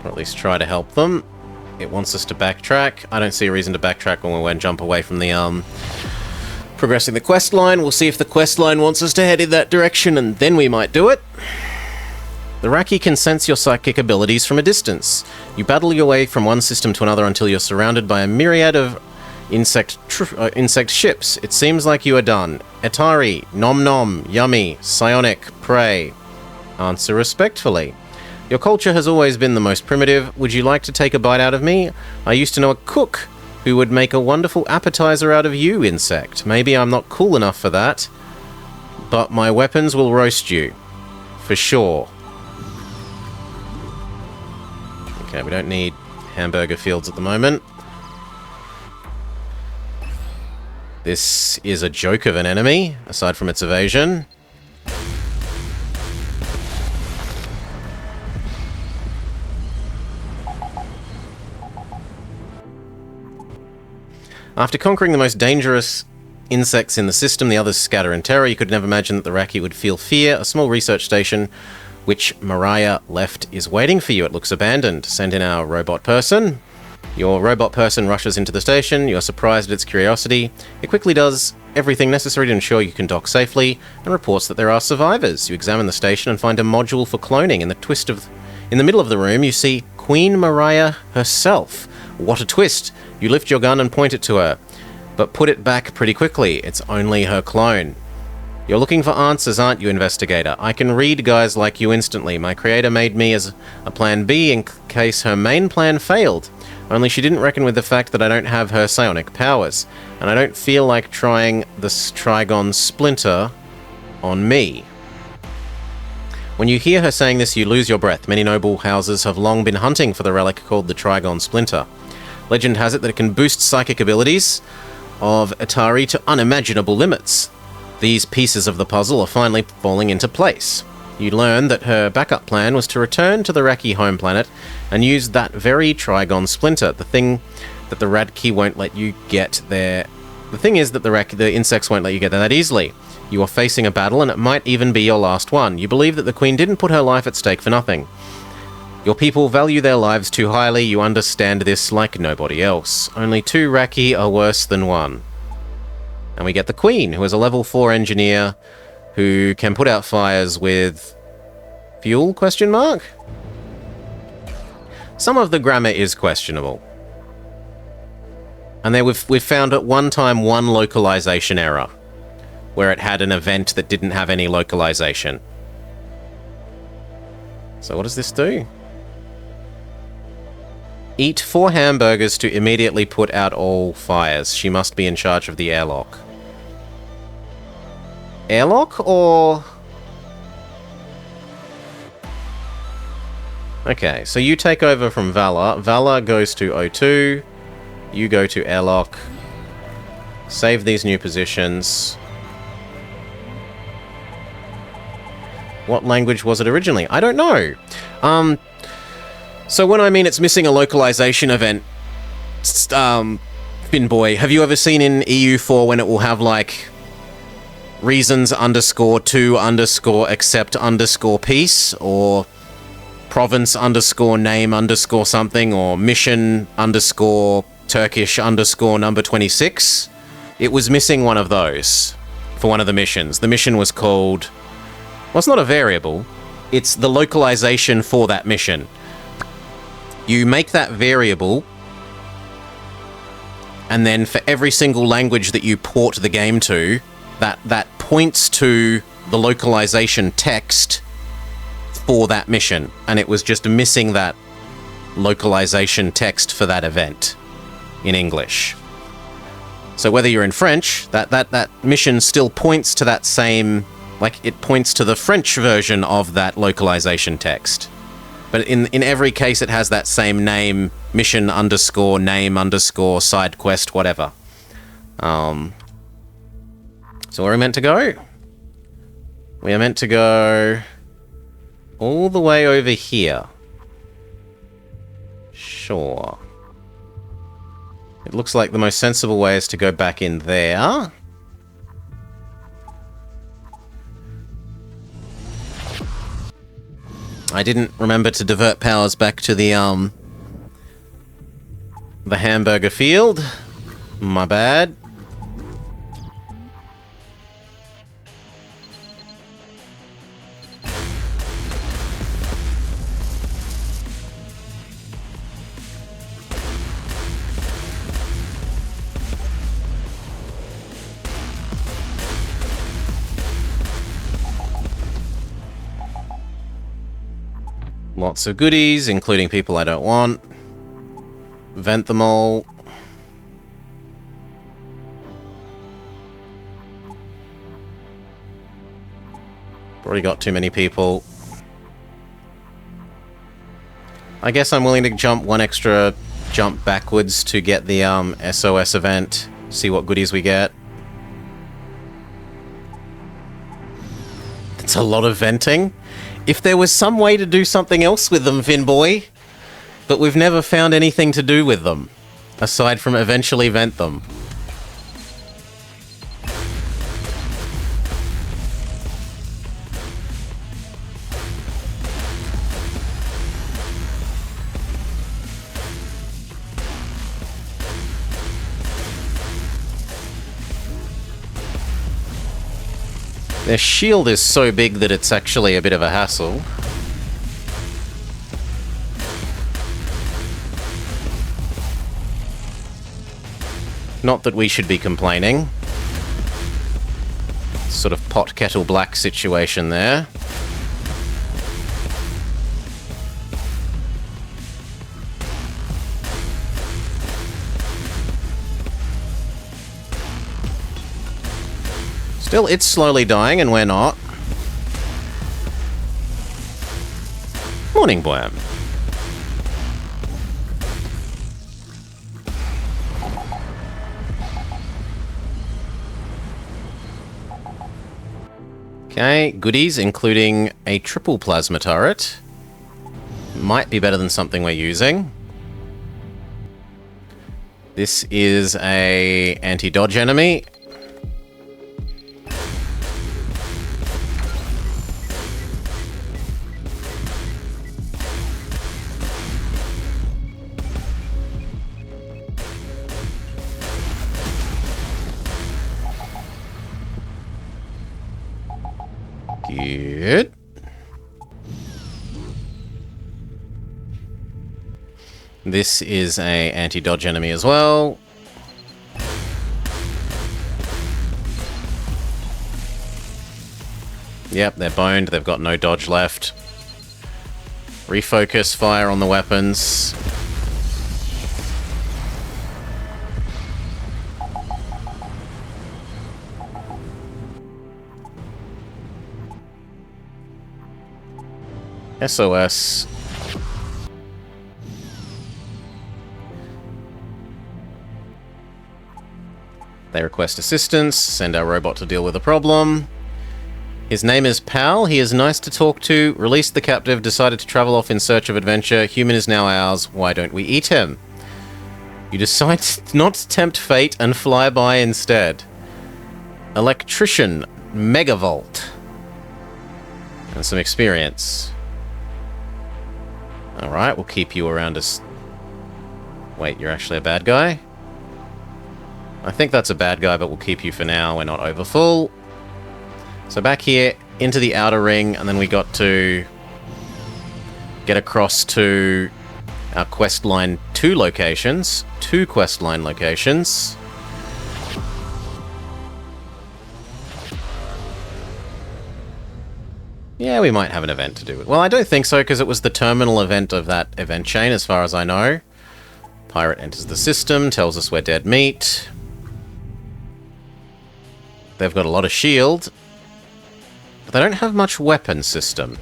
Speaker 1: Or at least try to help them. It wants us to backtrack. I don't see a reason to backtrack when we jump away from the progressing the quest line. We'll see if the quest line wants us to head in that direction, and then we might do it. The Raki can sense your psychic abilities from a distance. You battle your way from one system to another until you're surrounded by a myriad of insect ships. It seems like you are done. Atari, Nom Nom, Yummy, Psionic, Prey. Answer respectfully. Your culture has always been the most primitive. Would you like to take a bite out of me? I used to know a cook who would make a wonderful appetizer out of you, insect. Maybe I'm not cool enough for that, but my weapons will roast you. For sure. Okay, we don't need hamburger fields at the moment. This is a joke of an enemy, aside from its evasion. After conquering the most dangerous insects in the system, the others scatter in terror. You could never imagine that the Raki would feel fear. A small research station, which Mariah left, is waiting for you. It looks abandoned. Send in our robot person. Your robot person rushes into the station. You're surprised at its curiosity. It quickly does everything necessary to ensure you can dock safely, and reports that there are survivors. You examine the station and find a module for cloning. In the middle of the room, you see Queen Mariah herself. What a twist! You lift your gun and point it to her, but put it back pretty quickly. It's only her clone. You're looking for answers, aren't you, investigator? I can read guys like you instantly. My creator made me as a plan B in case her main plan failed. Only she didn't reckon with the fact that I don't have her psionic powers, and I don't feel like trying this Trigon splinter on me. When you hear her saying this, you lose your breath. Many noble houses have long been hunting for the relic called the Trigon splinter. Legend has it that it can boost psychic abilities of Atari to unimaginable limits. These pieces of the puzzle are finally falling into place. You learn that her backup plan was to return to the Raki home planet and use that very Trigon splinter, the thing that the Radki won't let you get there. The thing is that the insects won't let you get there that easily. You are facing a battle, and it might even be your last one. You believe that the Queen didn't put her life at stake for nothing. Your people value their lives too highly. You understand this like nobody else. Only 2 Raki are worse than 1. And we get the Queen, who is a level 4 engineer who can put out fires with fuel, question mark? Some of the grammar is questionable. And then we've found at one time one localization error, where it had an event that didn't have any localization. So what does this do? Eat 4 hamburgers to immediately put out all fires. She must be in charge of the airlock. Airlock, or... Okay, so you take over from Valor. Valor goes to O2. You go to airlock. Save these new positions. What language was it originally? I don't know. So when I mean it's missing a localization event, Finboy, have you ever seen in EU4 when it will have, like, reasons _ to _ accept _ peace, or province _ name _ something, or mission _ Turkish _ number 26? It was missing one of those for one of the missions. The mission was called... Well, it's not a variable. It's the localization for that mission. You make that variable, and then for every single language that you port the game to, that points to the localization text for that mission, and it was just missing that localization text for that event in English. So whether you're in French, that mission still points to that same, like, it points to the French version of that localization text. But in every case, it has that same name, mission _ name _ side quest, whatever. So where are we meant to go? We are meant to go all the way over here. Sure. It looks like the most sensible way is to go back in there. I didn't remember to divert powers back to the hamburger field. My bad. Lots of goodies, including people I don't want. Vent them all. Already got too many people. I guess I'm willing to jump one extra jump backwards to get the SOS event. See what goodies we get. That's a lot of venting. If there was some way to do something else with them, Finboy, but we've never found anything to do with them, aside from eventually vent them. Their shield is so big that it's actually a bit of a hassle. Not that we should be complaining. Sort of pot kettle black situation there. Still, it's slowly dying and we're not. Morning, Blam. Okay, goodies, including a triple plasma turret. Might be better than something we're using. This is a anti-dodge enemy. Good. This is a anti-dodge enemy as well. Yep, they're boned. They've got no dodge left. Refocus fire on the weapons. SOS. They request assistance, send our robot to deal with the problem. His name is Pal, he is nice to talk to, released the captive, decided to travel off in search of adventure, human is now ours, why don't we eat him? You decide not to tempt fate and fly by instead. Electrician, Megavolt. And some experience. Alright, we'll keep you around us. Wait, you're actually a bad guy? I think that's a bad guy, but we'll keep you for now. We're not over full. So back here, into the outer ring, and then we got to get across to our quest line 2 locations. 2 quest line locations. Yeah, we might have an event to do it. Well, I don't think so, because it was the terminal event of that event chain, as far as I know. Pirate enters the system, tells us we're dead meat. They've got a lot of shield, but they don't have much weapon system.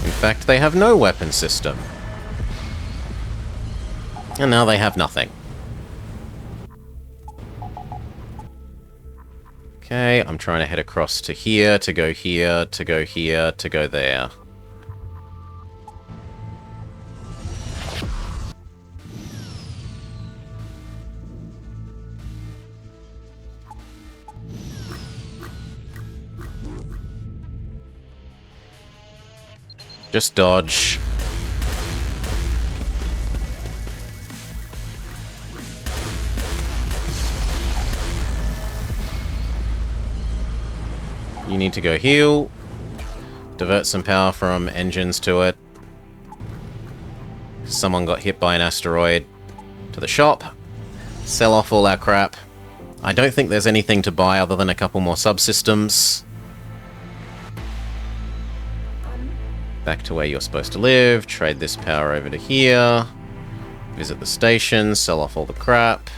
Speaker 1: In fact, they have no weapon system. And now they have nothing. Okay, I'm trying to head across to here, to go here, to go here, to go there. Just dodge. You need to go heal. Divert some power from engines to it. Someone got hit by an asteroid. To the shop. Sell off all our crap. I don't think there's anything to buy other than a couple more subsystems. Back to where you're supposed to live. Trade this power over to here. Visit the station. Sell off all the crap.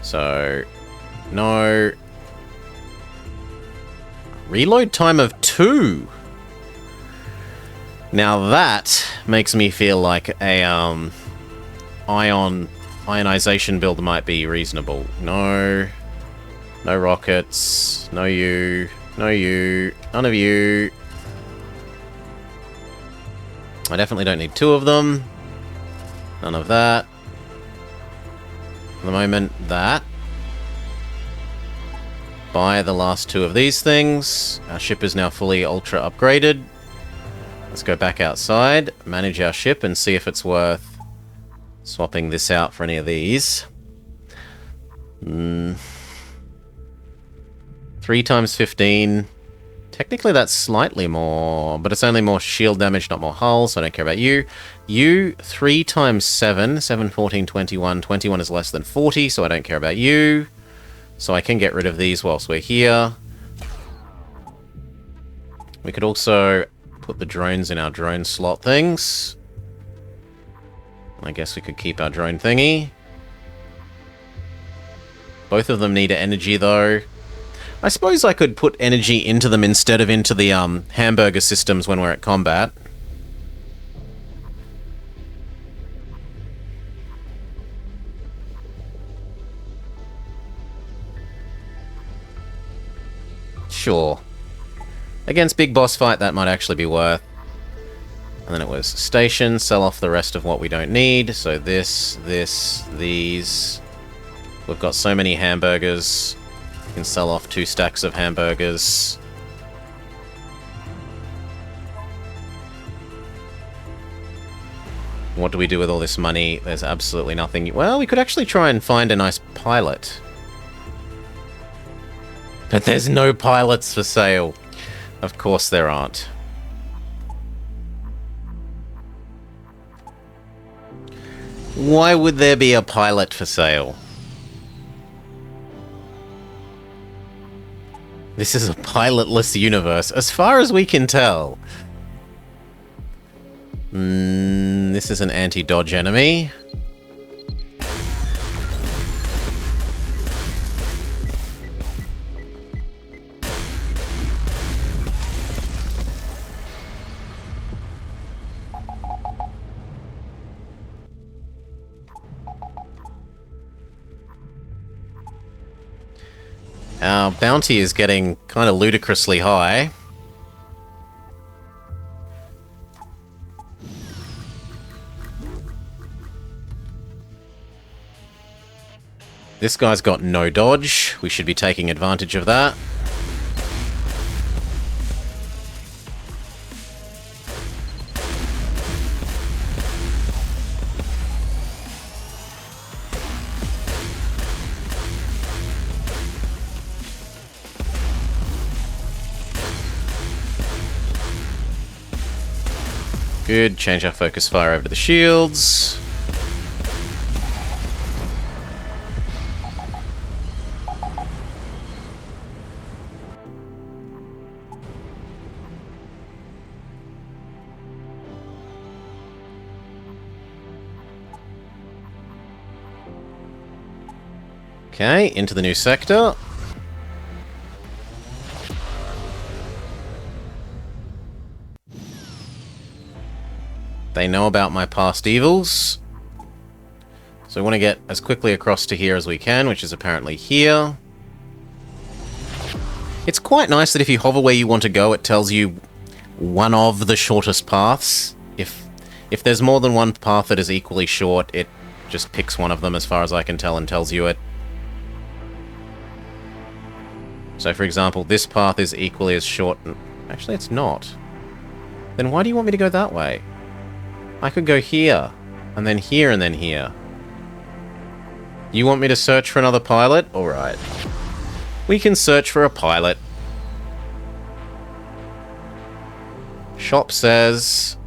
Speaker 1: So, no. Reload time of 2. Now that makes me feel like a ionization build might be reasonable. No. No rockets. No you. No you. None of you. I definitely don't need 2 of them. None of that. For the moment, that. Buy the last 2 of these things. Our ship is now fully ultra upgraded. Let's go back outside, manage our ship, and see if it's worth swapping this out for any of these. 3 times 15, Technically that's slightly more, but it's only more shield damage, not more hull, so I don't care about you. You, 3 times 7, 7, 14, 21. 21 is less than 40, so I don't care about you. So I can get rid of these whilst we're here. We could also put the drones in our drone slot things. I guess we could keep our drone thingy. Both of them need energy, though. I suppose I could put energy into them instead of into the hamburger systems when we're at combat. Sure. Against big boss fight, that might actually be worth. And then it was station, sell off the rest of what we don't need. So this, these. We've got so many hamburgers. We can sell off 2 stacks of hamburgers. What do we do with all this money? There's absolutely nothing. Well, we could actually try and find a nice pilot. But there's no pilots for sale. Of course there aren't. Why would there be a pilot for sale? This is a pilotless universe, as far as we can tell. This is an anti-dodge enemy. Our bounty is getting kind of ludicrously high. This guy's got no dodge. We should be taking advantage of that. Good. Change our focus fire over to the shields. Okay, into the new sector. They know about my past evils. So we want to get as quickly across to here as we can, which is apparently here. It's quite nice that if you hover where you want to go, it tells you one of the shortest paths. If there's more than one path that is equally short, it just picks one of them as far as I can tell and tells you it. So for example, this path is equally as short. Actually, it's not. Then why do you want me to go that way? I could go here, and then here, and then here. You want me to search for another pilot? Alright. We can search for a pilot. Shop says...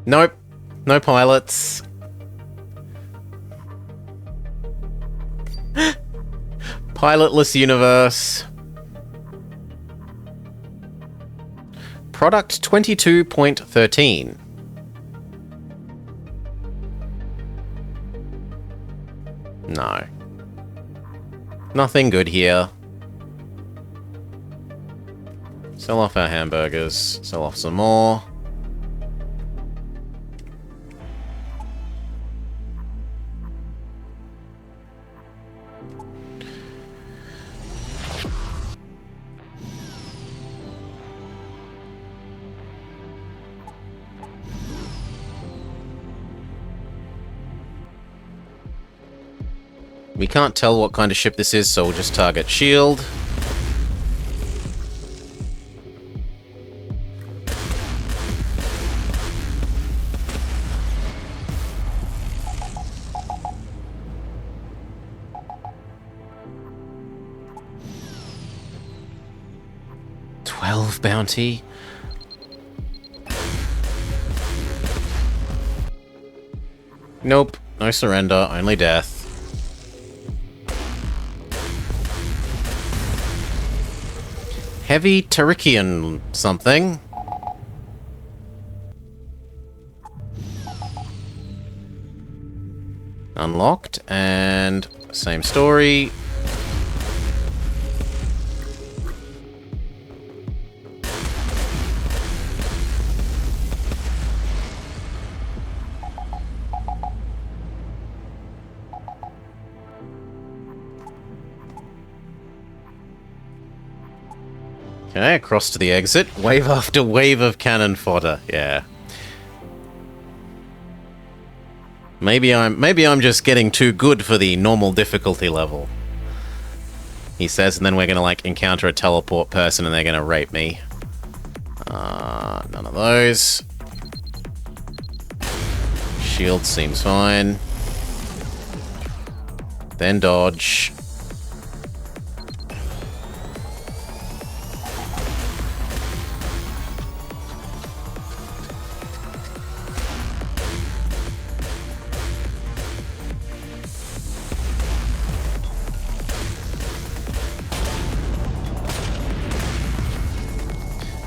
Speaker 1: Nope. No pilots. Pilotless universe. Product 22.13. No. Nothing good here. Sell off our hamburgers. Sell off some more. We can't tell what kind of ship this is, so we'll just target shield. 12 bounty. Nope. No surrender, only death. Heavy Tarikian something. Unlocked, and same story. Okay, across to the exit. Wave after wave of cannon fodder. Yeah. Maybe I'm just getting too good for the normal difficulty level. He says, and then we're gonna like encounter a teleport person and they're gonna rape me. None of those. Shield seems fine. Then dodge.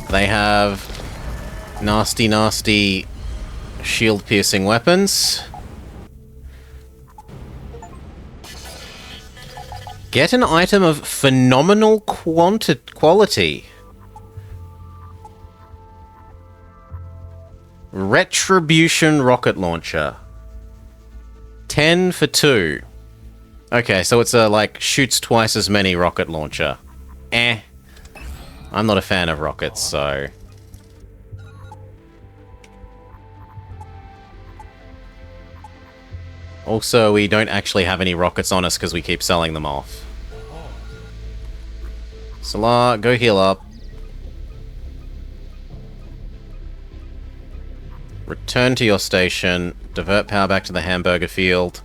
Speaker 1: They have nasty, nasty shield-piercing weapons. Get an item of phenomenal quality. Retribution rocket launcher. 10 for 2. Okay, so it's a, like, shoots twice as many rocket launcher. I'm not a fan of rockets, so... Also, we don't actually have any rockets on us because we keep selling them off. Salah, go heal up. Return to your station. Divert power back to the hamburger field.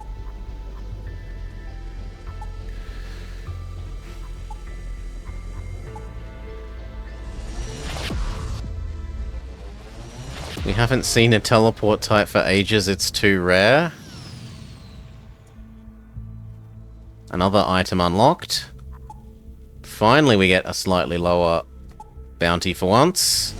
Speaker 1: We haven't seen a teleport type for ages, it's too rare. Another item unlocked. Finally we get a slightly lower bounty for once.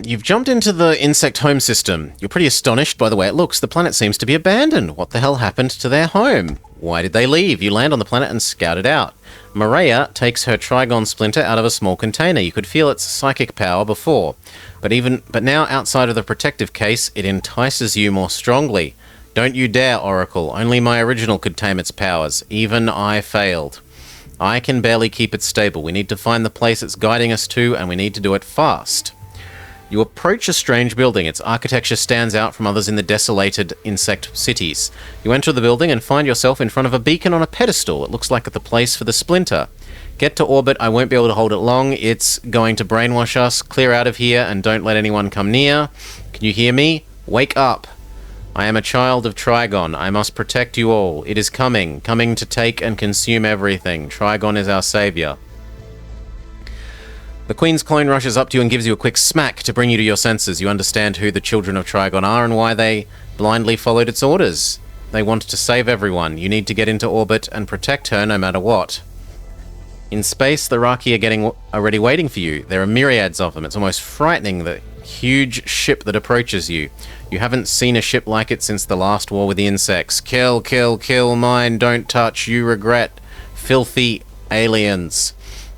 Speaker 1: You've jumped into the insect home system. You're pretty astonished by the way it looks. The planet seems to be abandoned. What the hell happened to their home? Why did they leave? You land on the planet and scout it out. Maria takes her Trigon splinter out of a small container. You could feel its psychic power before. But now outside of the protective case, it entices you more strongly. Don't you dare, Oracle. Only my original could tame its powers. Even I failed. I can barely keep it stable. We need to find the place it's guiding us to, and we need to do it fast. You approach a strange building. Its architecture stands out from others in the desolated insect cities. You enter the building and find yourself in front of a beacon on a pedestal. It looks like the place for the splinter. Get to orbit. I won't be able to hold it long. It's going to brainwash us. Clear out of here and don't let anyone come near. Can you hear me? Wake up. I am a child of Trigon. I must protect you all. It is coming to take and consume everything. Trigon is our savior. The Queen's clone rushes up to you and gives you a quick smack to bring you to your senses. You understand who the children of Trigon are and why they blindly followed its orders. They wanted to save everyone. You need to get into orbit and protect her no matter what. In space, the Raki are already waiting for you. There are myriads of them. It's almost frightening, the huge ship that approaches you. You haven't seen a ship like it since the last war with the insects. Kill, kill, kill, mine, don't touch, you regret. Filthy aliens.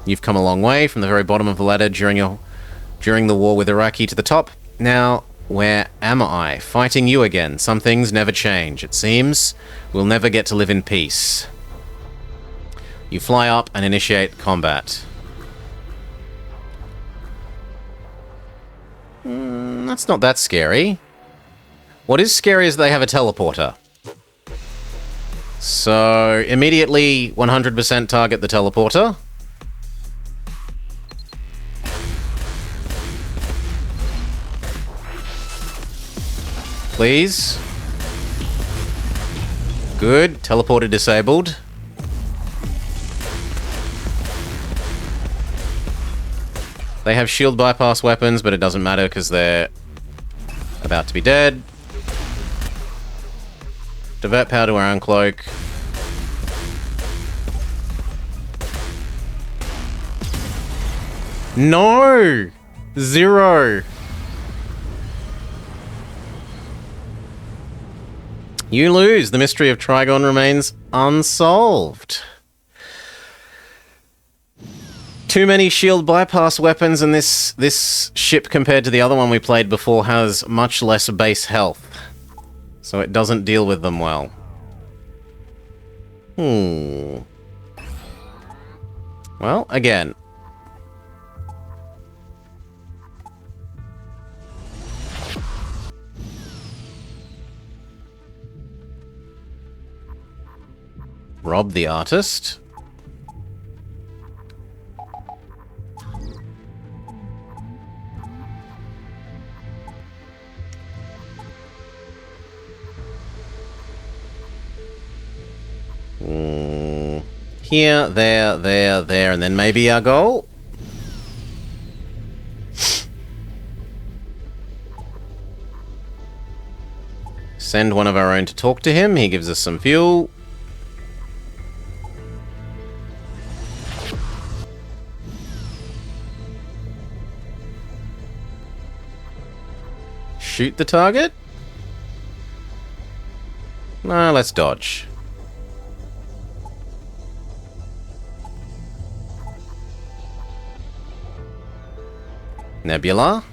Speaker 1: You've come a long way from the very bottom of the ladder during the war with Iraqi to the top. Now, where am I? Fighting you again. Some things never change. It seems we'll never get to live in peace. You fly up and initiate combat. That's not that scary. What is scary is they have a teleporter. So, immediately 100% target the teleporter. please. Good. Teleporter disabled. They have shield bypass weapons, but it doesn't matter because they're about to be dead. Divert power to our uncloak. No! 0. You lose. The mystery of Trigon remains unsolved. Too many shield bypass weapons, and this ship compared to the other one we played before has much less base health. So it doesn't deal with them well. Well, again. Rob the artist. Here, there, and then maybe our goal? Send one of our own to talk to him. He gives us some fuel. Shoot the target? No, let's dodge. Nebula.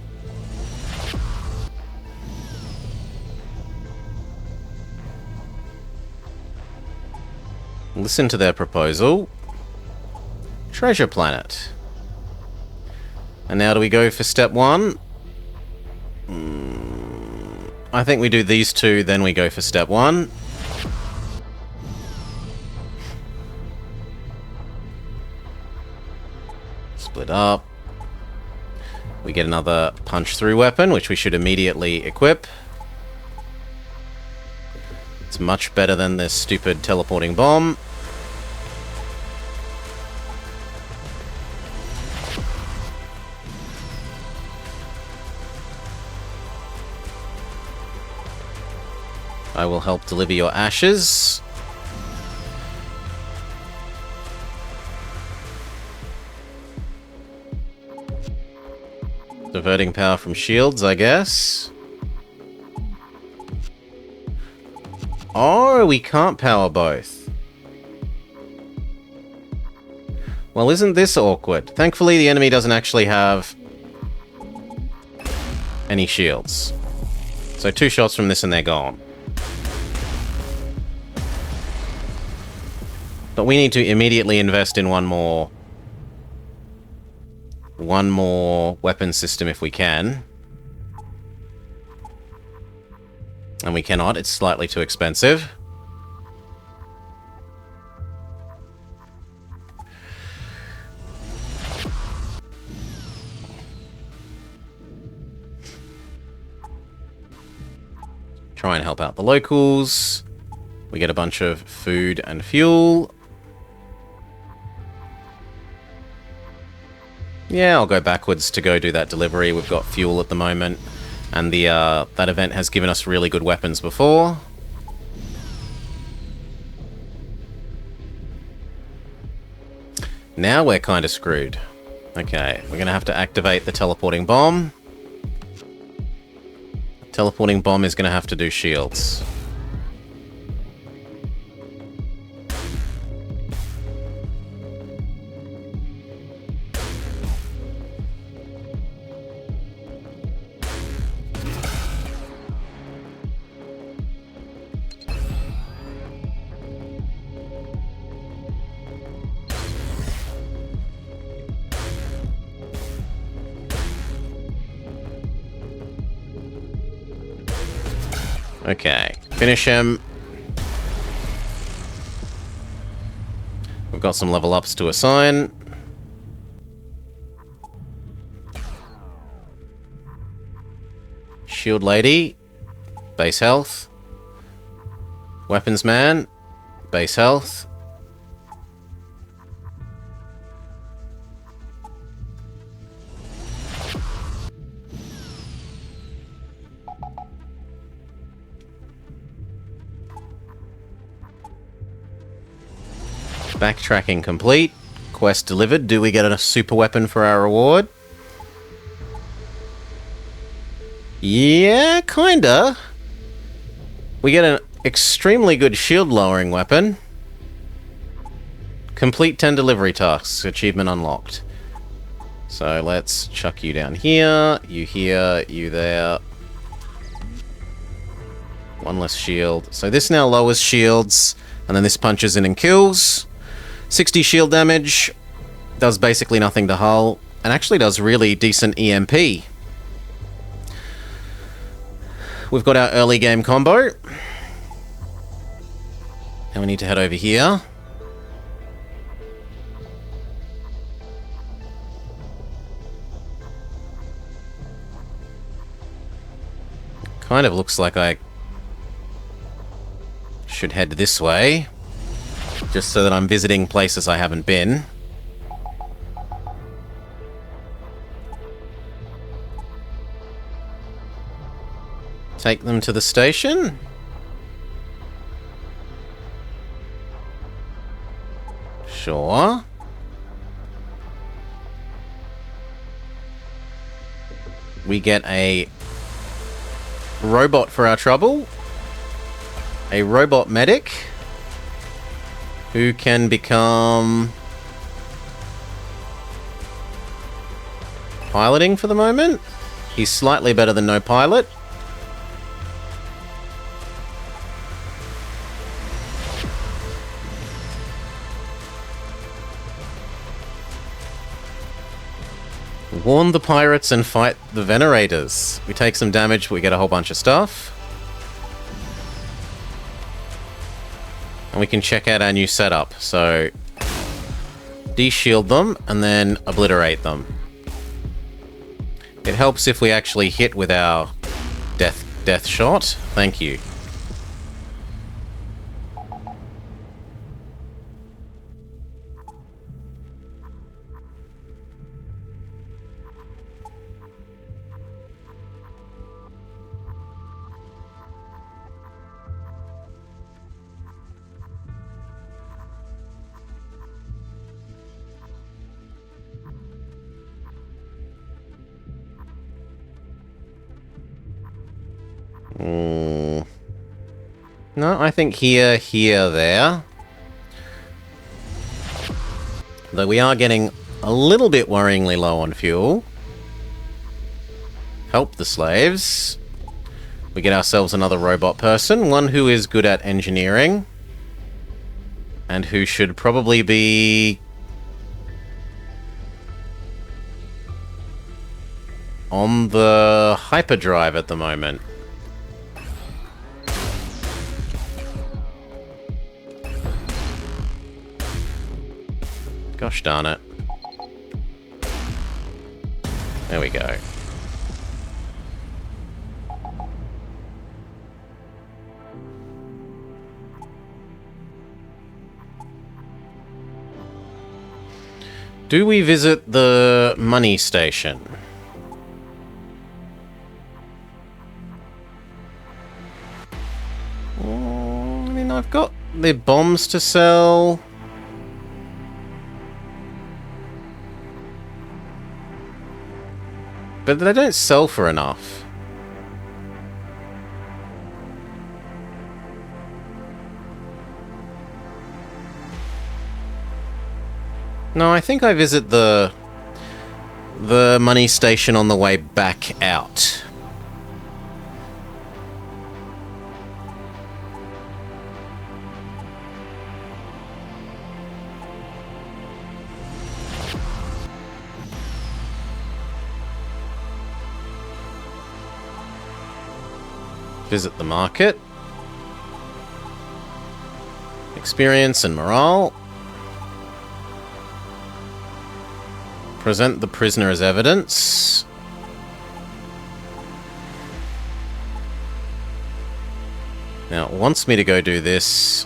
Speaker 1: Listen to their proposal. Treasure planet. And now do we go for step 1? I think we do these two, then we go for step 1. Split up. We get another punch-through weapon, which we should immediately equip. It's much better than this stupid teleporting bomb. I will help deliver your ashes. Diverting power from shields, I guess. Oh, we can't power both. Well, isn't this awkward? Thankfully, the enemy doesn't actually have any shields. So 2 shots from this and they're gone. But we need to immediately invest in one more weapon system if we can. And we cannot, it's slightly too expensive. Try and help out the locals. We get a bunch of food and fuel. Yeah, I'll go backwards to go do that delivery. We've got fuel at the moment. And the that event has given us really good weapons before. Now we're kind of screwed. Okay, we're going to have to activate the teleporting bomb. Teleporting bomb is going to have to do shields. Okay, finish him. We've got some level ups to assign. Shield lady. Base health. Weapons man. Base health. Backtracking complete. Quest delivered. Do we get a super weapon for our reward? Yeah, kinda. We get an extremely good shield lowering weapon. Complete 10 delivery tasks. Achievement unlocked. So let's chuck you down here, you there. One less shield. So this now lowers shields, and then this punches in and kills. 60 shield damage. Does basically nothing to hull, and actually does really decent EMP. We've got our early game combo. Now we need to head over here. Kind of looks like I should head this way, just so that I'm visiting places I haven't been. Take them to the station. Sure. We get a robot for our trouble. A robot medic who can become piloting for the moment. He's slightly better than no pilot. Warn the pirates and fight the Venerators. We take some damage, but we get a whole bunch of stuff. And we can check out our new setup. So, de-shield them, and then obliterate them. It helps if we actually hit with our death shot. Thank you. No, I think here, there. Though we are getting a little bit worryingly low on fuel. Help the slaves. We get ourselves another robot person, one who is good at engineering. And who should probably be on the hyperdrive at the moment. Gosh darn it. There we go. Do we visit the money station? I mean, I've got the bombs to sell. But they don't sell for enough. No, I think I visit the money station on the way back out. Visit the market. Experience and morale. Present the prisoner as evidence. Now, it wants me to go do this,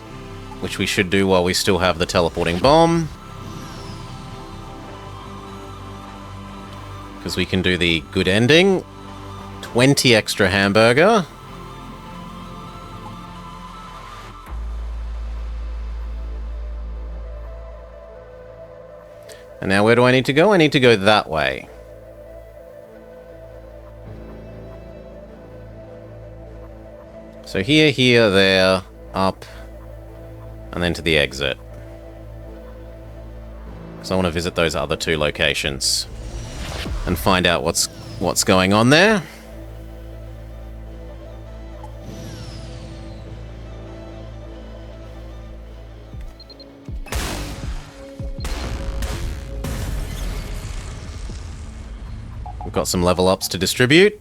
Speaker 1: which we should do while we still have the teleporting bomb. Because we can do the good ending. 20 extra hamburger. And now where do I need to go? I need to go that way. So here, here, there, up, and then to the exit. Because I want to visit those other two locations and find out what's going on there. We've got some level ups to distribute.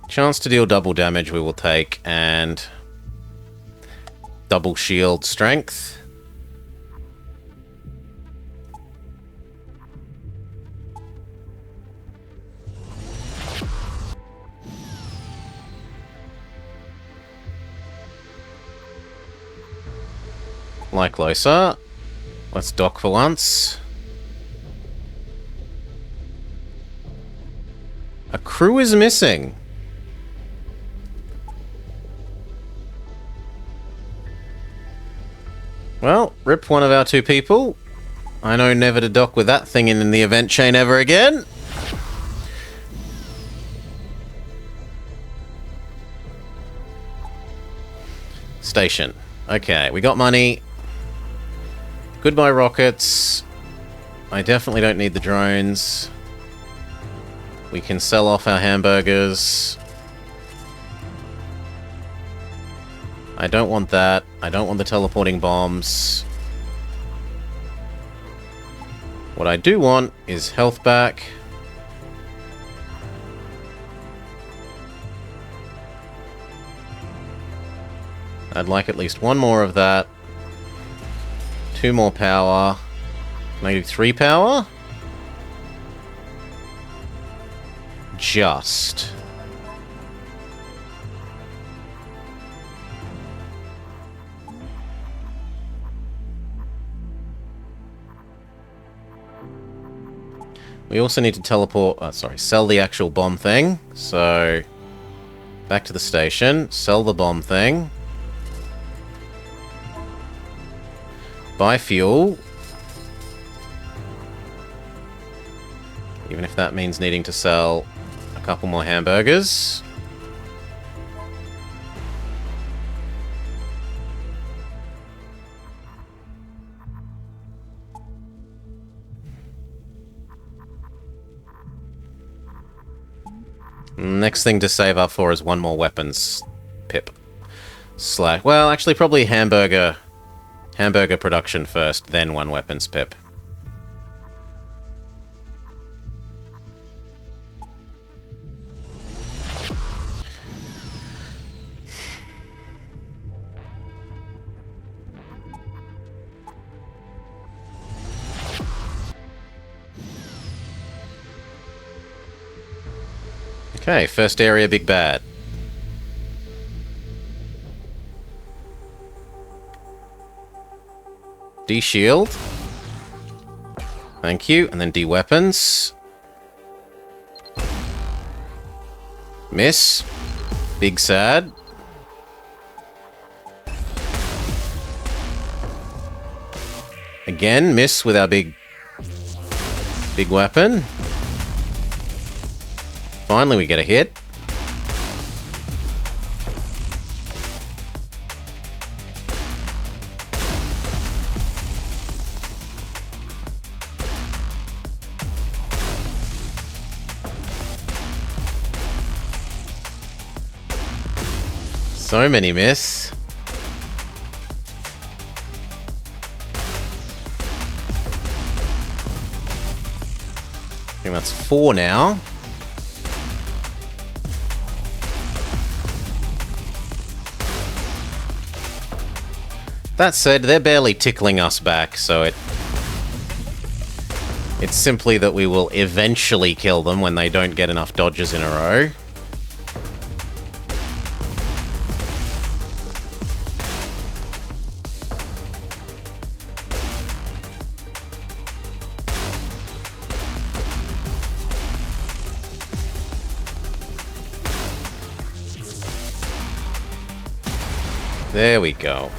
Speaker 1: Chance to deal double damage we will take, and double shield strength. Like closer. Let's dock for once. A crew is missing. Well, rip one of our two people. I know never to dock with that thing in the event chain ever again. Station. Okay, we got money. Goodbye rockets. I definitely don't need the drones. We can sell off our hamburgers. I don't want that. I don't want the teleporting bombs. What I do want is health back. I'd like at least one more of that. 2 more power. Can I do 3 power? Just. We also need to teleport, sell the actual bomb thing. So, back to the station, sell the bomb thing. Buy fuel. Even if that means needing to sell a couple more hamburgers. Next thing to save up for is one more weapons pip. Well, actually probably hamburger production first, then one weapons pip. Okay, first area, big bad. D-shield. Thank you, and then D-weapons. Miss. Big sad. Again, miss with our big weapon. Finally, we get a hit. So many miss. I think that's 4 now. That said, they're barely tickling us back, so it's simply that we will eventually kill them when they don't get enough dodges in a row. There we go.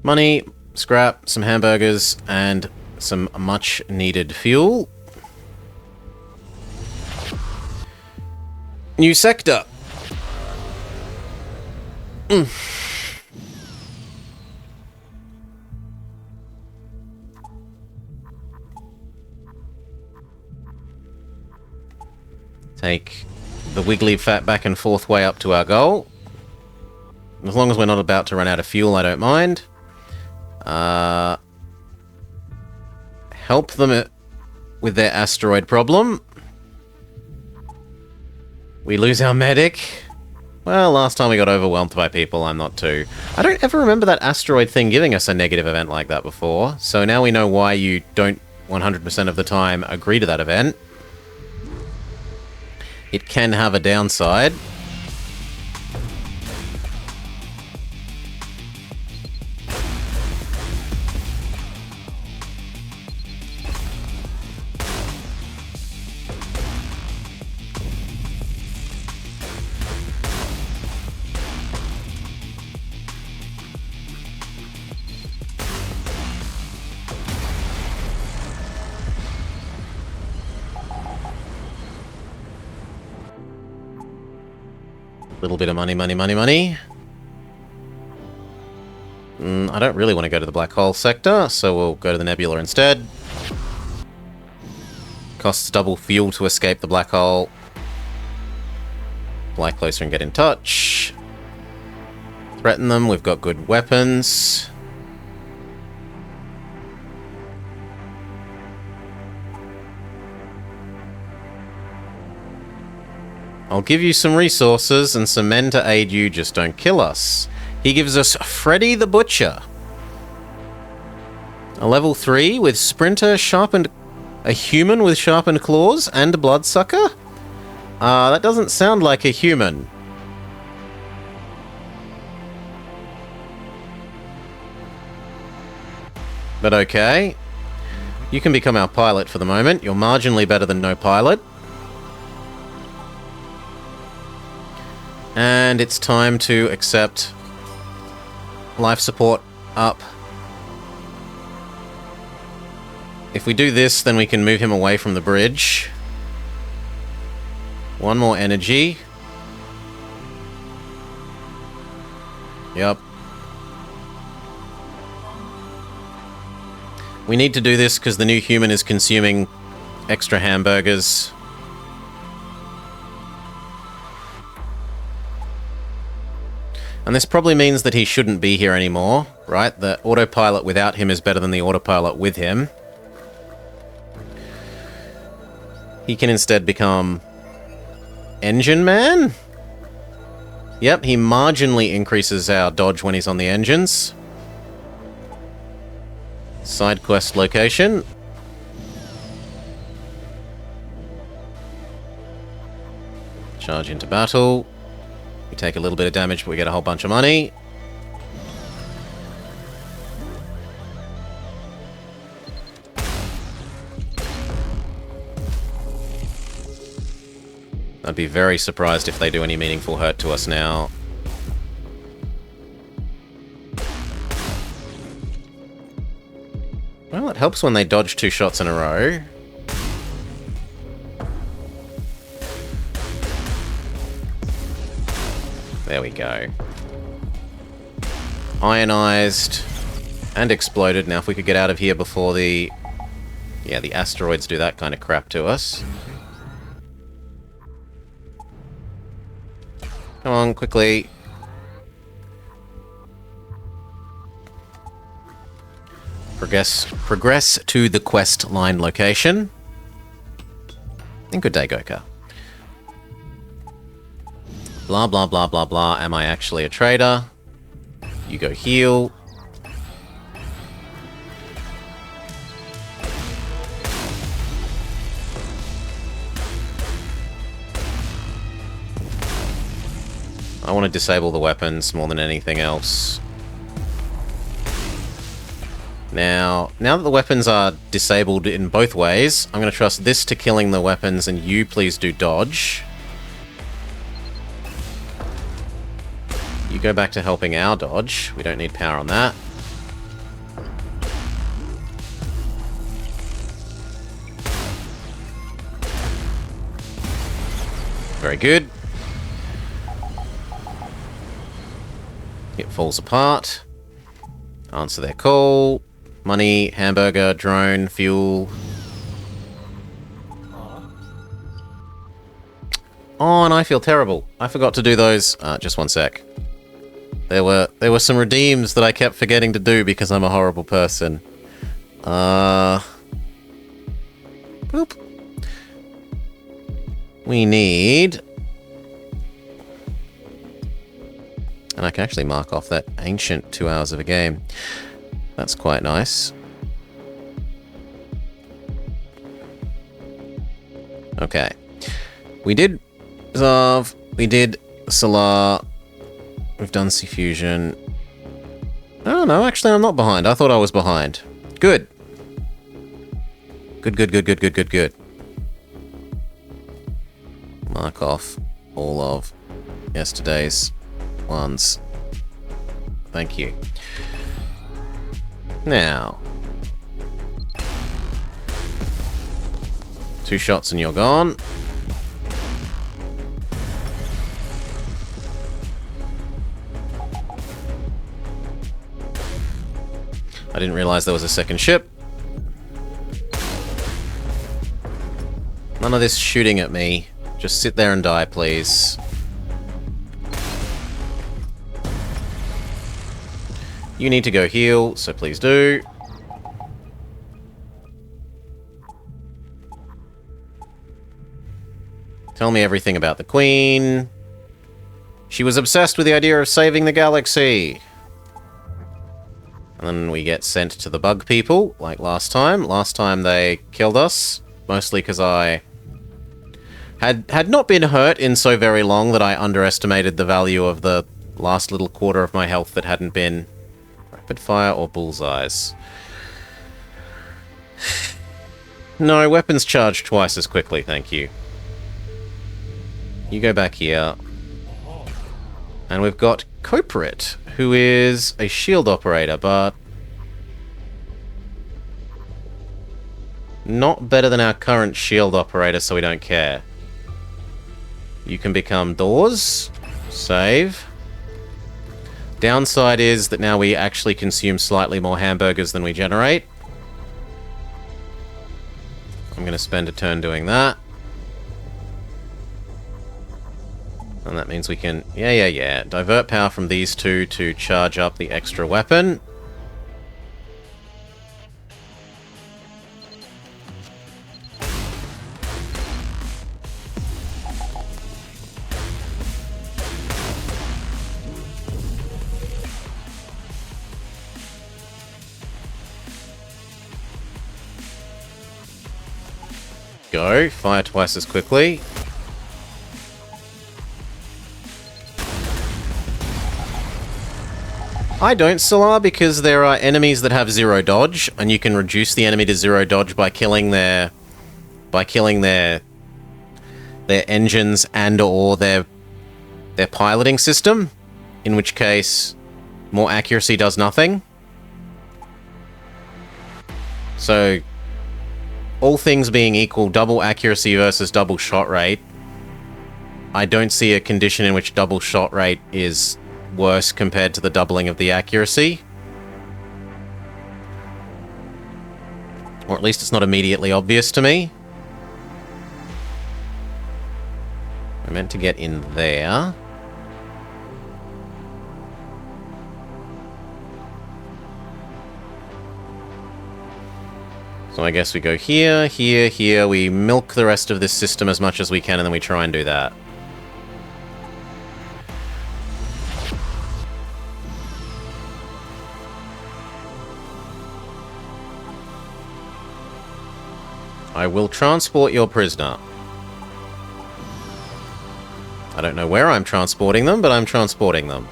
Speaker 1: Money, scrap, some hamburgers, and some much needed fuel. New sector. Take the wiggly fat back and forth way up to our goal. As long as we're not about to run out of fuel, I don't mind. Help them with their asteroid problem. We lose our medic. Well, last time we got overwhelmed by people, I'm not too... I don't ever remember that asteroid thing giving us a negative event like that before, so now we know why you don't 100% of the time agree to that event. It can have a downside. Little bit of money, money, money, money. I don't really want to go to the black hole sector, so we'll go to the nebula instead. Costs double fuel to escape the black hole. Fly closer and get in touch. Threaten them, we've got good weapons. I'll give you some resources and some men to aid you, just don't kill us. He gives us Freddy the Butcher. A level 3 with Sprinter, sharpened... A human with sharpened claws and a bloodsucker? That doesn't sound like a human. But okay. You can become our pilot for the moment. You're marginally better than no pilot. And it's time to accept life support up. If we do this, then we can move him away from the bridge. One more energy. Yep. We need to do this because the new human is consuming extra hamburgers. And this probably means that he shouldn't be here anymore, right? The autopilot without him is better than the autopilot with him. He can instead become Engine Man? Yep, he marginally increases our dodge when he's on the engines. Side quest location. Charge into battle. We take a little bit of damage, but we get a whole bunch of money. I'd be very surprised if they do any meaningful hurt to us now. Well, it helps when they dodge 2 shots in a row. There we go. Ionized and exploded. Now if we could get out of here before the... Yeah, the asteroids do that kind of crap to us. Come on, quickly. Progress to the quest line location. And good day, Goka. Blah, blah, blah, blah, blah. Am I actually a traitor? You go heal. I want to disable the weapons more than anything else. Now that the weapons are disabled in both ways, I'm going to trust this to killing the weapons, and you please do dodge. You go back to helping our dodge. We don't need power on that. Very good. It falls apart. Answer their call. Money, hamburger, drone, fuel. Oh, and I feel terrible. I forgot to do those. Just one sec. There were some redeems that I kept forgetting to do because I'm a horrible person. Boop. We need... And I can actually mark off that ancient 2 hours of a game. That's quite nice. Okay. We did Zarv. We did Solar. We've done Sea Fusion. Oh, no, actually I'm not behind. I thought I was behind. Good. Good. Mark off all of yesterday's ones. Thank you. Now. 2 shots and you're gone. I didn't realize there was a second ship. None of this shooting at me. Just sit there and die, please. You need to go heal, so please do. Tell me everything about the Queen. She was obsessed with the idea of saving the galaxy. And then we get sent to the bug people, like last time. Last time they killed us, mostly because I had not been hurt in so very long that I underestimated the value of the last little quarter of my health that hadn't been rapid fire or bullseyes. No, weapons charge twice as quickly, thank you. You go back here. And we've got Coprit, who is a shield operator, but not better than our current shield operator, so we don't care. You can become doors. Save. Downside is that now we actually consume slightly more hamburgers than we generate. I'm going to spend a turn doing that. And that means we can, yeah, divert power from these two to charge up the extra weapon. Go, fire twice as quickly. I don't, Solar, because there are enemies that have 0 dodge, and you can reduce the enemy to 0 dodge by killing their engines and or their piloting system, in which case more accuracy does nothing. So, all things being equal, double accuracy versus double shot rate, I don't see a condition in which double shot rate is worse compared to the doubling of the accuracy. Or at least it's not immediately obvious to me. I meant to get in there. So I guess we go here, here, here. We milk the rest of this system as much as we can, and then we try and do that. I will transport your prisoner. I don't know where I'm transporting them, but I'm transporting them.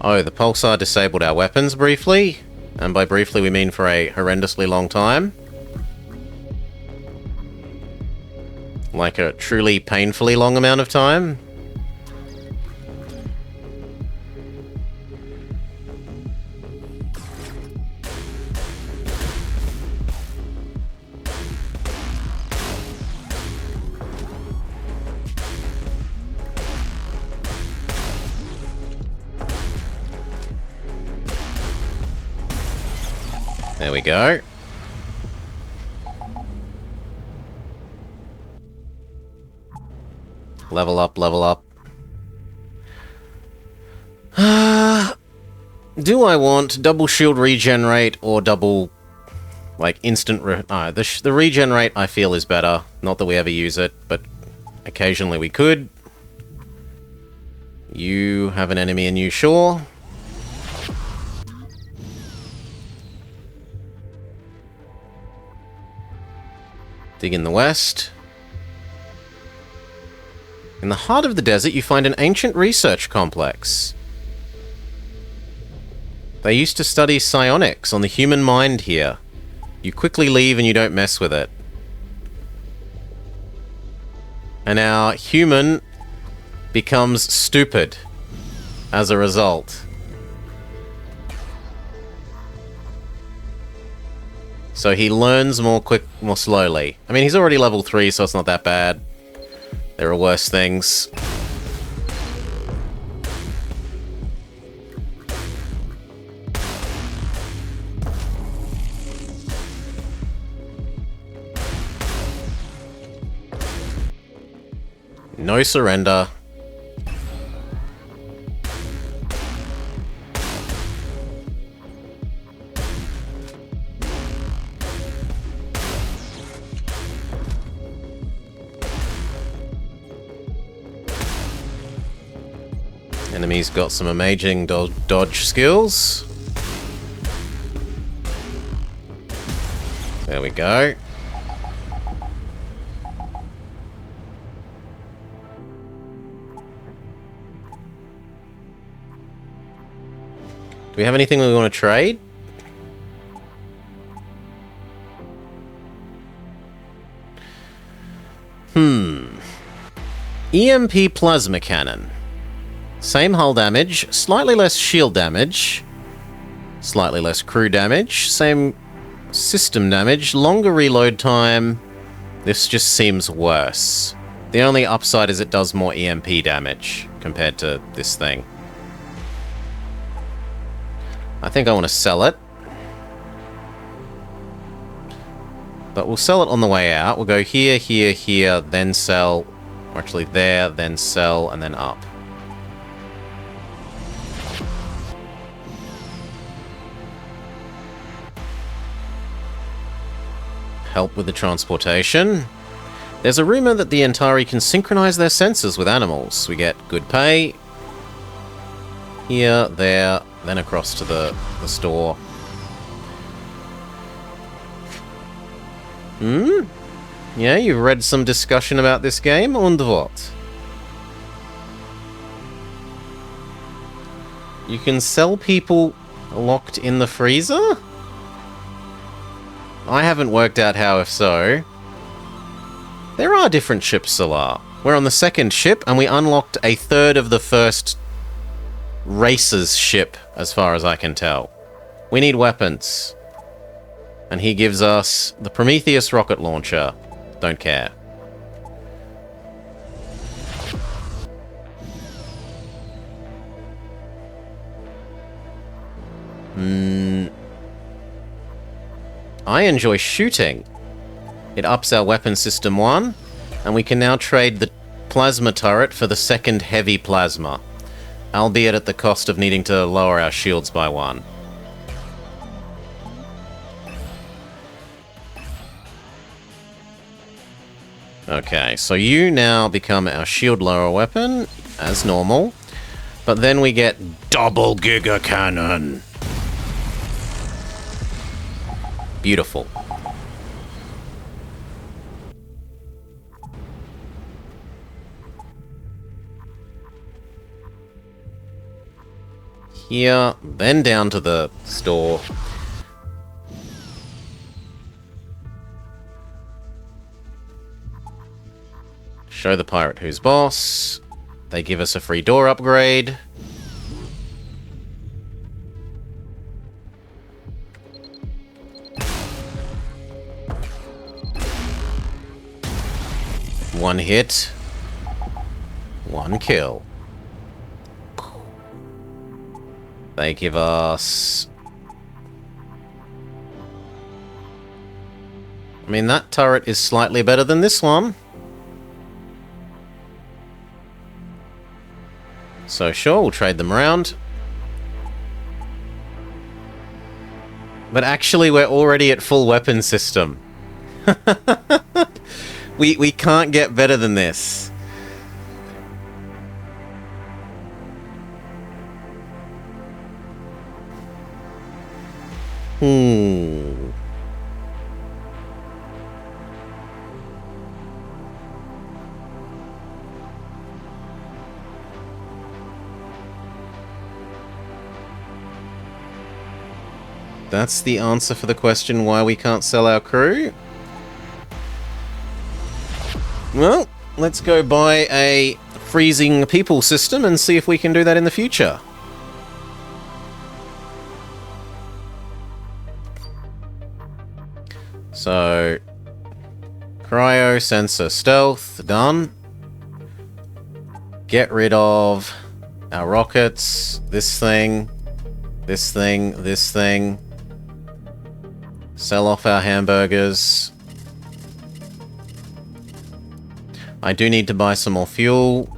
Speaker 1: Oh, the pulsar disabled our weapons briefly. And by briefly, we mean for a horrendously long time. Like a truly painfully long amount of time. There we go. Level up, level up. Do I want double shield regenerate or double, like, instant the regenerate I feel is better. Not that we ever use it, but occasionally we could. You have an enemy in you, sure. Dig in the west. In the heart of the desert, you find an ancient research complex. They used to study psionics on the human mind here. You quickly leave and you don't mess with it. And our human becomes stupid as a result. So he learns more slowly. I mean, he's already level 3, so it's not that bad. There are worse things. No surrender. Enemy's got some amazing dodge skills. There we go. Do we have anything we want to trade? EMP plasma cannon. Same hull damage, slightly less shield damage, slightly less crew damage, same system damage, longer reload time. This just seems worse. The only upside is it does more EMP damage compared to this thing. I think I want to sell it. But we'll sell it on the way out. We'll go here, here, here, then sell. Or actually there, then sell, and then up. Help with the transportation. There's a rumor that the Antari can synchronize their sensors with animals. We get good pay. Here, there, then across to the store. Yeah, you've read some discussion about this game, und what? You can sell people locked in the freezer? I haven't worked out how, if so. There are different ships, Solar. We're on the second ship, and we unlocked a third of the first racer's ship, as far as I can tell. We need weapons. And he gives us the Prometheus rocket launcher. Don't care. I enjoy shooting. It ups our weapon system 1, and we can now trade the plasma turret for the second heavy plasma. albeit at the cost of needing to lower our shields by 1. Okay, so you now become our shield lower weapon, as normal. But then we get double Giga Cannon. Beautiful. Here, then down to the store. Show the pirate who's boss. They give us a free door upgrade. One hit. One kill. They give us... I mean, that turret is slightly better than this one. So sure, we'll trade them around. But actually, we're already at full weapon system. We can't get better than this. That's the answer for the question why we can't sell our crew. Well, let's go buy a freezing people system and see if we can do that in the future. So, cryo sensor stealth, done. Get rid of our rockets, this thing, this thing, this thing. Sell off our hamburgers. I do need to buy some more fuel.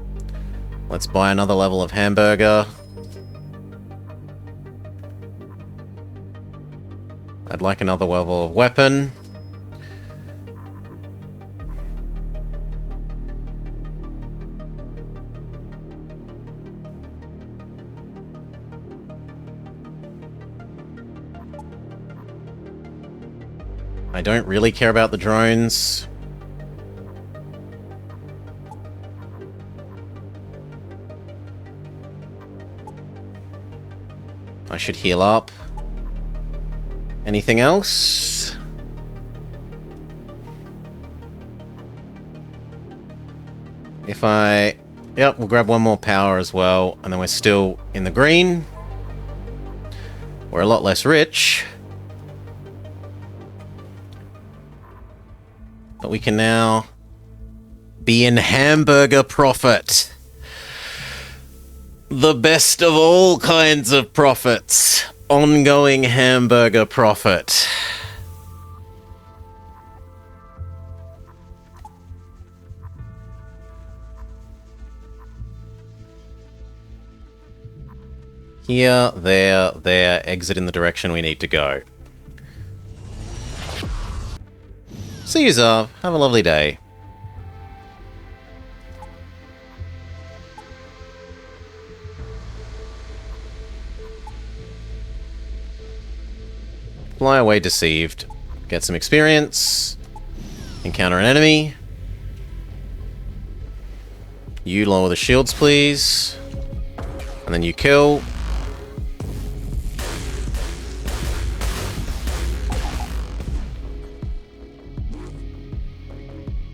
Speaker 1: Let's buy another level of hamburger. I'd like another level of weapon. I don't really care about the drones. I should heal up. Anything else? If I... Yep, we'll grab one more power as well, and then we're still in the green. We're a lot less rich. But we can now be in hamburger profit. The best of all kinds of profits. Ongoing hamburger profit. Here, there, exit in the direction we need to go. See you, Zav. Have a lovely day. Fly away deceived. Get some experience. Encounter an enemy. You lower the shields, please. And then you kill.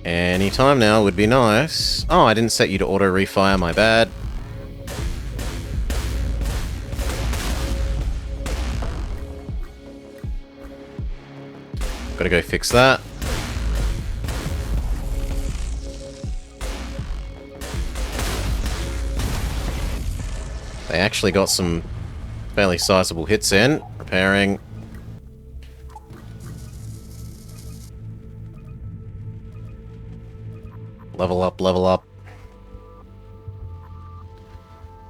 Speaker 1: Any time now would be nice. Oh, I didn't set you to auto refire, my bad. Gotta go fix that. They actually got some fairly sizable hits in. Repairing. Level up, level up.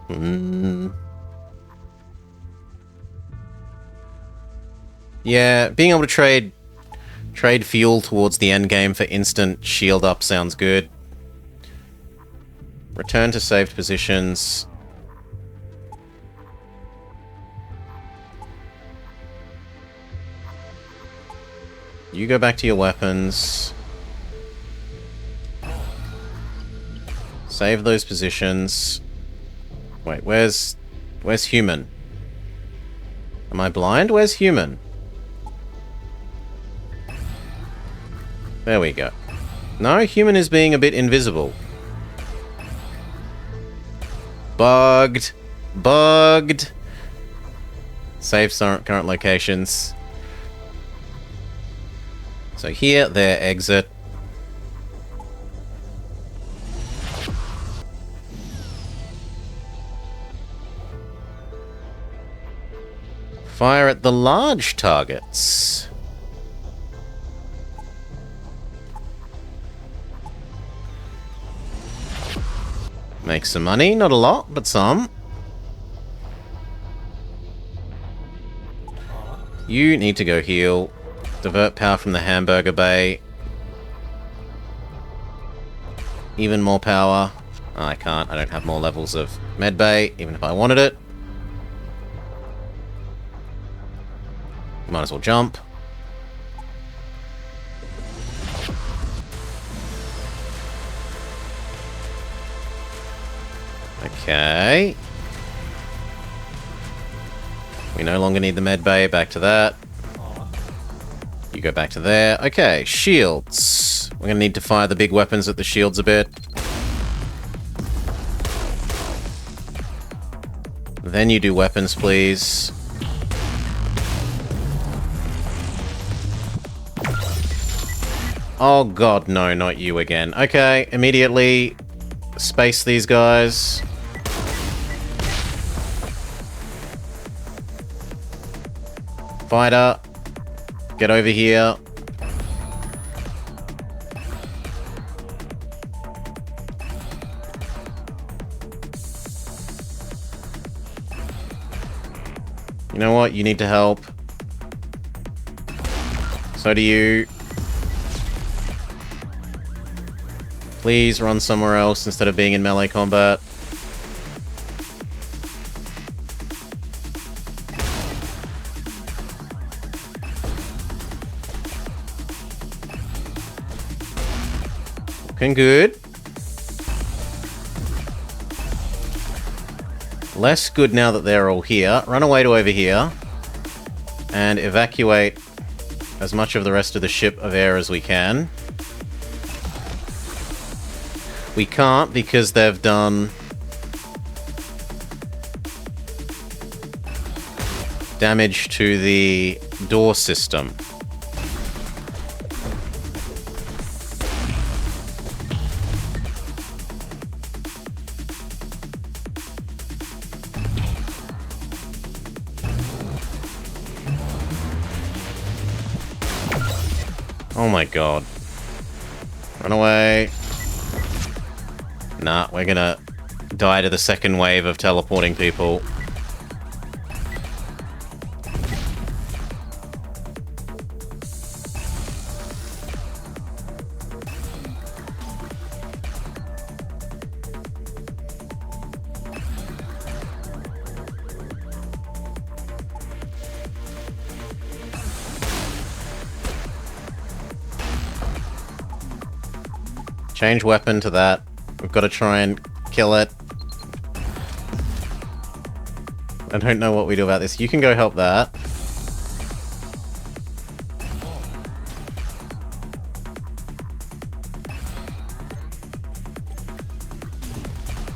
Speaker 1: Hmm. Yeah, being able to trade fuel towards the end game for instant shield up sounds good. Return to saved positions. You go back to your weapons. Save those positions. Wait, where's human? Am I blind? Where's human? There we go. No, human is being a bit invisible. Bugged. Bugged. Save current locations. So here, there, exit. Fire at the large targets. Make some money, not a lot, but some. You need to go heal. Divert power from the hamburger bay. Even more power. Oh, I can't. I don't have more levels of med bay, even if I wanted it. Might as well jump. Okay. We no longer need the med bay. Back to that. You go back to there. Okay, shields. We're gonna need to fire the big weapons at the shields a bit. Then you do weapons, please. Oh god, no, not you again. Okay, immediately space these guys. Fighter, get over here. You know what? You need to help. So do you. Please run somewhere else instead of being in melee combat. Looking good. Less good now that they're all here. Run away to over here. And evacuate as much of the rest of the ship of air as we can. We can't because they've done damage to the door system. Oh my god. Run away. Nah, we're gonna die to the second wave of teleporting people. Change weapon to that. We've got to try and kill it. I don't know what we do about this. You can go help that.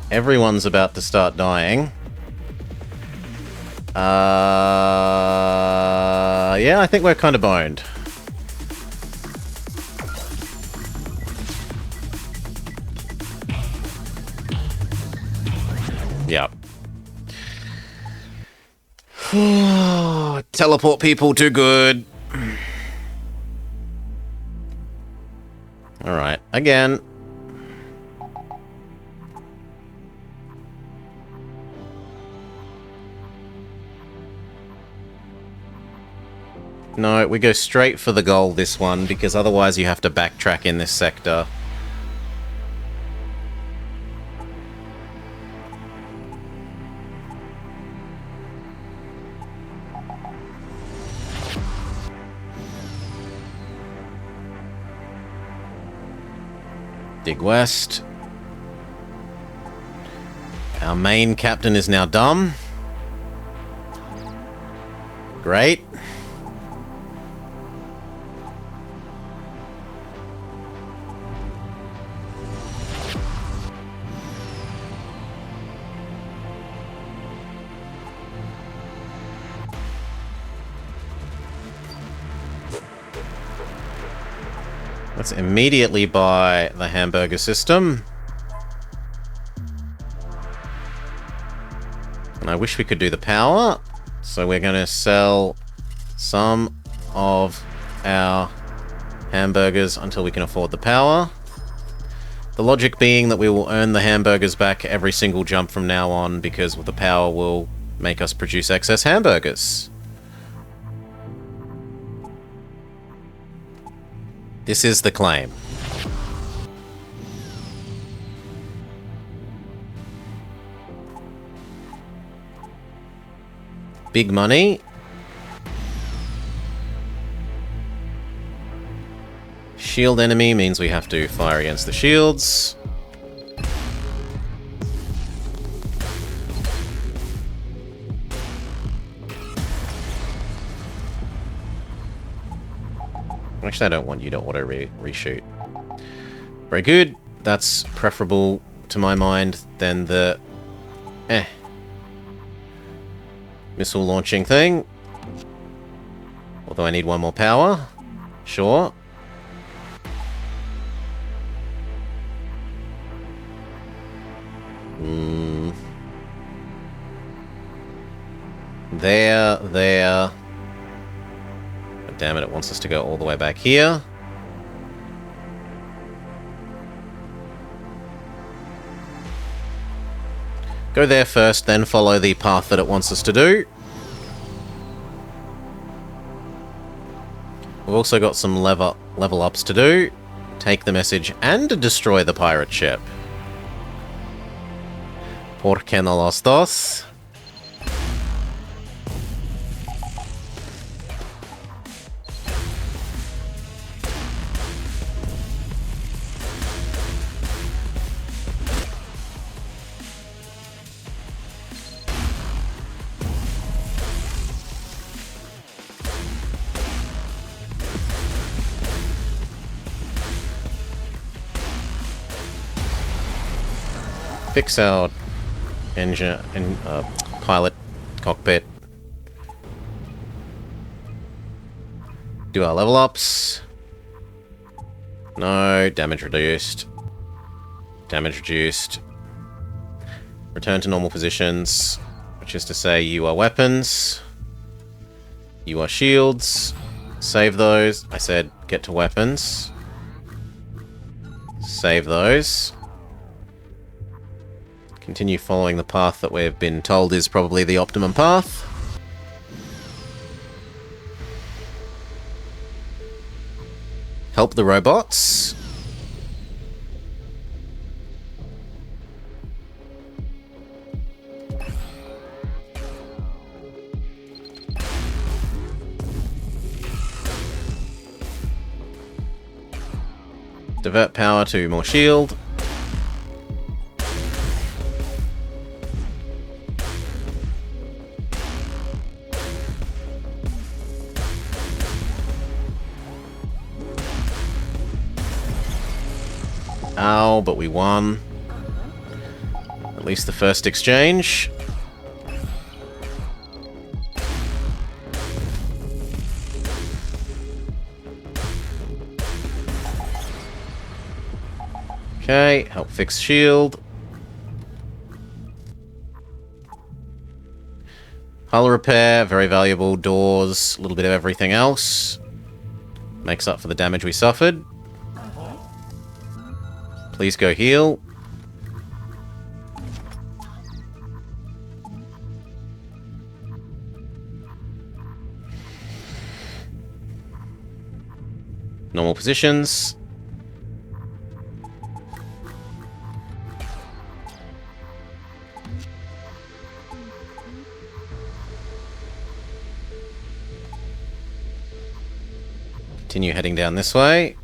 Speaker 1: Everyone's about to start dying. Yeah, I think we're kind of boned. Yep. Teleport people too good. Alright, again. No, we go straight for the goal this one, because otherwise you have to backtrack in this sector. Dig west. Our main captain is now dumb. Great. Let's immediately buy the hamburger system. And I wish we could do the power. So we're going to sell some of our hamburgers until we can afford the power. The logic being that we will earn the hamburgers back every single jump from now on, because the power will make us produce excess hamburgers. This is the claim. Big money. Shield enemy means we have to fire against the shields. Actually, I don't want you to auto reshoot. Very good. That's preferable to my mind than the missile launching thing. Although I need one more power. Sure. There. But damn it, it wants us to go all the way back here. Go there first, then follow the path that it wants us to do. We've also got some level ups to do. Take the message and destroy the pirate ship. ¿Por qué no los dos? Fix our engine and pilot cockpit. Do our level ups. No, damage reduced. Damage reduced. Return to normal positions, which is to say you are weapons. You are shields. Save those. I said get to weapons. Save those. Continue following the path that we've been told is probably the optimum path. Help the robots. Divert power to more shield. Ow, but we won. At least the first exchange. Okay, help fix shield. Hull repair, very valuable. Doors, a little bit of everything else. Makes up for the damage we suffered. Please go heal. Normal positions. Continue heading down this way.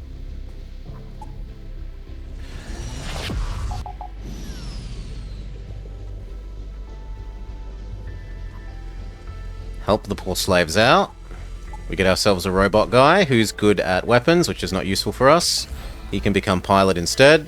Speaker 1: Help the poor slaves out. We get ourselves a robot guy who's good at weapons, which is not useful for us. He can become pilot instead.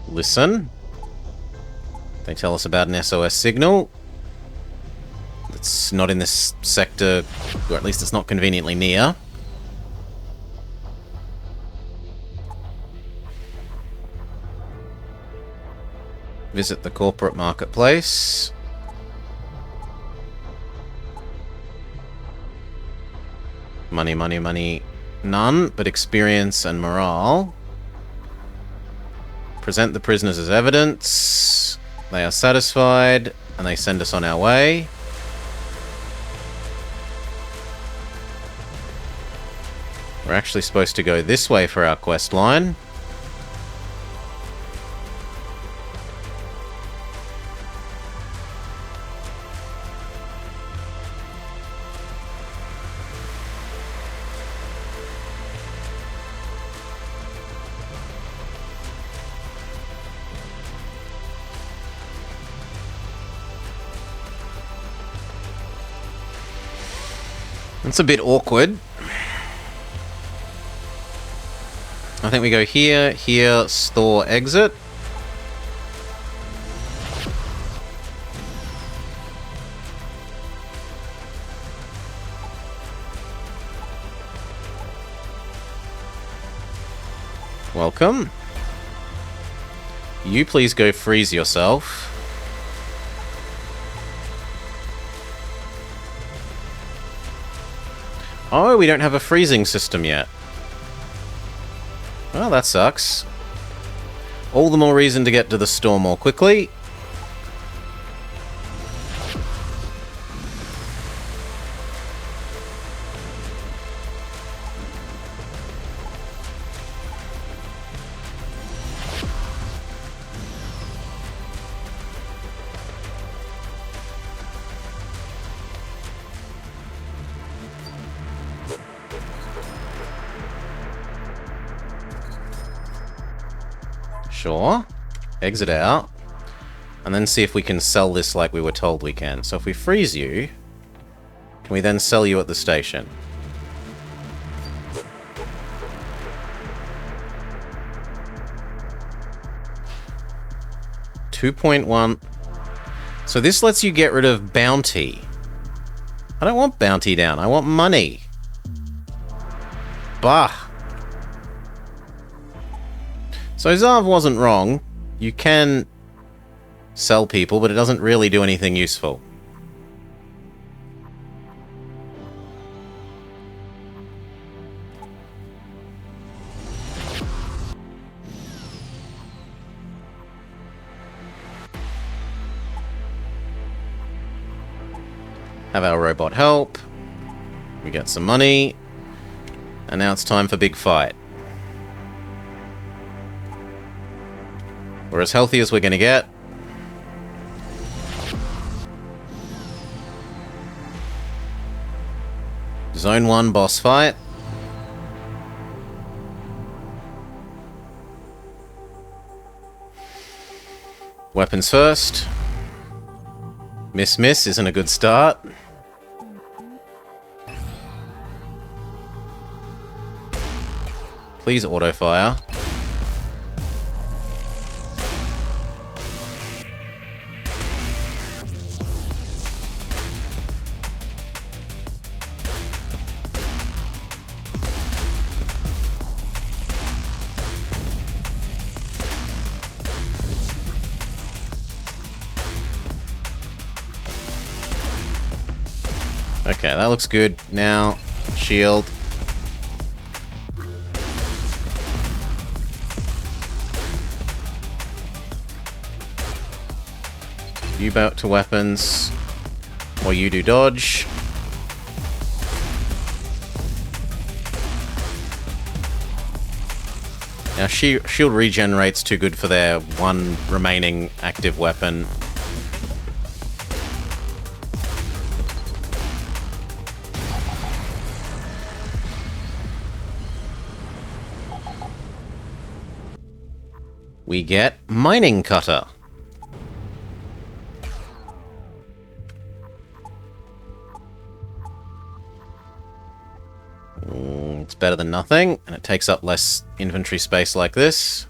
Speaker 1: Listen. They tell us about an SOS signal. It's not in this sector, or at least it's not conveniently near. Visit the corporate marketplace. Money, money, money. None, but experience and morale. Present the prisoners as evidence. They are satisfied, and they send us on our way. We're actually supposed to go this way for our quest line. It's a bit awkward. I think we go here, here, store, exit. Welcome. You please go freeze yourself. Oh, we don't have a freezing system yet. Well, that sucks. All the more reason to get to the store more quickly. Sure. Exit out. And then see if we can sell this like we were told we can. So if we freeze you, can we then sell you at the station? $2.1. So this lets you get rid of bounty. I don't want bounty down. I want money. Bah. So Zarv wasn't wrong. You can sell people, but it doesn't really do anything useful. Have our robot help. We get some money. And now it's time for big fight. We're as healthy as we're going to get. Zone 1 boss fight. Weapons first. Miss isn't a good start. Please auto-fire. Okay, that looks good. Now, shield. You back to weapons, or you do dodge. Now, shield regenerate's too good for their one remaining active weapon. We get Mining Cutter. It's better than nothing, and it takes up less inventory space like this.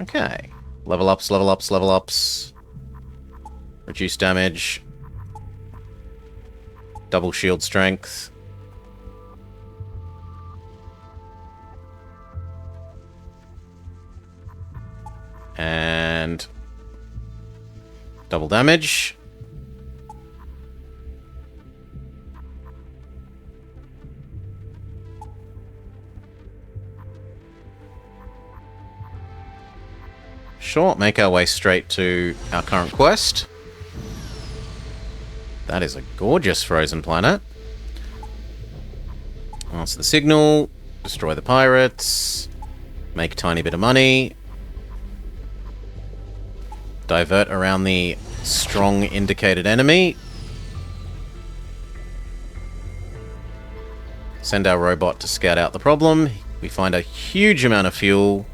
Speaker 1: Okay. Level ups, level ups, level ups. Reduce damage. Double shield strength. And double damage. Sure, make our way straight to our current quest. That is a gorgeous frozen planet. Answer the signal, destroy the pirates, make a tiny bit of money, divert around the strong indicated enemy, send our robot to scout out the problem. We find a huge amount of fuel.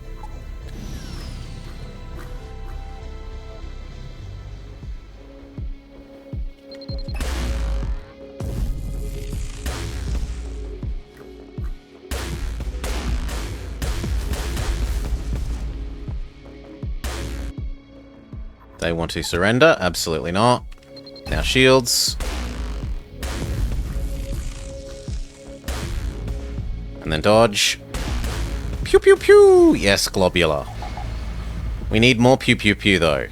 Speaker 1: They want to surrender? Absolutely not. Now shields. And then dodge. Pew pew pew! Yes, globular. We need more pew pew pew though.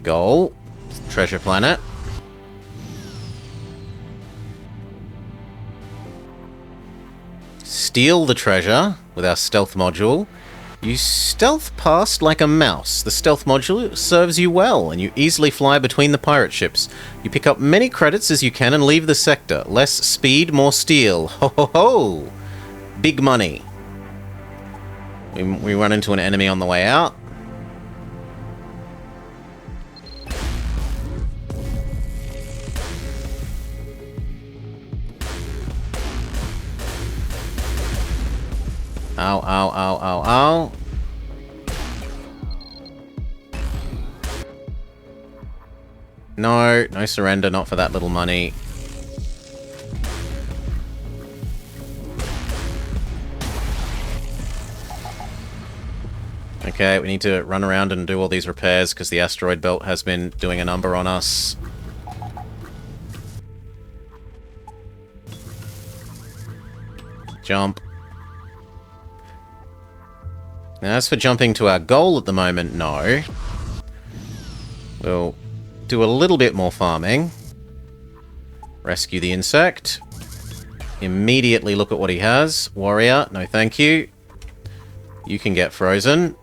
Speaker 1: Goal. Treasure planet. Steal the treasure with our stealth module. You stealth past like a mouse. The stealth module serves you well, and you easily fly between the pirate ships. You pick up many credits as you can and leave the sector. Less speed, more steel. Ho ho ho! Big money. We run into an enemy on the way out. Ow, ow, ow, ow, ow. No, no surrender, not for that little money. Okay, we need to run around and do all these repairs because the asteroid belt has been doing a number on us. Jump. Now, as for jumping to our goal at the moment, no. We'll do a little bit more farming. Rescue the insect. Immediately look at what he has. Warrior, no thank you. You can get frozen.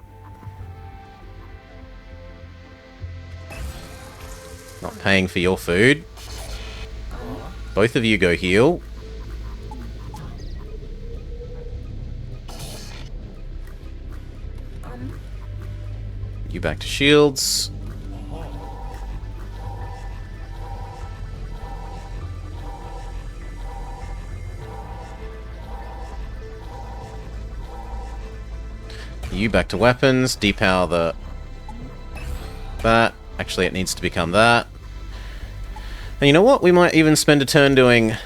Speaker 1: Not paying for your food. Both of you go heal. You back to shields. You back to weapons. Depower the... that. Actually, it needs to become that. And you know what? We might even spend a turn doing...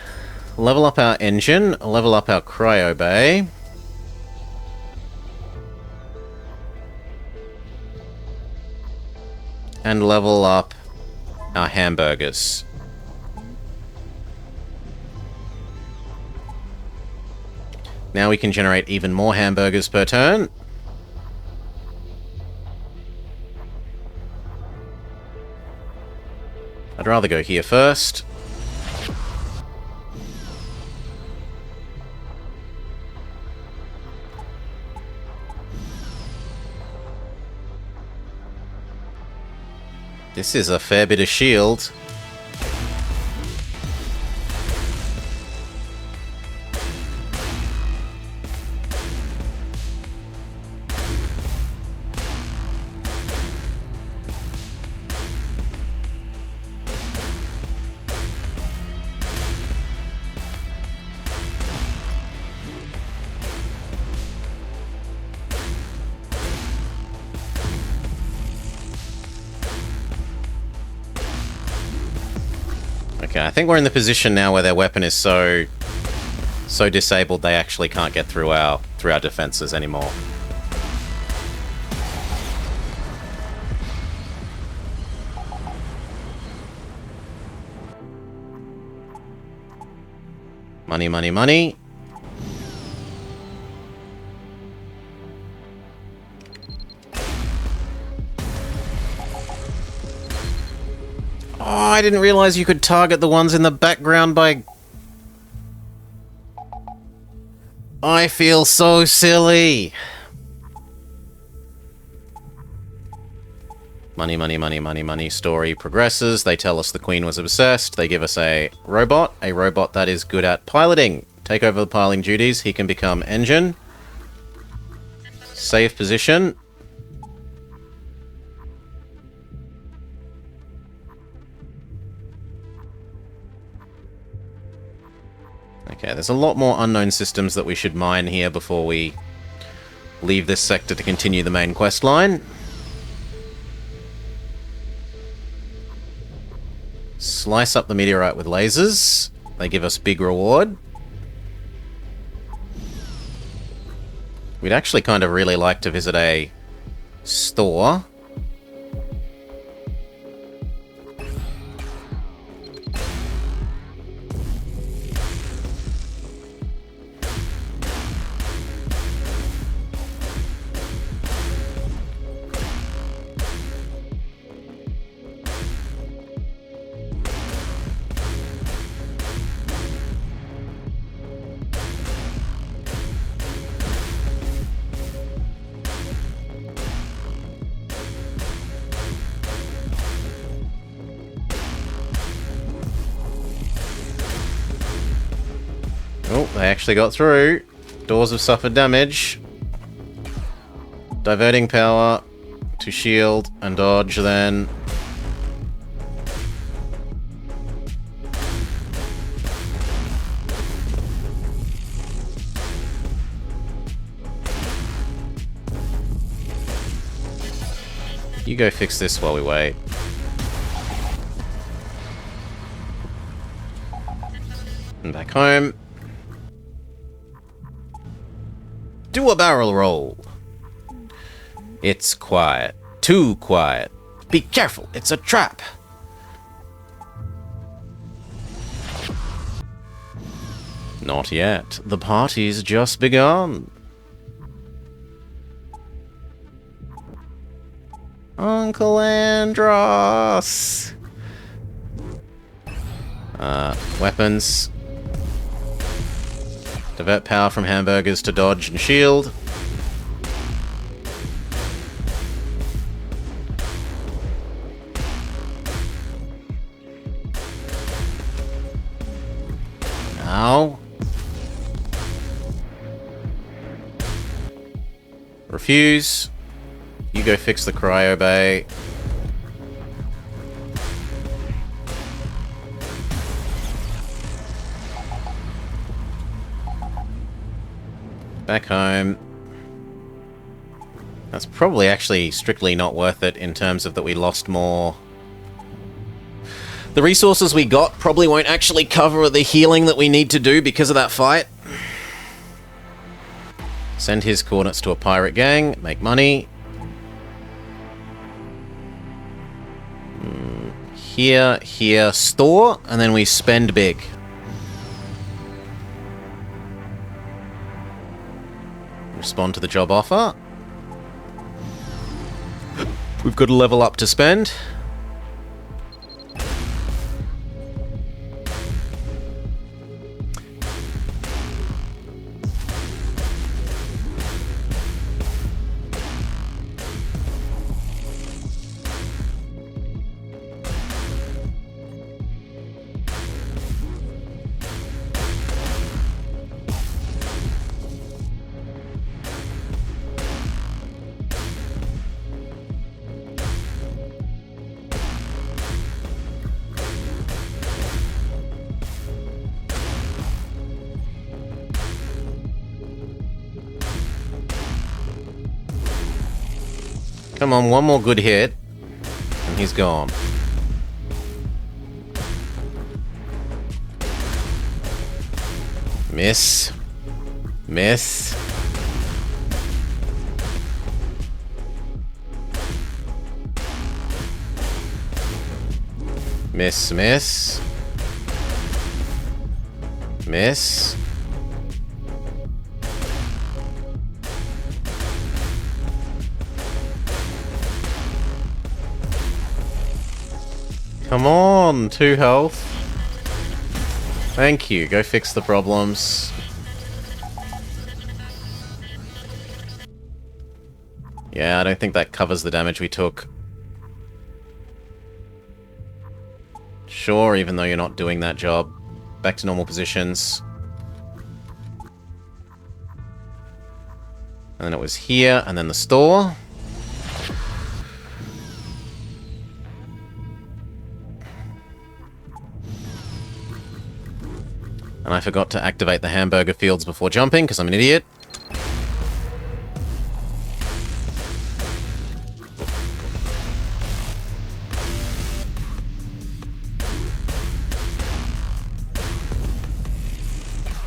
Speaker 1: level up our engine, level up our cryo bay. and level up our hamburgers. Now we can generate even more hamburgers per turn. I'd rather go here first. This is a fair bit of shield. Okay, I think we're in the position now where their weapon is so disabled they actually can't get through our defenses anymore. Money, money, money. Oh, I didn't realize you could target the ones in the background by... I feel so silly. Money, money, money, money, money. Story progresses. They tell us the Queen was obsessed. They give us a robot that is good at piloting. Take over the piloting duties. He can become engine. Save position. Okay, there's a lot more unknown systems that we should mine here before we leave this sector to continue the main quest line. Slice up the meteorite with lasers. They give us big reward. We'd actually kind of really like to visit a store. Oh, they actually got through. Doors have suffered damage. Diverting power to shield and dodge then. You go fix this while we wait. And back home. Do a barrel roll. It's quiet. Too quiet. Be careful, it's a trap. Not yet. The party's just begun. Uncle Andros. Weapons. Divert power from hamburgers to dodge and shield. Now. Refuse. You go fix the cryo bay. Back home. That's probably actually strictly not worth it in terms of that we lost more. The resources we got probably won't actually cover the healing that we need to do because of that fight. Send his coordinates to a pirate gang, make money. Here, here, store, and then we spend big. Respond to the job offer. We've got a level up to spend. Come on, one more good hit, and he's gone. Miss. Miss. Miss, miss. Miss. Come on, 2 health. Thank you, go fix the problems. Yeah, I don't think that covers the damage we took. Sure, even though you're not doing that job. Back to normal positions. And then it was here, and then the store. And I forgot to activate the hamburger fields before jumping, because I'm an idiot.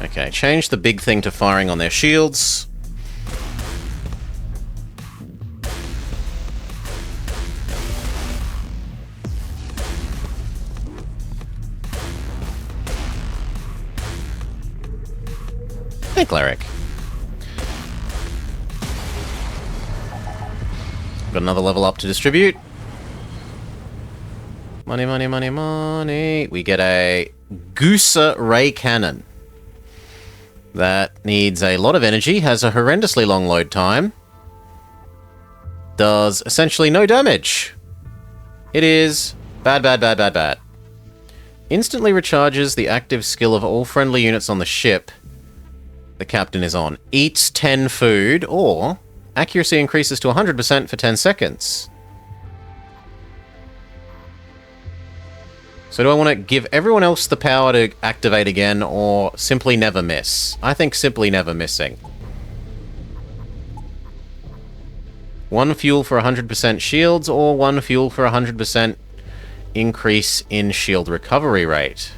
Speaker 1: Okay, change the big thing to firing on their shields. Hey, Cleric. Got another level up to distribute. Money, money, money, money. We get a Goosa Ray Cannon. That needs a lot of energy, has a horrendously long load time. Does essentially no damage. It is bad, bad, bad, bad, bad. Instantly recharges the active skill of all friendly units on the ship the captain is on. Eats 10 food, or accuracy increases to 100% for 10 seconds. So do I want to give everyone else the power to activate again, or simply never miss? I think simply never missing. 1 fuel for 100% shields, or 1 fuel for 100% increase in shield recovery rate.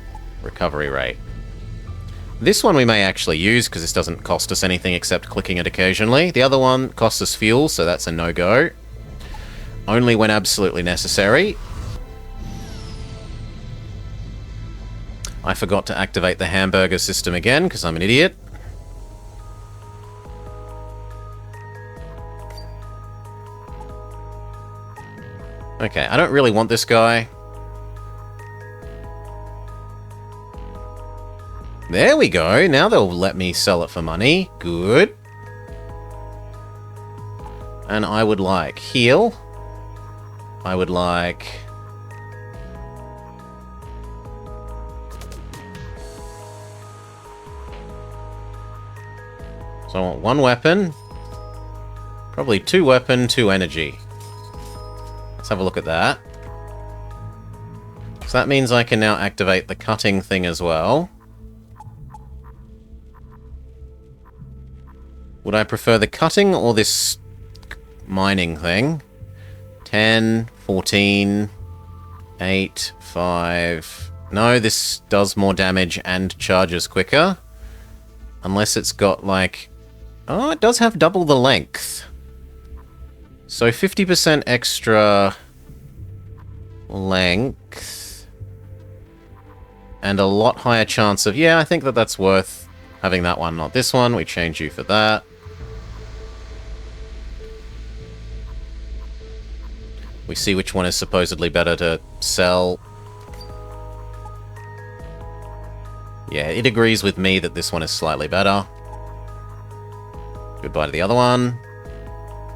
Speaker 1: This one we may actually use, because this doesn't cost us anything except clicking it occasionally. The other one costs us fuel, so that's a no-go. Only when absolutely necessary. I forgot to activate the hamburger system again, because I'm an idiot. Okay, I don't really want this guy. There we go. Now they'll let me sell it for money. Good. And I would like heal. I would like... So I want 1 weapon. Probably 2 weapon, 2 energy. Let's have a look at that. So that means I can now activate the cutting thing as well. Would I prefer the cutting or this mining thing? 10, 14, 8, 5... No, this does more damage and charges quicker. Unless it's got, like... Oh, it does have double the length. So 50% extra length. And a lot higher chance of... Yeah, I think that that's worth having that one, not this one. We change you for that. We see which one is supposedly better to sell. Yeah, it agrees with me that this one is slightly better. Goodbye to the other one.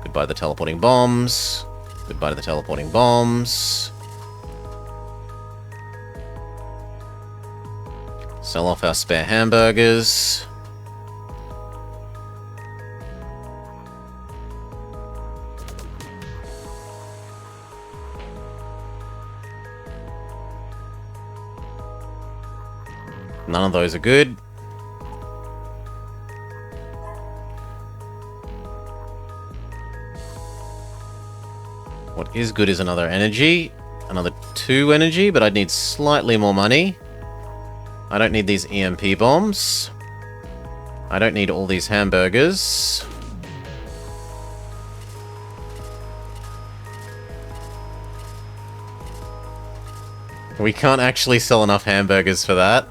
Speaker 1: Goodbye to the teleporting bombs. Goodbye to the teleporting bombs. Sell off our spare hamburgers. None of those are good. What is good is another energy. Another 2 energy, but I'd need slightly more money. I don't need these EMP bombs. I don't need all these hamburgers. We can't actually sell enough hamburgers for that.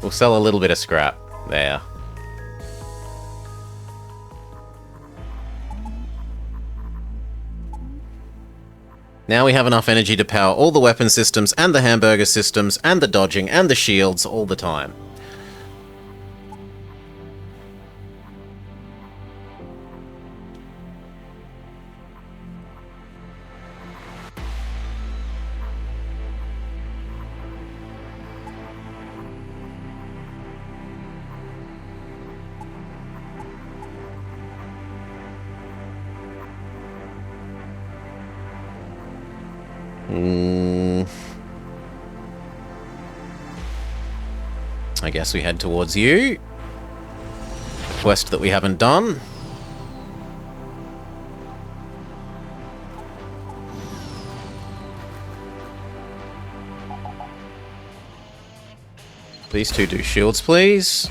Speaker 1: We'll sell a little bit of scrap. There. Now we have enough energy to power all the weapon systems, and the hamburger systems, and the dodging, and the shields all the time. I guess we head towards you. A quest that we haven't done. These two do shields, please.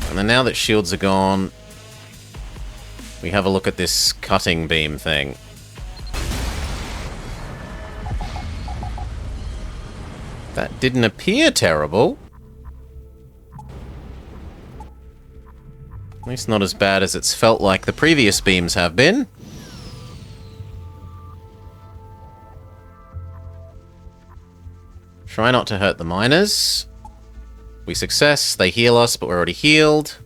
Speaker 1: And then now that shields are gone, we have a look at this cutting beam thing. That didn't appear terrible. At least not as bad as it's felt like the previous beams have been. Try not to hurt the miners. We success, they heal us, but we're already healed.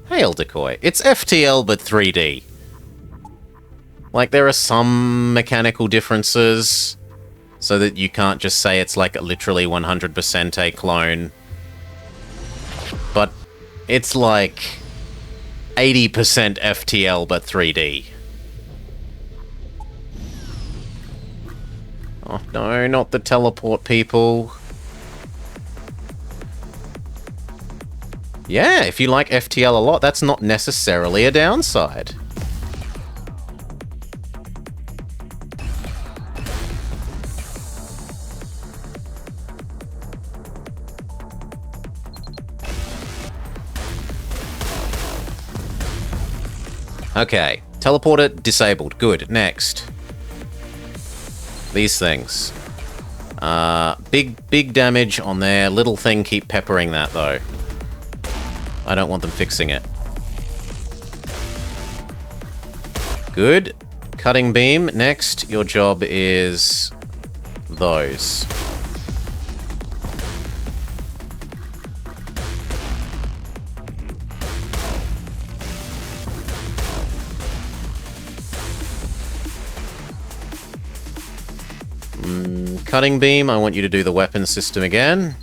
Speaker 1: Hail decoy. It's FTL, but 3D. Like, there are some mechanical differences, so that you can't just say it's like literally 100% a clone. But it's like 80% FTL, but 3D. Oh no, not the teleport people. Yeah, if you like FTL a lot, that's not necessarily a downside. Okay, teleporter disabled. Good. Next. These things. Big damage on there. Little thing, keep peppering that, though. I don't want them fixing it. Good. Cutting beam. Next, your job is those. Cutting beam, I want you to do the weapon system again.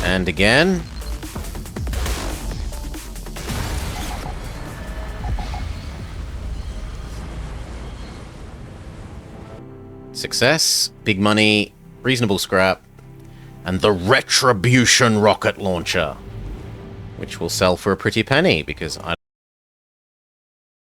Speaker 1: And again. Success, big money, reasonable scrap. And the Retribution rocket launcher, which will sell for a pretty penny, because I